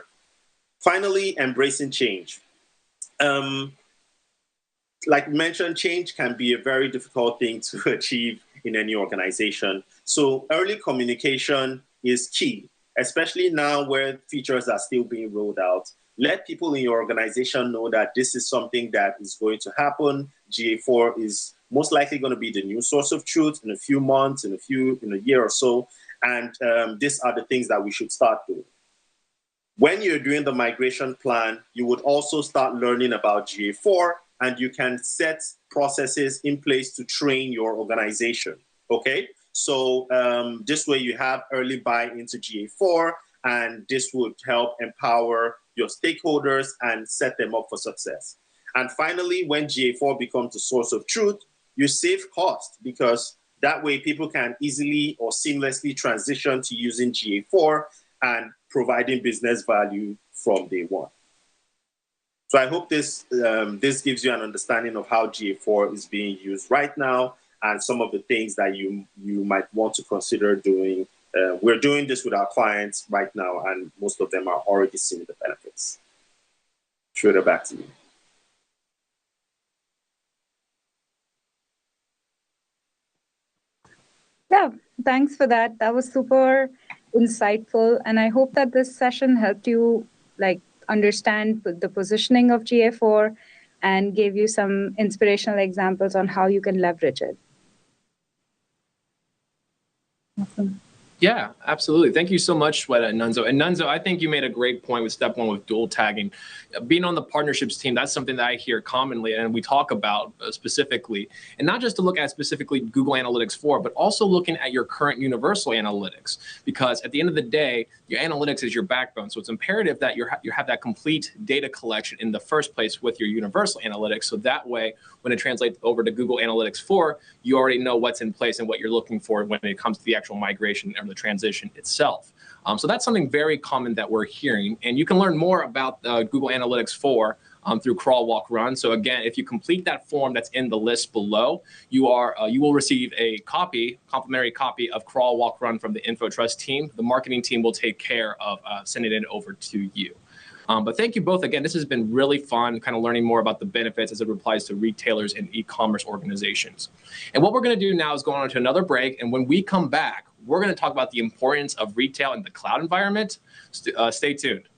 Finally, embracing change. Like mentioned, change can be a very difficult thing to achieve in any organization. So early communication is key, especially now where features are still being rolled out. Let people in your organization know that this is something that is going to happen. GA4 is most likely going to be the new source of truth in a few months, in a year or so. And these are the things that we should start doing. When you're doing the migration plan, you would also start learning about GA4, and you can set processes in place to train your organization, okay? So this way you have early buy into GA4, and this would help empower your stakeholders and set them up for success. And finally, when GA4 becomes the source of truth, you save cost, because that way people can easily or seamlessly transition to using GA4 and providing business value from day one. So I hope this gives you an understanding of how GA4 is being used right now and some of the things that you might want to consider doing. We're doing this with our clients right now, and most of them are already seeing the benefits. Shweta, back to you. Yeah, thanks for that. That was super insightful. And I hope that this session helped you understand the positioning of GA4 and gave you some inspirational examples on how you can leverage it. Awesome. Yeah, absolutely. Thank you so much, Shweta and Nunzo. And Nunzo, I think you made a great point with step one with dual tagging. Being on the partnerships team, that's something that I hear commonly and we talk about specifically. And not just to look at specifically Google Analytics 4, but also looking at your current universal analytics. Because at the end of the day, your analytics is your backbone. So it's imperative that you have that complete data collection in the first place with your universal analytics. So that way, when it translates over to Google Analytics 4, you already know what's in place and what you're looking for when it comes to the actual migration or the transition itself. So that's something very common that we're hearing. And you can learn more about Google Analytics 4 through Crawl, Walk, Run. So again, if you complete that form that's in the list below, you will receive a complimentary copy of Crawl, Walk, Run from the InfoTrust team. The marketing team will take care of sending it over to you. But thank you both again. This has been really fun, kind of learning more about the benefits as it applies to retailers and e-commerce organizations. And what we're going to do now is go on to another break. And when we come back, we're going to talk about the importance of retail in the cloud environment. Stay tuned.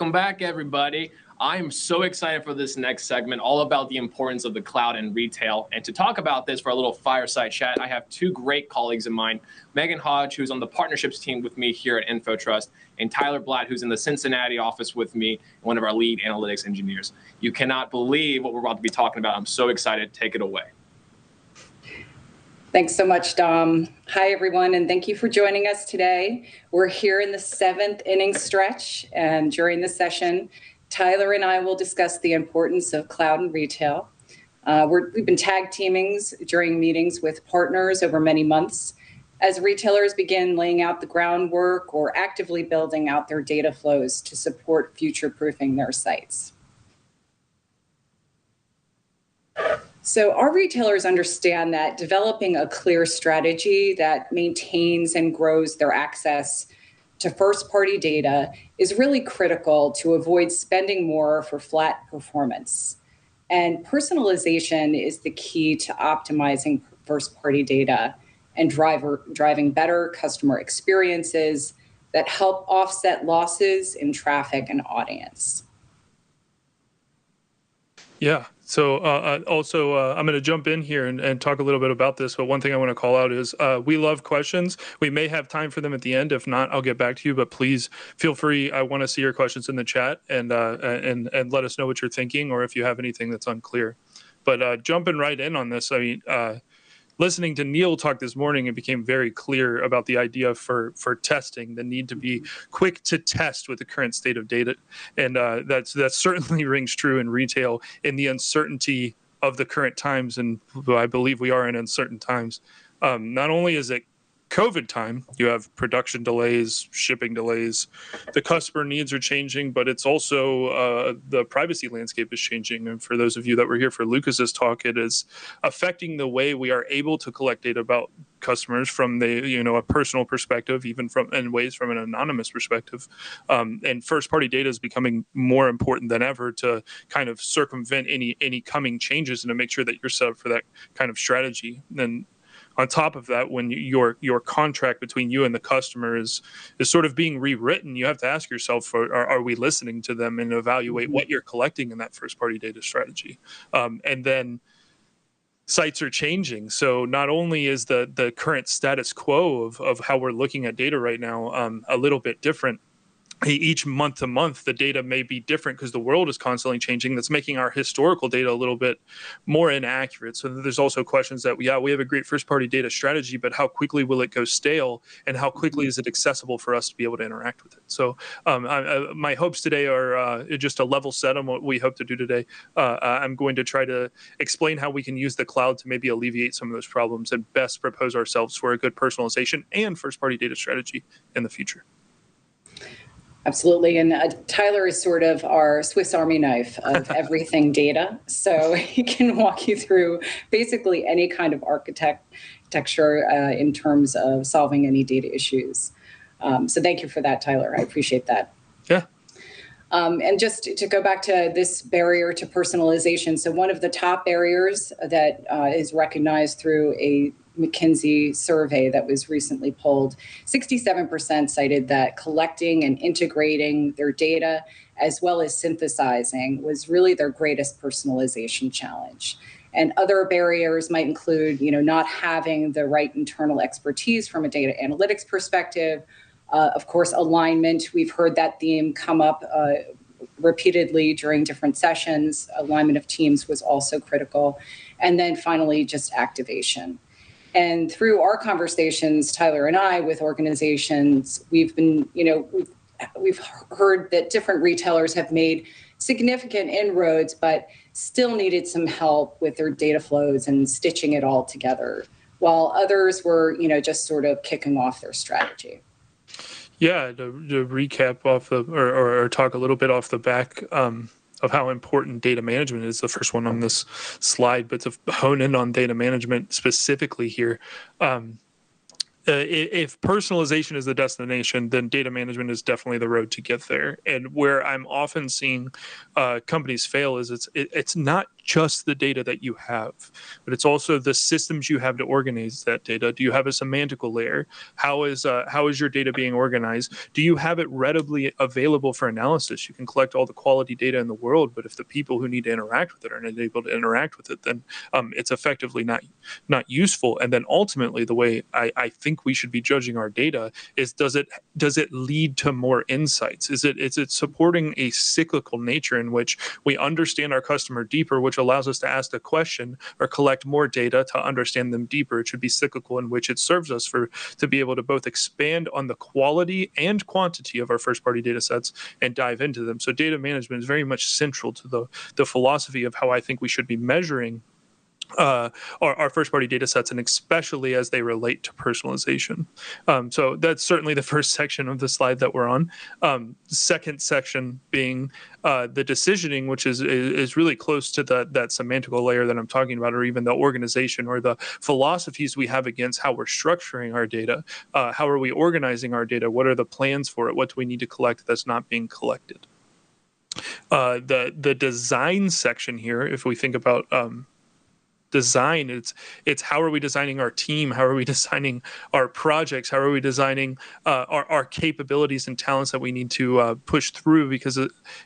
Welcome back, everybody. I am so excited for this next segment, all about the importance of the cloud in retail. And to talk about this for a little fireside chat, I have two great colleagues of mine, Megan Hodge, who's on the partnerships team with me here at InfoTrust, and Tyler Blatt, who's in the Cincinnati office with me, one of our lead analytics engineers. You cannot believe what we're about to be talking about. I'm so excited. Take it away. Thanks so much, Dom. Hi, everyone, and thank you for joining us today. We're here in the 7th inning stretch, and during this session, Tyler and I will discuss the importance of cloud and retail. We've been tag teaming during meetings with partners over many months as retailers begin laying out the groundwork or actively building out their data flows to support future-proofing their sites. So our retailers understand that developing a clear strategy that maintains and grows their access to first-party data is really critical to avoid spending more for flat performance. And personalization is the key to optimizing first-party data and driving better customer experiences that help offset losses in traffic and audience. Yeah. So I'm going to jump in here and talk a little bit about this. But one thing I want to call out is we love questions. We may have time for them at the end. If not, I'll get back to you. But please feel free. I want to see your questions in the chat and let us know what you're thinking or if you have anything that's unclear. But jumping right in on this, I mean, listening to Neil talk this morning, it became very clear about the idea for testing, the need to be quick to test with the current state of data. And that certainly rings true in retail in the uncertainty of the current times. And I believe we are in uncertain times. Not only is it COVID time, you have production delays, shipping delays, the customer needs are changing, but it's also the privacy landscape is changing. And for those of you that were here for Lucas's talk, it is affecting the way we are able to collect data about customers from the, a personal perspective, even in ways from an anonymous perspective. And first-party data is becoming more important than ever to kind of circumvent any coming changes and to make sure that you're set up for that kind of strategy. And on top of that, when your contract between you and the customer is sort of being rewritten, you have to ask yourself, are we listening to them and evaluate what you're collecting in that first-party data strategy? And then sites are changing. So not only is the current status quo of how we're looking at data right now a little bit different, each month to month, the data may be different because the world is constantly changing. That's making our historical data a little bit more inaccurate. So there's also questions that, we have a great first-party data strategy, but how quickly will it go stale? And how quickly is it accessible for us to be able to interact with it? So my hopes today are just a level set on what we hope to do today. I'm going to try to explain how we can use the cloud to maybe alleviate some of those problems and best propose ourselves for a good personalization and first-party data strategy in the future. Absolutely. And Tyler is sort of our Swiss Army knife of everything data. So he can walk you through basically any kind of architecture in terms of solving any data issues. So thank you for that, Tyler. I appreciate that. Yeah. And just to go back to this barrier to personalization. So one of the top barriers that is recognized through a McKinsey survey that was recently polled, 67% cited that collecting and integrating their data as well as synthesizing was really their greatest personalization challenge. And other barriers might include, not having the right internal expertise from a data analytics perspective. Of course, alignment. We've heard that theme come up repeatedly during different sessions. Alignment of teams was also critical. And then finally, just activation. And through our conversations, Tyler and I, with organizations, we've been, we've heard that different retailers have made significant inroads, but still needed some help with their data flows and stitching it all together, while others were, just sort of kicking off their strategy. Yeah, to recap off or talk a little bit off the back of how important data management is, the first one on this slide, but to hone in on data management specifically here. If personalization is the destination, then data management is definitely the road to get there. And where I'm often seeing companies fail is it's not just the data that you have, but it's also the systems you have to organize that data. Do you have a semantical layer? How is your data being organized? Do you have it readily available for analysis? You can collect all the quality data in the world, but if the people who need to interact with it are not able to interact with it, then it's effectively not useful. And then ultimately, the way I think we should be judging our data is, does it lead to more insights? Is it supporting a cyclical nature in which we understand our customer deeper, which allows us to ask a question or collect more data to understand them deeper? It should be cyclical, in which it serves us to be able to both expand on the quality and quantity of our first-party data sets and dive into them. So data management is very much central to the philosophy of how I think we should be measuring our first-party data sets, and especially as they relate to personalization. So that's certainly the first section of the slide that we're on. Second section being the decisioning, which is really close to that semantical layer that I'm talking about, or even the organization or the philosophies we have against how we're structuring our data. How are we organizing our data? What are the plans for it? What do we need to collect that's not being collected? The design section here, if we think about design, it's how are we designing our team? How are we designing our projects? How are we designing our capabilities and talents that we need to push through? Because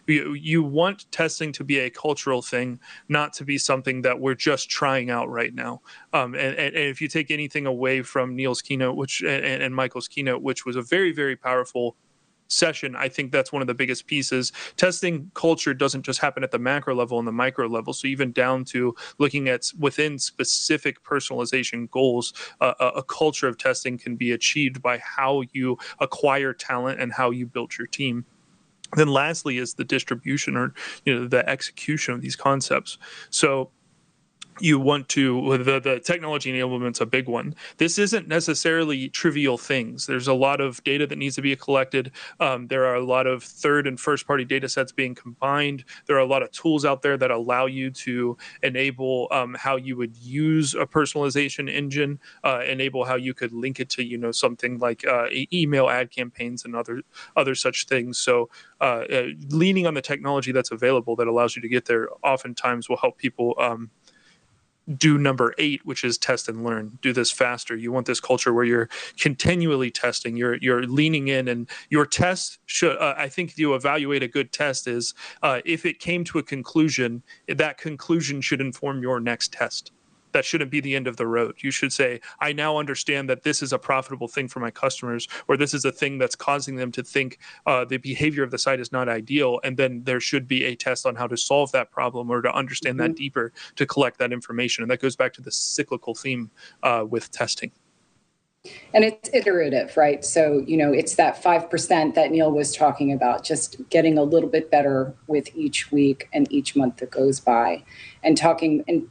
you want testing to be a cultural thing, not to be something that we're just trying out right now. And if you take anything away from Neil's keynote, and Michael's keynote, which was a very, very powerful session, I think that's one of the biggest pieces. Testing culture doesn't just happen at the macro level and the micro level. So even down to looking at within specific personalization goals, a culture of testing can be achieved by how you acquire talent and how you build your team. Then lastly is the distribution, or the execution of these concepts. So you want to, the technology enablement's a big one. This isn't necessarily trivial things. There's a lot of data that needs to be collected. There are a lot of third and first party data sets being combined. There are a lot of tools out there that allow you to enable how you would use a personalization engine, enable how you could link it to, something like email ad campaigns and other such things. So leaning on the technology that's available that allows you to get there oftentimes will help people do number 8, which is test and learn. Do this faster. You want this culture where you're continually testing. You're leaning in, and your test should. I think you evaluate a good test is if it came to a conclusion, that conclusion should inform your next test. That shouldn't be the end of the road. You should say, I now understand that this is a profitable thing for my customers, or this is a thing that's causing them to think the behavior of the site is not ideal. And then there should be a test on how to solve that problem, or to understand that deeper, to collect that information. And that goes back to the cyclical theme with testing. And it's iterative, right? So, it's that 5% that Neil was talking about, just getting a little bit better with each week and each month that goes by. And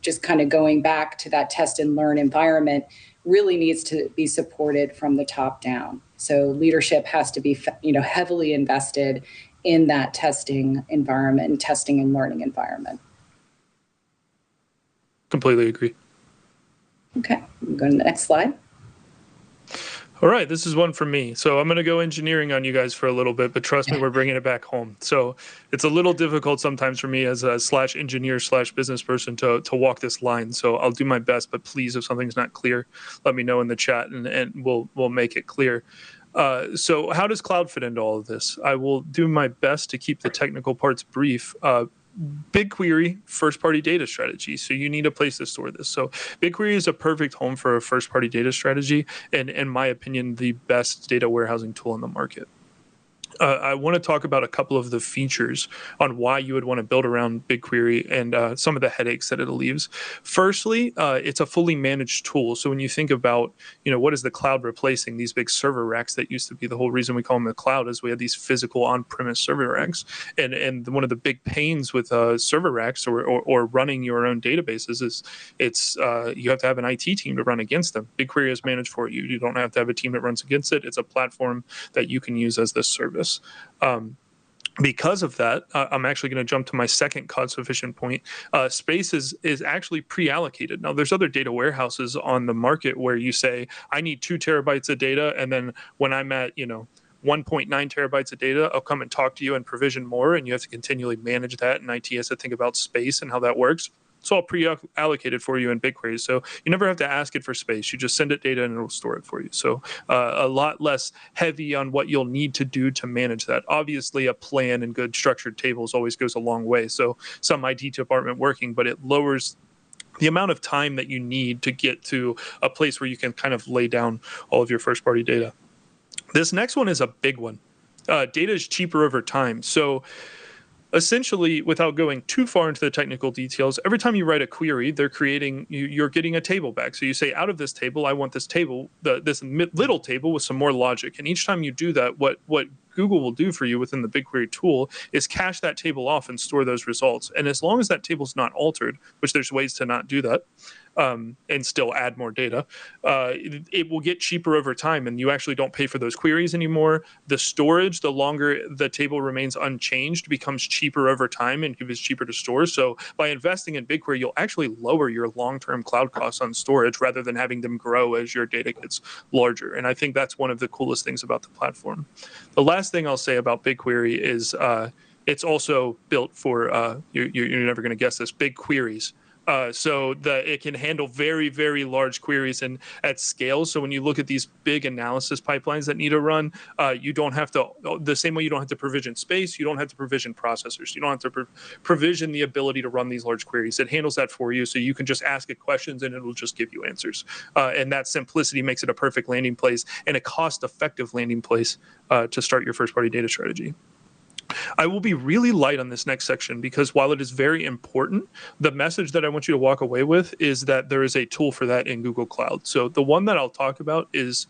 just kind of going back to that test and learn environment really needs to be supported from the top down. So leadership has to be, heavily invested in that testing environment, testing and learning environment. Completely agree. Okay, I'm going to the next slide. All right, this is one for me. So I'm going to go engineering on you guys for a little bit, but trust me, we're bringing it back home. So it's a little difficult sometimes for me as a /engineer/business person to walk this line. So I'll do my best, but please, if something's not clear, let me know in the chat, and we'll make it clear. So how does cloud fit into all of this? I will do my best to keep the technical parts brief. BigQuery first-party data strategy. So you need a place to store this. So BigQuery is a perfect home for a first-party data strategy, and in my opinion, the best data warehousing tool on the market. I want to talk about a couple of the features on why you would want to build around BigQuery and some of the headaches that it leaves. Firstly, it's a fully managed tool. So when you think about, what is the cloud replacing? These big server racks that used to be the whole reason we call them the cloud is we had these physical on-premise server racks. And one of the big pains with server racks or running your own databases is you have to have an IT team to run against them. BigQuery is managed for you. You don't have to have a team that runs against it. It's a platform that you can use as this service. Because of that, I'm actually going to jump to my second cost-efficient point. Space is actually pre-allocated. Now, there's other data warehouses on the market where you say, I need 2 terabytes of data, and then when I'm at, 1.9 terabytes of data, I'll come and talk to you and provision more, and you have to continually manage that, and IT has to think about space and how that works. It's all pre-allocated for you in BigQuery. So you never have to ask it for space. You just send it data and it'll store it for you. So a lot less heavy on what you'll need to do to manage that. Obviously, a plan and good structured tables always goes a long way. So some IT department working, but it lowers the amount of time that you need to get to a place where you can kind of lay down all of your first-party data. This next one is a big one. Data is cheaper over time. So essentially, without going too far into the technical details, every time you write a query, you're getting a table back. So you say, out of this table, I want this table, this little table with some more logic. And each time you do that, what Google will do for you within the BigQuery tool is cache that table off and store those results. And as long as that table's not altered, which there's ways to not do that, and still add more data, it will get cheaper over time, and you actually don't pay for those queries anymore. The storage, the longer the table remains unchanged, becomes cheaper over time and it's cheaper to store. So by investing in BigQuery, you'll actually lower your long-term cloud costs on storage rather than having them grow as your data gets larger. And I think that's one of the coolest things about the platform. The last thing I'll say about BigQuery is it's also built for, you're never going to guess this, big queries. So that it can handle very, very large queries and at scale. So when you look at these big analysis pipelines that need to run, you don't have to, the same way you don't have to provision space, you don't have to provision processors. You don't have to provision the ability to run these large queries. It handles that for you. So you can just ask it questions and it will just give you answers. And that simplicity makes it a perfect landing place and a cost-effective landing place to start your first-party data strategy. I will be really light on this next section because while it is very important, the message that I want you to walk away with is that there is a tool for that in Google Cloud. So the one that I'll talk about is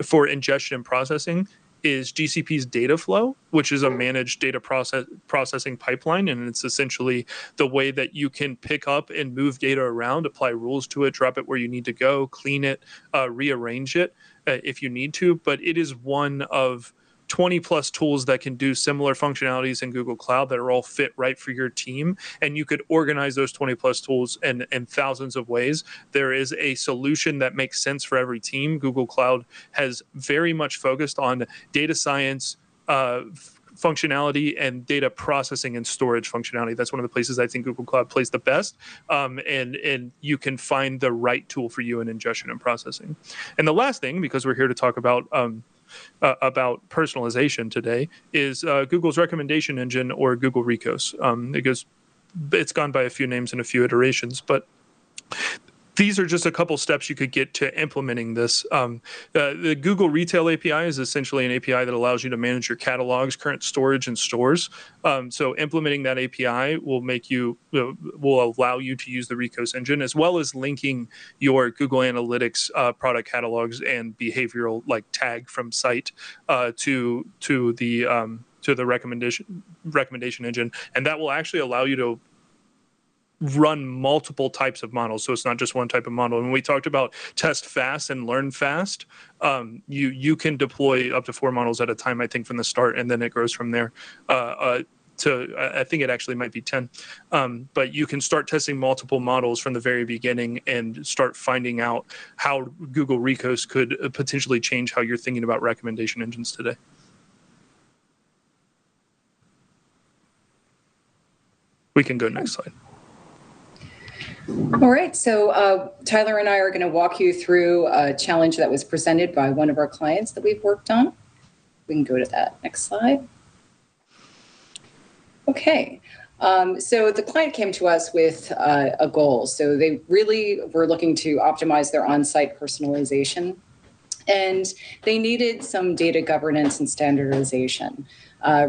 for ingestion and processing is GCP's Dataflow, which is a managed data processing pipeline. And it's essentially the way that you can pick up and move data around, apply rules to it, drop it where you need to go, clean it, rearrange it if you need to. But it is one of 20 plus tools that can do similar functionalities in Google Cloud that are all fit right for your team. And you could organize those 20 plus tools in thousands of ways. There is a solution that makes sense for every team. Google Cloud has very much focused on data science, functionality and data processing and storage functionality. That's one of the places I think Google Cloud plays the best. And you can find the right tool for you in ingestion and processing. And the last thing, because we're here to talk about personalization today, is Google's recommendation engine, or Google Recos. It's gone by a few names and a few iterations, but these are just a couple steps you could get to implementing this. The Google Retail API is essentially an API that allows you to manage your catalogs, current storage, and stores. So implementing that API will allow you to use the Recos engine, as well as linking your Google Analytics product catalogs and behavioral tag from site to the recommendation engine, and that will actually allow you to run multiple types of models. So it's not just one type of model. And when we talked about test fast and learn fast, you can deploy up to 4 models at a time, I think, from the start, and then it grows from there to, I think it actually might be 10. But you can start testing multiple models from the very beginning and start finding out how Google Recos could potentially change how you're thinking about recommendation engines today. We can go next slide. All right, so Tyler and I are going to walk you through a challenge that was presented by one of our clients that we've worked on. We can go to that next slide. Okay, so the client came to us with a goal. So they really were looking to optimize their on-site personalization, and they needed some data governance and standardization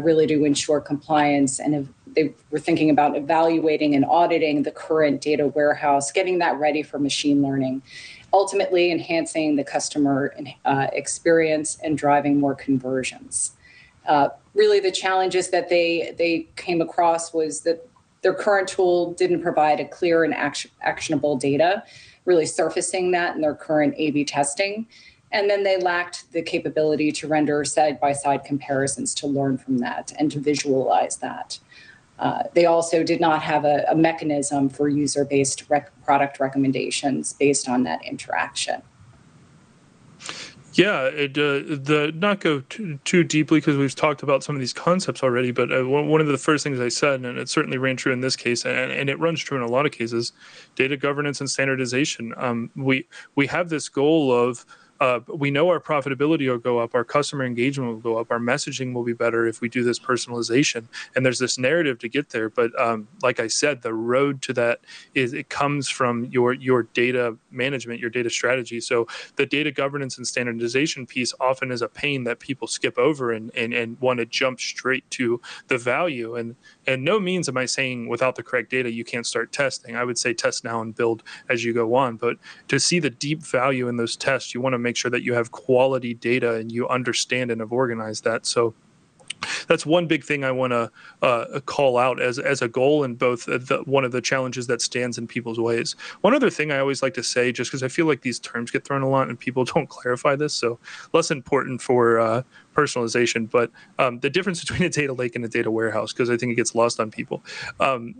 really to ensure compliance. And they were thinking about evaluating and auditing the current data warehouse, getting that ready for machine learning, ultimately enhancing the customer experience and driving more conversions. Really, the challenges that they came across was that their current tool didn't provide a clear and actionable data, really surfacing that in their current A/B testing. And then they lacked the capability to render side-by-side comparisons to learn from that and to visualize that. They also did not have a mechanism for user-based product recommendations based on that interaction. Yeah, not go too deeply because we've talked about some of these concepts already. But one of the first things I said, and it certainly ran true in this case, and it runs true in a lot of cases, data governance and standardization. We have this goal of we know our profitability will go up, our customer engagement will go up, our messaging will be better if we do this personalization. And there's this narrative to get there. But like I said, the road to that it comes from your data management, your data strategy. So the data governance and standardization piece often is a pain that people skip over and want to jump straight to the value. And no means am I saying without the correct data, you can't start testing. I would say test now and build as you go on. But to see the deep value in those tests, you want to make sure that you have quality data and you understand and have organized that. So that's one big thing I want to call out as a goal, and both one of the challenges that stands in people's ways. One other thing I always like to say, just because I feel like these terms get thrown a lot and people don't clarify this, so less important for personalization, but the difference between a data lake and a data warehouse, because I think it gets lost on people.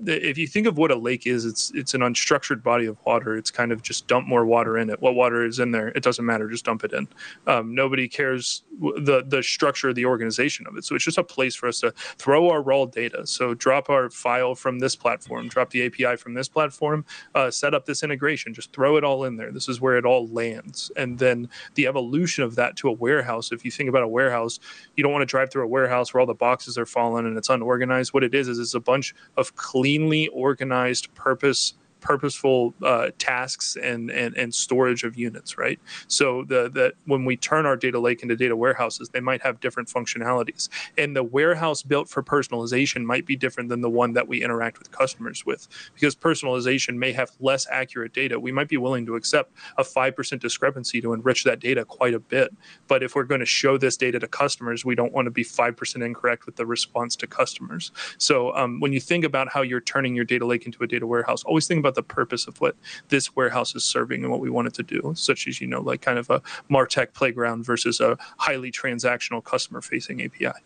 If you think of what a lake is, it's an unstructured body of water. It's kind of just dump more water in it. What water is in there, it doesn't matter, just dump it in. Nobody cares the structure of the organization of it. So it's just a place for us to throw our raw data. So drop our file from this platform, drop the API from this platform, set up this integration, just throw it all in there. This is where it all lands. And then the evolution of that to a warehouse, if you think about a warehouse, you don't want to drive through a warehouse where all the boxes are fallen and it's unorganized. What it is it's a bunch of cleanly organized, purposeful tasks and storage of units, right? So that when we turn our data lake into data warehouses, they might have different functionalities. And the warehouse built for personalization might be different than the one that we interact with customers with, because personalization may have less accurate data. We might be willing to accept a 5% discrepancy to enrich that data quite a bit. But if we're going to show this data to customers, we don't want to be 5% incorrect with the response to customers. So when you think about how you're turning your data lake into a data warehouse, always think about the purpose of what this warehouse is serving and what we want it to do, such as, like kind of a MarTech playground versus a highly transactional customer-facing API.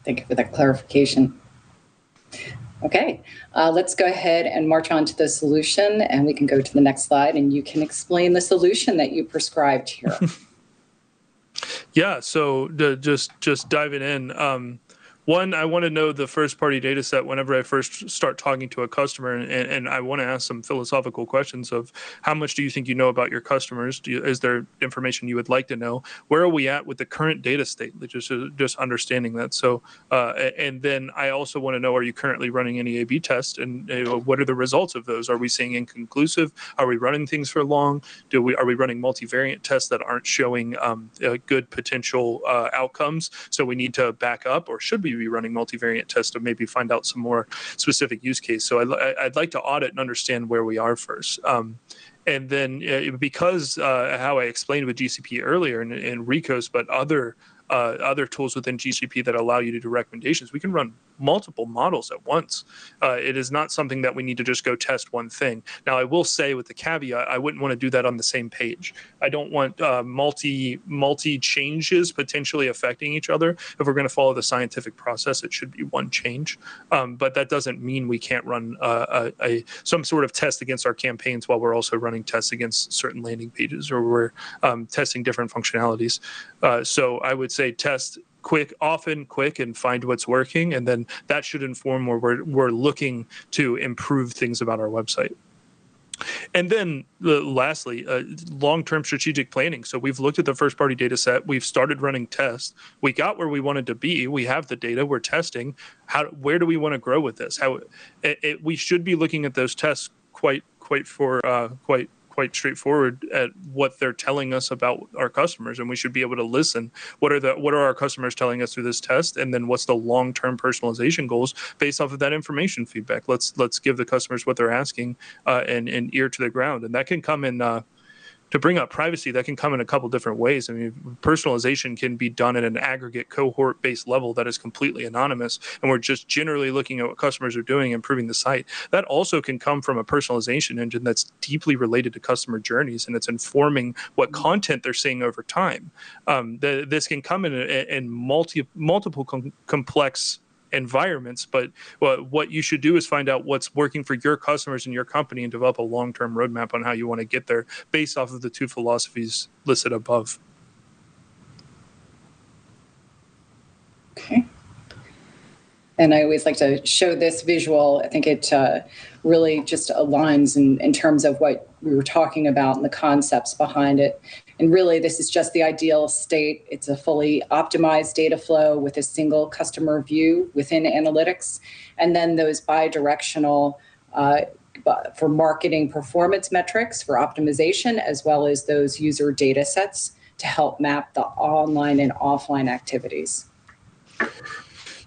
Thank you for that clarification. Okay, let's go ahead and march on to the solution, and we can go to the next slide, and you can explain the solution that you prescribed here. Yeah, so just diving in. One, I want to know the first-party data set whenever I first start talking to a customer, and I want to ask some philosophical questions of how much do you think you know about your customers? Is there information you would like to know? Where are we at with the current data state? Just understanding that. So, and then I also want to know, are you currently running any A/B tests, and what are the results of those? Are we seeing inconclusive? Are we running things for long? Are we running multivariate tests that aren't showing good potential outcomes? So we need to back up, or should we be running multivariate tests to maybe find out some more specific use case? So I'd like to audit and understand where we are first. And then because how I explained with GCP earlier in Recos, but other tools within GCP that allow you to do recommendations, we can run multiple models at once. It is not something that we need to just go test one thing. Now, I will say with the caveat, I wouldn't want to do that on the same page. I don't want multi changes potentially affecting each other. If we're going to follow the scientific process, it should be one change. But that doesn't mean we can't run some sort of test against our campaigns while we're also running tests against certain landing pages, or we're testing different functionalities. So I would say test often, quick, and find what's working, and then that should inform where we're looking to improve things about our website. And then lastly, long-term strategic planning. So we've looked at the first-party data set. We've started running tests. We got where we wanted to be. We have the data. We're testing. Where do we want to grow with this? We should be looking at those tests quite straightforward at what they're telling us about our customers, and we should be able to listen. What are our customers telling us through this test, and then what's the long-term personalization goals based off of that information feedback? Let's give the customers what they're asking, and ear to the ground, and that can come in. To bring up privacy, that can come in a couple different ways. I mean, personalization can be done at an aggregate cohort-based level that is completely anonymous, and we're just generally looking at what customers are doing, improving the site. That also can come from a personalization engine that's deeply related to customer journeys, and it's informing what content they're seeing over time. This can come in multiple complex environments. But what you should do is find out what's working for your customers and your company and develop a long-term roadmap on how you want to get there based off of the two philosophies listed above. Okay. And I always like to show this visual. I think it really just aligns in terms of what we were talking about and the concepts behind it. And really, this is just the ideal state. It's a fully optimized data flow with a single customer view within analytics. And then those bi-directional for marketing performance metrics for optimization, as well as those user data sets to help map the online and offline activities.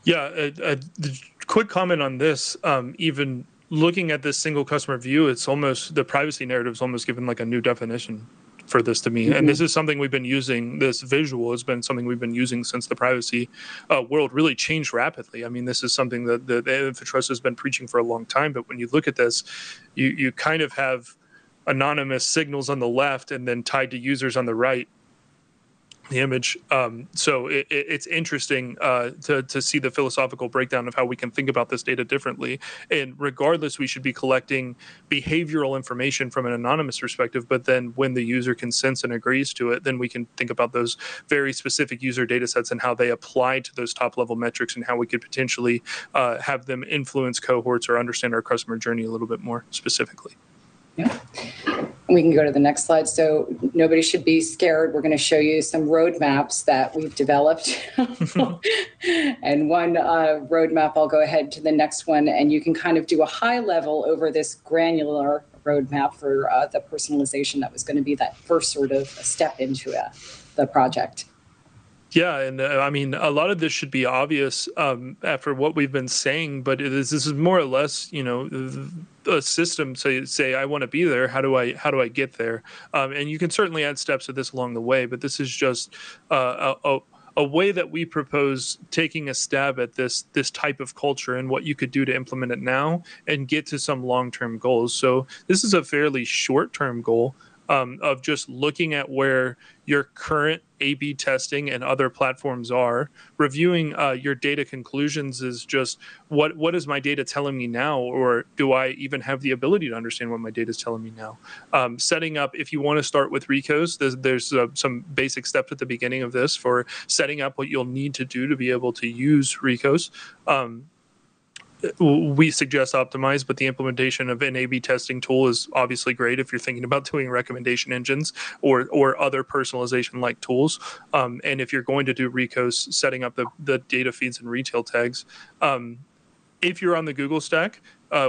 Yeah, the quick comment on this, even looking at this single customer view, it's almost, the privacy narrative is almost given like a new definition for this to me. And this is something we've been using, this visual has been something we've been using since the privacy world really changed rapidly. I mean, this is something that the InfoTrust has been preaching for a long time, but when you look at this, you kind of have anonymous signals on the left and then tied to users on the right. The image. So it's interesting to see the philosophical breakdown of how we can think about this data differently. And regardless, we should be collecting behavioral information from an anonymous perspective, but then when the user consents and agrees to it, then we can think about those very specific user data sets and how they apply to those top level metrics and how we could potentially have them influence cohorts or understand our customer journey a little bit more specifically. Yeah. We can go to the next slide. So nobody should be scared. We're going to show you some roadmaps that we've developed. And one roadmap, I'll go ahead to the next one, and you can kind of do a high level over this granular roadmap for the personalization that was going to be that first sort of step into the project. Yeah, and I mean, a lot of this should be obvious after what we've been saying, but this is more or less, a system. Say I want to be there. How do I get there? And you can certainly add steps to this along the way, but this is just a way that we propose taking a stab at this type of culture and what you could do to implement it now and get to some long-term goals. So this is a fairly short-term goal. Of just looking at where your current A/B testing and other platforms are, reviewing your data conclusions is just what is my data telling me now, or do I even have the ability to understand what my data is telling me now? Setting up, if you want to start with Recos, there's some basic steps at the beginning of this for setting up what you'll need to do to be able to use Recos. We suggest optimize, but the implementation of an A/B testing tool is obviously great if you're thinking about doing recommendation engines or other personalization like tools. And if you're going to do Recos, setting up the data feeds and retail tags. If you're on the Google stack,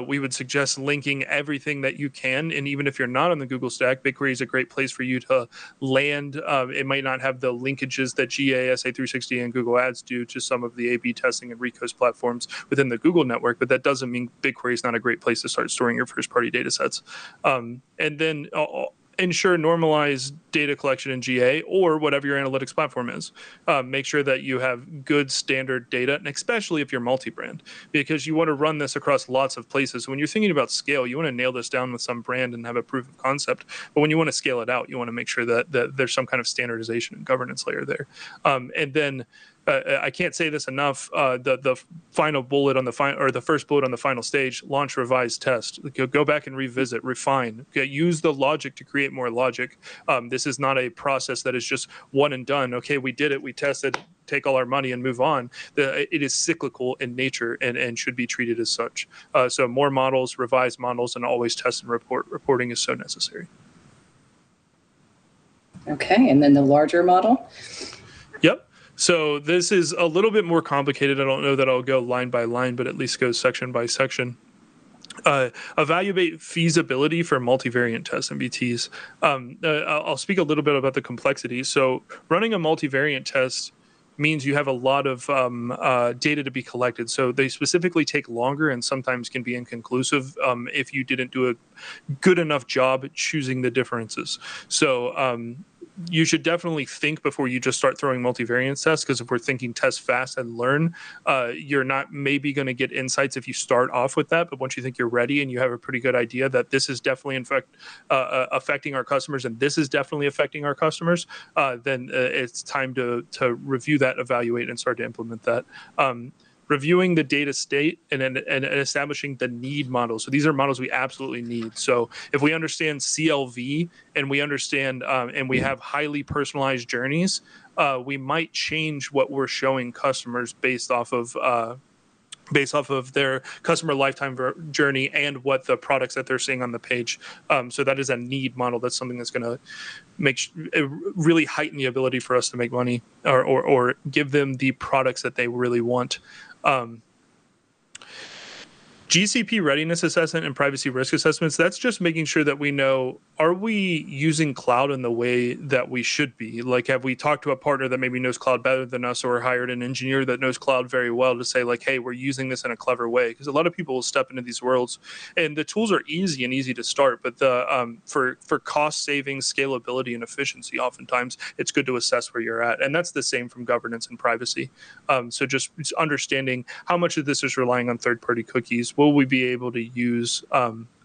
we would suggest linking everything that you can. And even if you're not on the Google stack, BigQuery is a great place for you to land. It might not have the linkages that GA, SA360, and Google Ads do to some of the A/B testing and Recos platforms within the Google network, but that doesn't mean BigQuery is not a great place to start storing your first-party data sets. And then ensure normalized data collection in GA or whatever your analytics platform is. Make sure that you have good standard data, and especially if you're multi-brand, because you want to run this across lots of places. When you're thinking about scale, you want to nail this down with some brand and have a proof of concept. But when you want to scale it out, you want to make sure that there's some kind of standardization and governance layer there. And then I can't say this enough. The final bullet on the the first bullet on the final stage: launch, revise, test. Go back and revisit, refine. Use the logic to create more logic. This is not a process that is just one and done. Okay, we did it, we tested, take all our money and move on. It is cyclical in nature and should be treated as such. So more models, revise models, and always test and report. Reporting is so necessary. Okay, and then the larger model. Yep. So this is a little bit more complicated. I don't know that I'll go line by line, but at least go section by section. Evaluate feasibility for multivariant tests and MBTs. I'll speak a little bit about the complexity. So running a multivariant test means you have a lot of data to be collected. So they specifically take longer and sometimes can be inconclusive if you didn't do a good enough job at choosing the differences. So you should definitely think before you just start throwing multivariance tests, because if we're thinking test fast and learn, you're not maybe going to get insights if you start off with that. But once you think you're ready and you have a pretty good idea that this is definitely affecting our customers and this is definitely affecting our customers, then it's time to review that, evaluate, and start to implement that. reviewing the data state and establishing the need model. So these are models we absolutely need. So if we understand CLV and we understand and we have highly personalized journeys, we might change what we're showing customers based off of their customer lifetime journey and what the products that they're seeing on the page. So that is a need model. That's something that's going to really heighten the ability for us to make money or give them the products that they really want. GCP readiness assessment and privacy risk assessments, that's just making sure that we know, are we using cloud in the way that we should be? Like, have we talked to a partner that maybe knows cloud better than us, or hired an engineer that knows cloud very well to say, like, hey, we're using this in a clever way? Because a lot of people will step into these worlds and the tools are easy to start, but the for cost savings, scalability, and efficiency, oftentimes it's good to assess where you're at. And that's the same from governance and privacy. So just understanding how much of this is relying on third-party cookies. Will we be able to use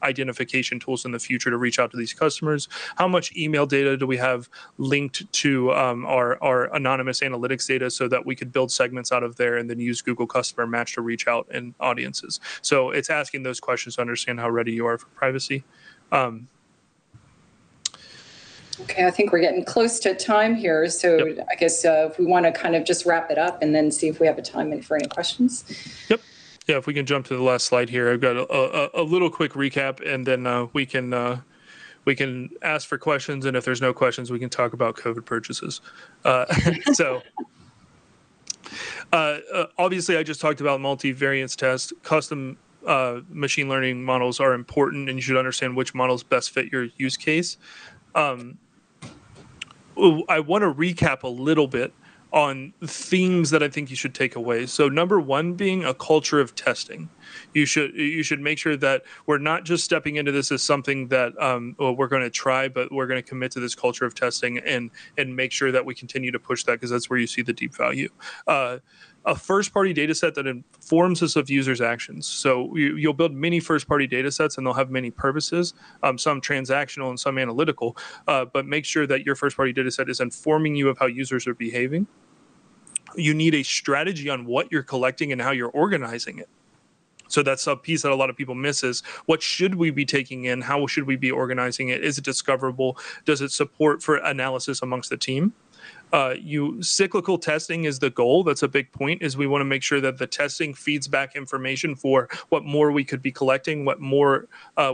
identification tools in the future to reach out to these customers? How much email data do we have linked to our anonymous analytics data so that we could build segments out of there and then use Google Customer Match to reach out in audiences? So it's asking those questions to understand how ready you are for privacy. Okay, I think we're getting close to time here. So yep. I guess if we want to kind of just wrap it up and then see if we have a time for any questions. Yep. Yeah, if we can jump to the last slide here, I've got a little quick recap, and then we can ask for questions, and if there's no questions, we can talk about COVID purchases. So obviously, I just talked about multivariance test. Custom machine learning models are important, and you should understand which models best fit your use case. I want to recap a little bit on themes that I think you should take away. So number one being a culture of testing. You should make sure that we're not just stepping into this as something that we're going to try, but we're going to commit to this culture of testing and make sure that we continue to push that, because that's where you see the deep value. A first-party data set that informs us of users' actions. So you'll build many first-party data sets, and they'll have many purposes, some transactional and some analytical, but make sure that your first-party data set is informing you of how users are behaving. You need a strategy on what you're collecting and how you're organizing it. So that's a piece that a lot of people miss is, what should we be taking in? How should we be organizing it? Is it discoverable? Does it support for analysis amongst the team? Cyclical testing is the goal. That's a big point, is we want to make sure that the testing feeds back information for what more we could be collecting, what more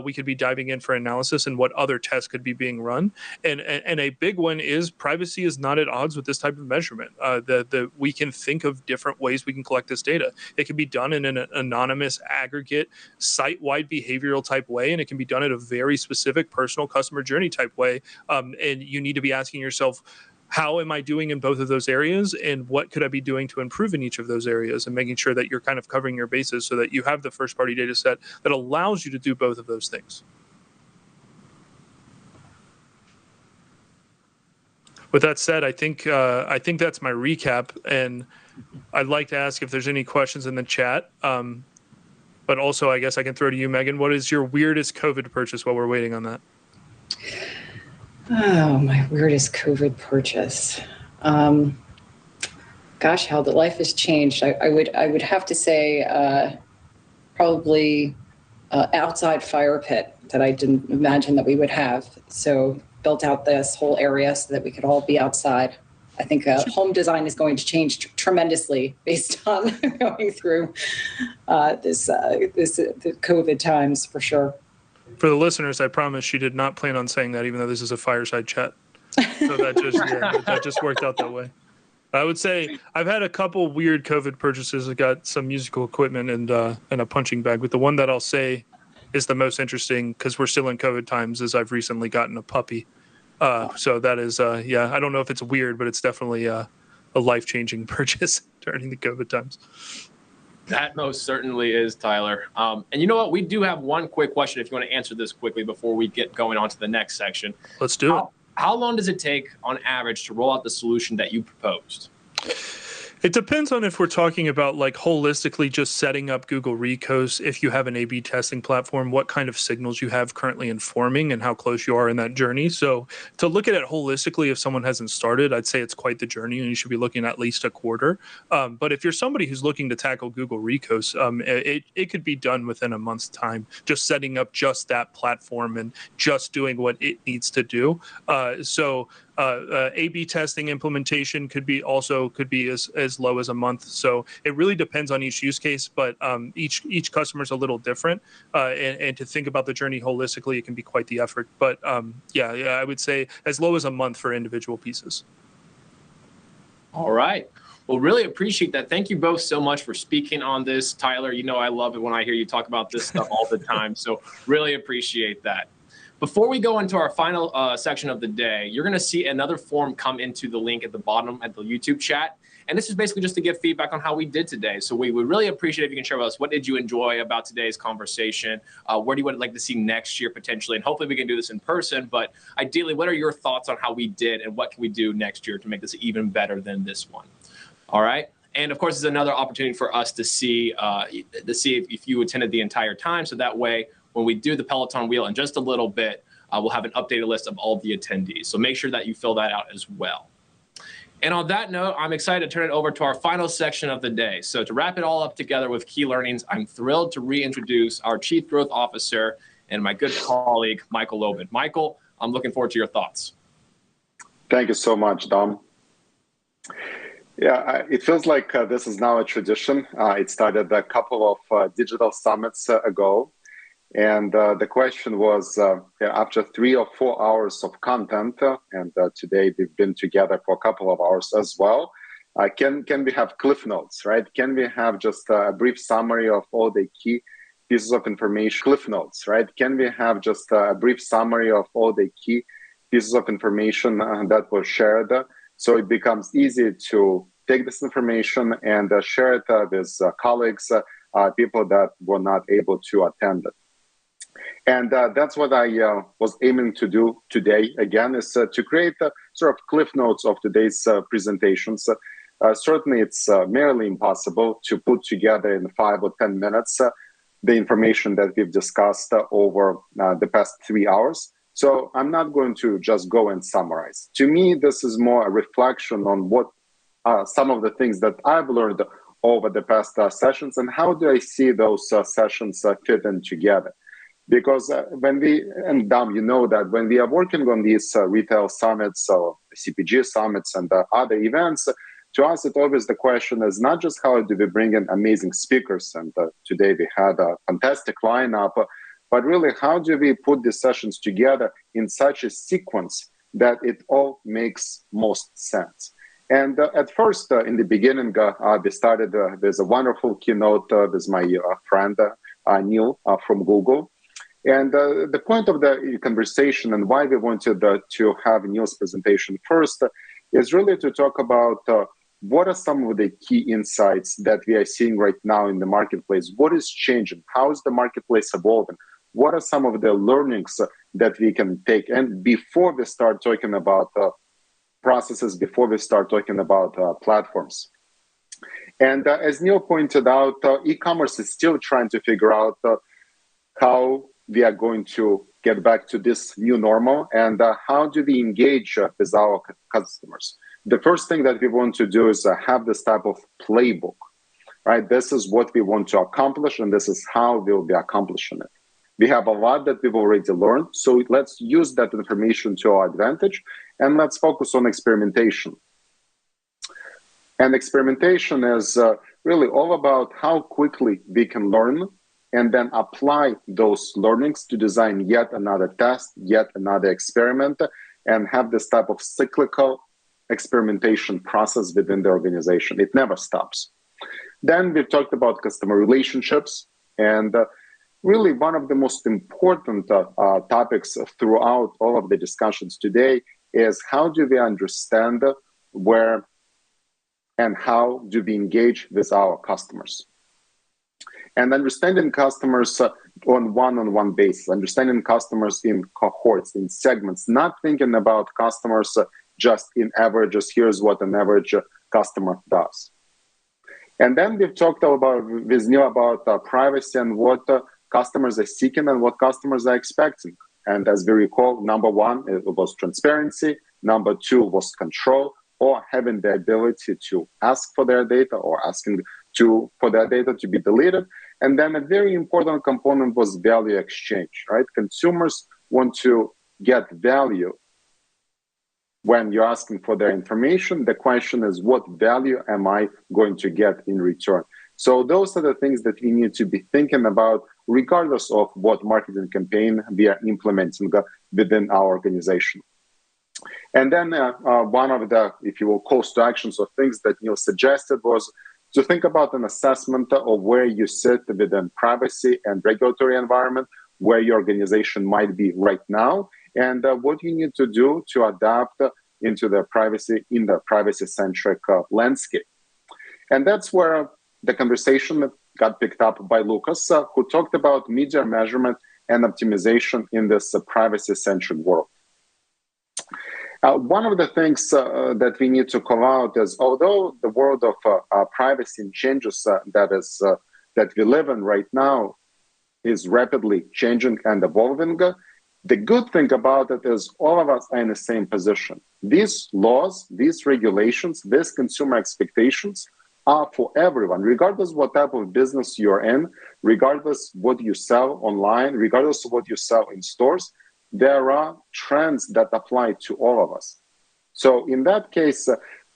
we could be diving in for analysis, and what other tests could be being run. And a big one is privacy is not at odds with this type of measurement. We can think of different ways we can collect this data. It can be done in an anonymous, aggregate, site-wide behavioral type way, and it can be done in a very specific personal customer journey type way. And you need to be asking yourself, how am I doing in both of those areas, and what could I be doing to improve in each of those areas, and making sure that you're kind of covering your bases so that you have the first party data set that allows you to do both of those things. With that said, I think that's my recap, and I'd like to ask if there's any questions in the chat. But also, I guess I can throw to you, Megan. What is your weirdest COVID purchase while we're waiting on that? Oh, my weirdest COVID purchase. Gosh, how the life has changed. I would have to say probably outside fire pit that I didn't imagine that we would have. So built out this whole area so that we could all be outside. I think home design is going to change tremendously based on going through the COVID times, for sure. For the listeners, I promise she did not plan on saying that, even though this is a fireside chat. So that just worked out that way. I would say I've had a couple weird COVID purchases. I got some musical equipment and a punching bag. But the one that I'll say is the most interesting, because we're still in COVID times, is I've recently gotten a puppy. So that is, I don't know if it's weird, but it's definitely a life-changing purchase during the COVID times. That most certainly is, Tyler. And you know what? We do have one quick question if you want to answer this quickly before we get going on to the next section. Let's do it. How long does it take on average to roll out the solution that you proposed? It depends on if we're talking about like holistically just setting up Google Recos, if you have an A/B testing platform, what kind of signals you have currently informing and how close you are in that journey. So to look at it holistically, if someone hasn't started, I'd say it's quite the journey and you should be looking at least a quarter. But if you're somebody who's looking to tackle Google Recos, it could be done within a month's time, just setting up just that platform and just doing what it needs to do. A/B testing implementation could be as low as a month. So it really depends on each use case, but each customer is a little different. And to think about the journey holistically, it can be quite the effort. But yeah, I would say as low as a month for individual pieces. All right. Well, really appreciate that. Thank you both so much for speaking on this. Tyler, you know I love it when I hear you talk about this stuff all the time. So really appreciate that. Before we go into our final section of the day, you're going to see another form come into the link at the bottom at the YouTube chat. And this is basically just to give feedback on how we did today. So we would really appreciate if you can share with us, what did you enjoy about today's conversation? Where do you would like to see next year potentially? And hopefully we can do this in person. But ideally, what are your thoughts on how we did and what can we do next year to make this even better than this one? All right. And of course, it's another opportunity for us to see if you attended the entire time. So that way, when we do the Peloton wheel in just a little bit, we'll have an updated list of all of the attendees. So make sure that you fill that out as well. And on that note, I'm excited to turn it over to our final section of the day. So to wrap it all up together with key learnings, I'm thrilled to reintroduce our Chief Growth Officer and my good colleague, Michael Lobin. Michael, I'm looking forward to your thoughts. Thank you so much, Dom. Yeah, it feels like this is now a tradition. It started a couple of digital summits ago. And the question was, after 3 or 4 hours of content, and today we've been together for a couple of hours as well, can we have cliff notes, right? Can we have just a brief summary of all the key pieces of information? Cliff notes, right? Can we have just a brief summary of all the key pieces of information that was shared? So it becomes easy to take this information and share it with colleagues, people that were not able to attend it. And that's what I was aiming to do today, again, is to create sort of cliff notes of today's presentations. Certainly, it's merely impossible to put together in 5 or 10 minutes the information that we've discussed over the past 3 hours. So I'm not going to just go and summarize. To me, this is more a reflection on what some of the things that I've learned over the past sessions and how do I see those sessions fit in together. Because when we, and Dom, you know that when we are working on these retail summits or CPG summits and other events, to us, it always the question is not just how do we bring in amazing speakers, and today we had a fantastic lineup, but really how do we put these sessions together in such a sequence that it all makes most sense. And at first, in the beginning, we started with a wonderful keynote with my friend, Neil from Google. And the point of the conversation and why we wanted to have Neil's presentation first is really to talk about what are some of the key insights that we are seeing right now in the marketplace? What is changing? How is the marketplace evolving? What are some of the learnings that we can take? And before we start talking about processes, before we start talking about platforms. And as Neil pointed out, e-commerce is still trying to figure out how we are going to get back to this new normal and how do we engage with our customers. The first thing that we want to do is have this type of playbook, right? This is what we want to accomplish and this is how we'll be accomplishing it. We have a lot that we've already learned, so let's use that information to our advantage and let's focus on experimentation. And experimentation is really all about how quickly we can learn and then apply those learnings to design yet another test, yet another experiment, and have this type of cyclical experimentation process within the organization. It never stops. Then we talked about customer relationships, and really one of the most important topics throughout all of the discussions today is how do we understand where and how do we engage with our customers. And understanding customers on one-on-one basis, understanding customers in cohorts, in segments, not thinking about customers just in averages, here's what an average customer does. And then we've talked with Neil about privacy and what customers are seeking and what customers are expecting. And as we recall, number one, it was transparency. Number two was control, or having the ability to ask for their data or asking for their data to be deleted. And then a very important component was value exchange, right? Consumers want to get value when you're asking for their information. The question is, what value am I going to get in return? So those are the things that we need to be thinking about, regardless of what marketing campaign we are implementing within our organization. And then one of the, if you will, calls to actions or things that Neil suggested was to think about an assessment of where you sit within privacy and regulatory environment, where your organization might be right now, and what you need to do to adapt into the privacy-centric landscape. And that's where the conversation got picked up by Lucas, who talked about media measurement and optimization in this privacy-centric world. One of the things that we need to call out is, although the world of privacy and changes that we live in right now is rapidly changing and evolving, the good thing about it is all of us are in the same position. These laws, these regulations, these consumer expectations are for everyone, regardless what type of business you're in, regardless what you sell online, regardless of what you sell in stores. There are trends that apply to all of us. So in that case,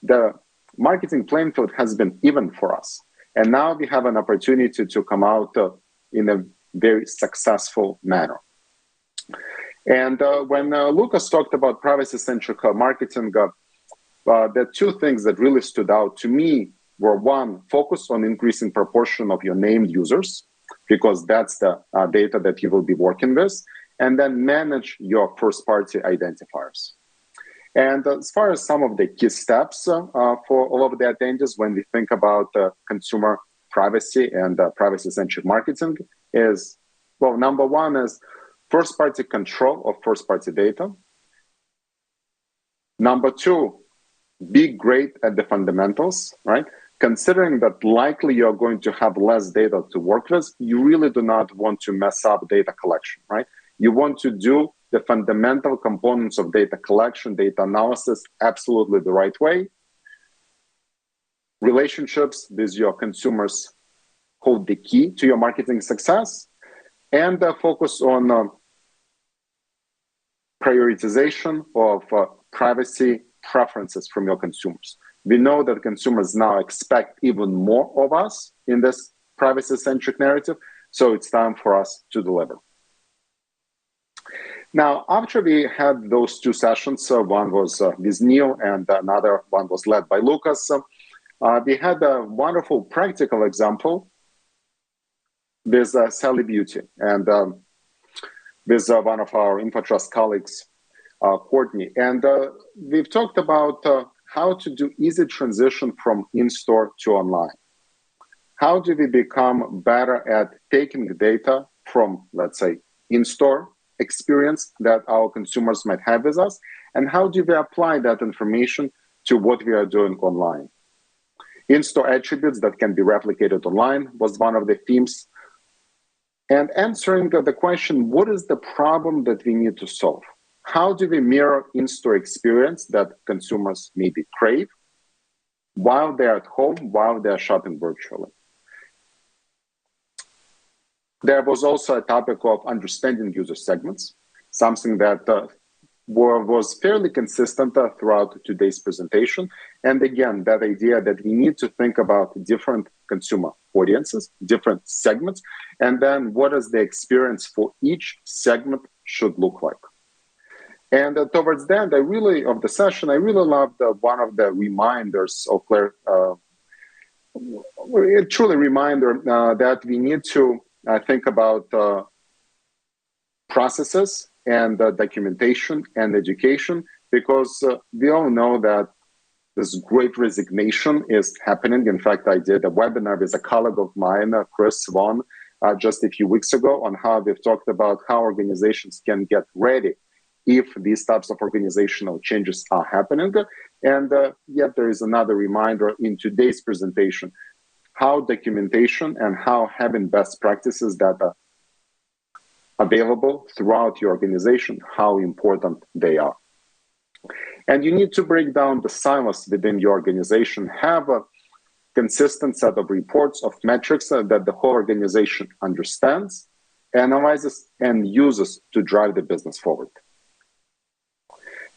the marketing playing field has been even for us. And now we have an opportunity to come out in a very successful manner. And when Lucas talked about privacy-centric marketing, the two things that really stood out to me were, one, focus on increasing proportion of your named users, because that's the data that you will be working with, and then manage your first-party identifiers. And as far as some of the key steps for all of the attendees when we think about consumer privacy and privacy-centric marketing is, well, number one is first-party control of first-party data. Number two, be great at the fundamentals, right? Considering that likely you're going to have less data to work with, you really do not want to mess up data collection, right? You want to do the fundamental components of data collection, data analysis, absolutely the right way. Relationships with your consumers hold the key to your marketing success, and focus on prioritization of privacy preferences from your consumers. We know that consumers now expect even more of us in this privacy-centric narrative, so it's time for us to deliver. Now, after we had those two sessions, one was with Neil and another one was led by Lucas, we had a wonderful practical example with Sally Beauty and with one of our InfoTrust colleagues, Courtney. And we've talked about how to do easy transition from in-store to online. How do we become better at taking data from, let's say, in-store experience that our consumers might have with us, and how do we apply that information to what we are doing online? In-store attributes that can be replicated online was one of the themes. And answering the question, what is the problem that we need to solve? How do we mirror in-store experience that consumers maybe crave while they're at home, while they're shopping virtually? There was also a topic of understanding user segments, something that was fairly consistent throughout today's presentation. And again, that idea that we need to think about different consumer audiences, different segments, and then what does the experience for each segment should look like. And towards the end, of the session, I really loved one of the reminders of Claire, a truly reminder that we need to think about processes and documentation and education, because we all know that this great resignation is happening. In fact, I did a webinar with a colleague of mine, Chris Vaughn, just a few weeks ago on how we've talked about how organizations can get ready if these types of organizational changes are happening. And yet there is another reminder in today's presentation, how documentation and how having best practices that are available throughout your organization, how important they are. And you need to break down the silos within your organization, have a consistent set of reports of metrics that the whole organization understands, analyzes, and uses to drive the business forward.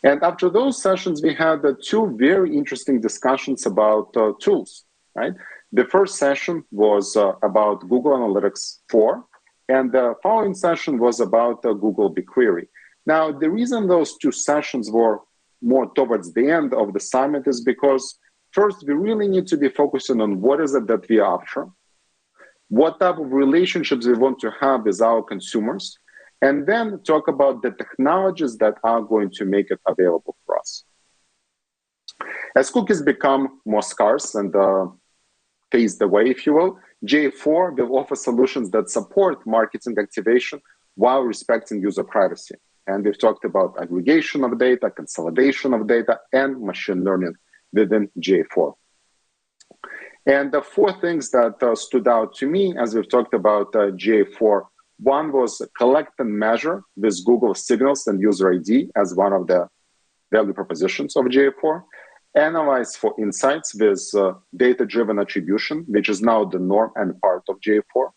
And after those sessions, we had two very interesting discussions about tools, right? The first session was about Google Analytics 4, and the following session was about Google BigQuery. Now, the reason those two sessions were more towards the end of the summit is because first, we really need to be focusing on what is it that we are after, what type of relationships we want to have with our consumers, and then talk about the technologies that are going to make it available for us. As cookies become more scarce and phased away, if you will, GA4 will offer solutions that support marketing activation while respecting user privacy. And we've talked about aggregation of data, consolidation of data, and machine learning within GA4. And the four things that stood out to me as we've talked about GA4, one was collect and measure with Google Signals and User ID as one of the value propositions of GA4. Analyze for insights with data-driven attribution, which is now the norm and part of GA4.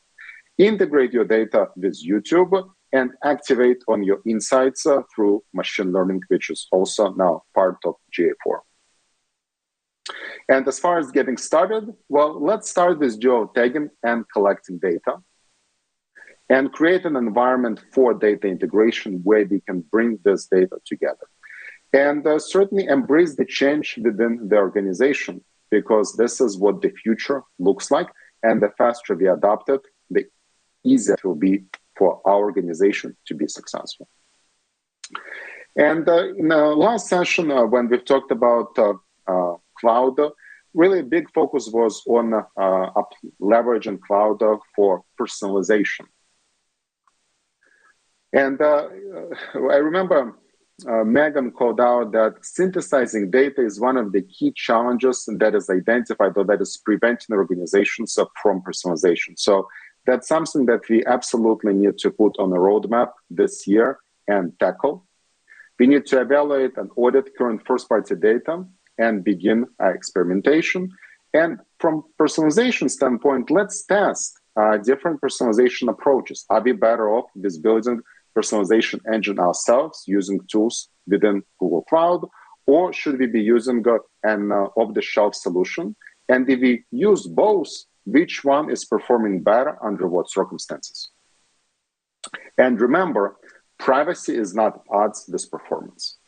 Integrate your data with YouTube and activate on your insights through machine learning, which is also now part of GA4. And as far as getting started, well, let's start with geotagging and collecting data and create an environment for data integration where we can bring this data together. And certainly embrace the change within the organization, because this is what the future looks like. And the faster we adopt it, the easier it will be for our organization to be successful. And in the last session, when we've talked about cloud, really a big focus was on leveraging cloud for personalization. And I remember Megan called out that synthesizing data is one of the key challenges that is identified or that is preventing organizations from personalization. So that's something that we absolutely need to put on a roadmap this year and tackle. We need to evaluate and audit current first-party data and begin experimentation. And from personalization standpoint, let's test different personalization approaches. Are we better off with building personalization engine ourselves using tools within Google Cloud, or should we be using an off-the-shelf solution? And if we use both, which one is performing better under what circumstances? And remember, privacy is not odds with performance.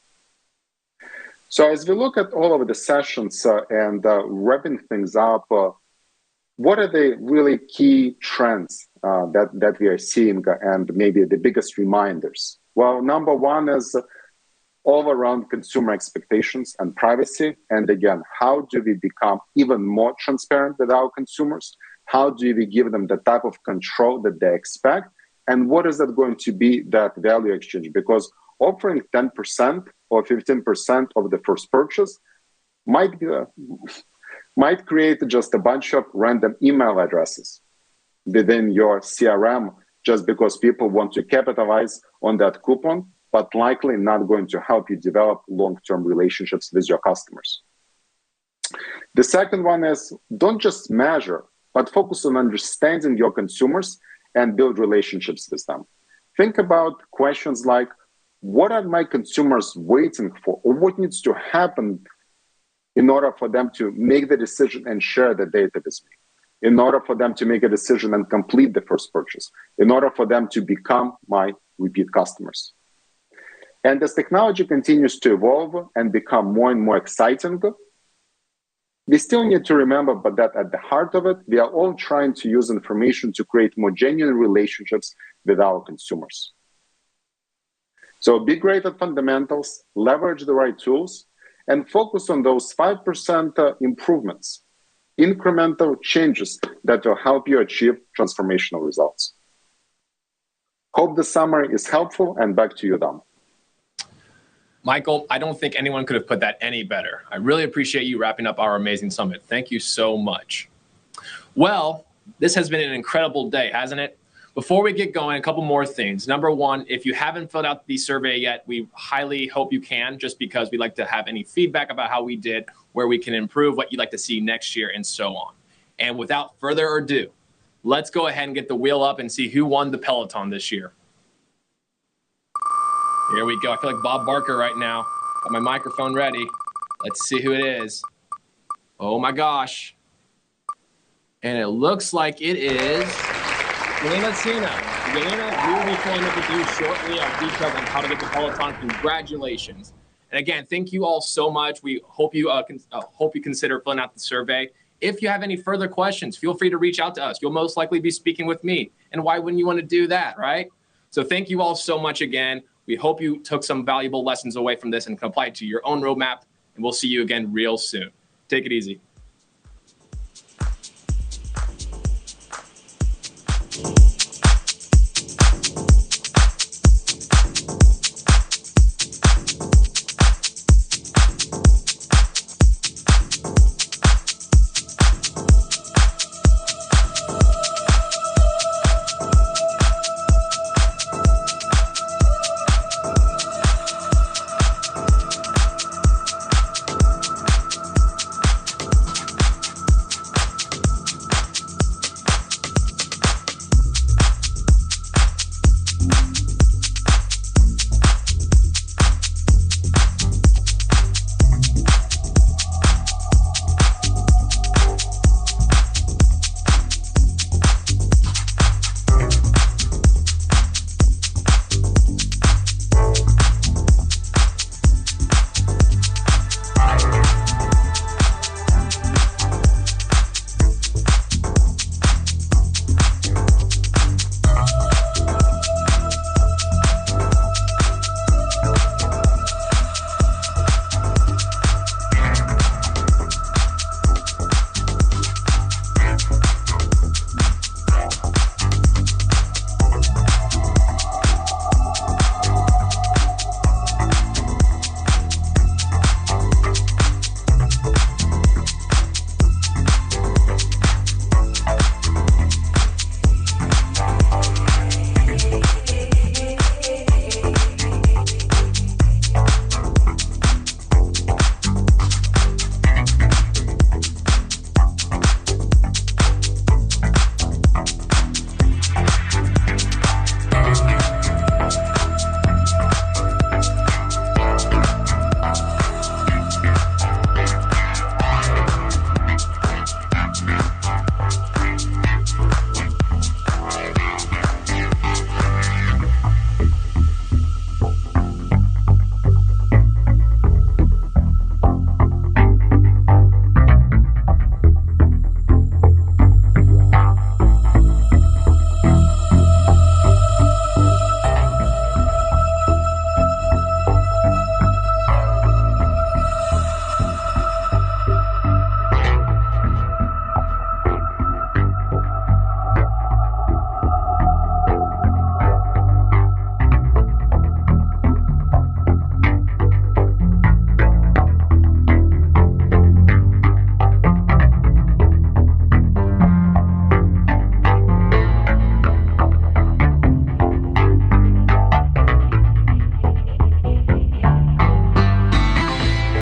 So as we look at all of the sessions and wrapping things up, what are the really key trends that we are seeing and maybe the biggest reminders? Well, number one is all around consumer expectations and privacy. And again, how do we become even more transparent with our consumers? How do we give them the type of control that they expect? And what is it going to be that value exchange? Because offering 10% or 15% of the first purchase might create just a bunch of random email addresses within your CRM just because people want to capitalize on that coupon, but likely not going to help you develop long-term relationships with your customers. The second one is don't just measure, but focus on understanding your consumers and build relationships with them. Think about questions like, what are my consumers waiting for, or what needs to happen in order for them to make the decision and share the data with me, in order for them to make a decision and complete the first purchase, in order for them to become my repeat customers. And as technology continues to evolve and become more and more exciting, we still need to remember but that at the heart of it, we are all trying to use information to create more genuine relationships with our consumers. So be great at fundamentals, leverage the right tools, and focus on those 5% improvements, incremental changes that will help you achieve transformational results. Hope the summary is helpful, and back to you, Dom. Michael, I don't think anyone could have put that any better. I really appreciate you wrapping up our amazing summit. Thank you so much. Well, this has been an incredible day, hasn't it? Before we get going, a couple more things. Number one, if you haven't filled out the survey yet, we highly hope you can, just because we'd like to have any feedback about how we did, where we can improve, what you'd like to see next year, and so on. And without further ado, let's go ahead and get the wheel up and see who won the Peloton this year. Here we go. I feel like Bob Barker right now. Got my microphone ready. Let's see who it is. Oh my gosh. And it looks like it is Yelena Sina. Yelena, we will be following up with you shortly on details on how to get the Peloton. Congratulations. And again, thank you all so much. We hope you consider filling out the survey. If you have any further questions, feel free to reach out to us. You'll most likely be speaking with me. And why wouldn't you want to do that, right? So thank you all so much again. We hope you took some valuable lessons away from this and can apply it to your own roadmap. And we'll see you again real soon. Take it easy.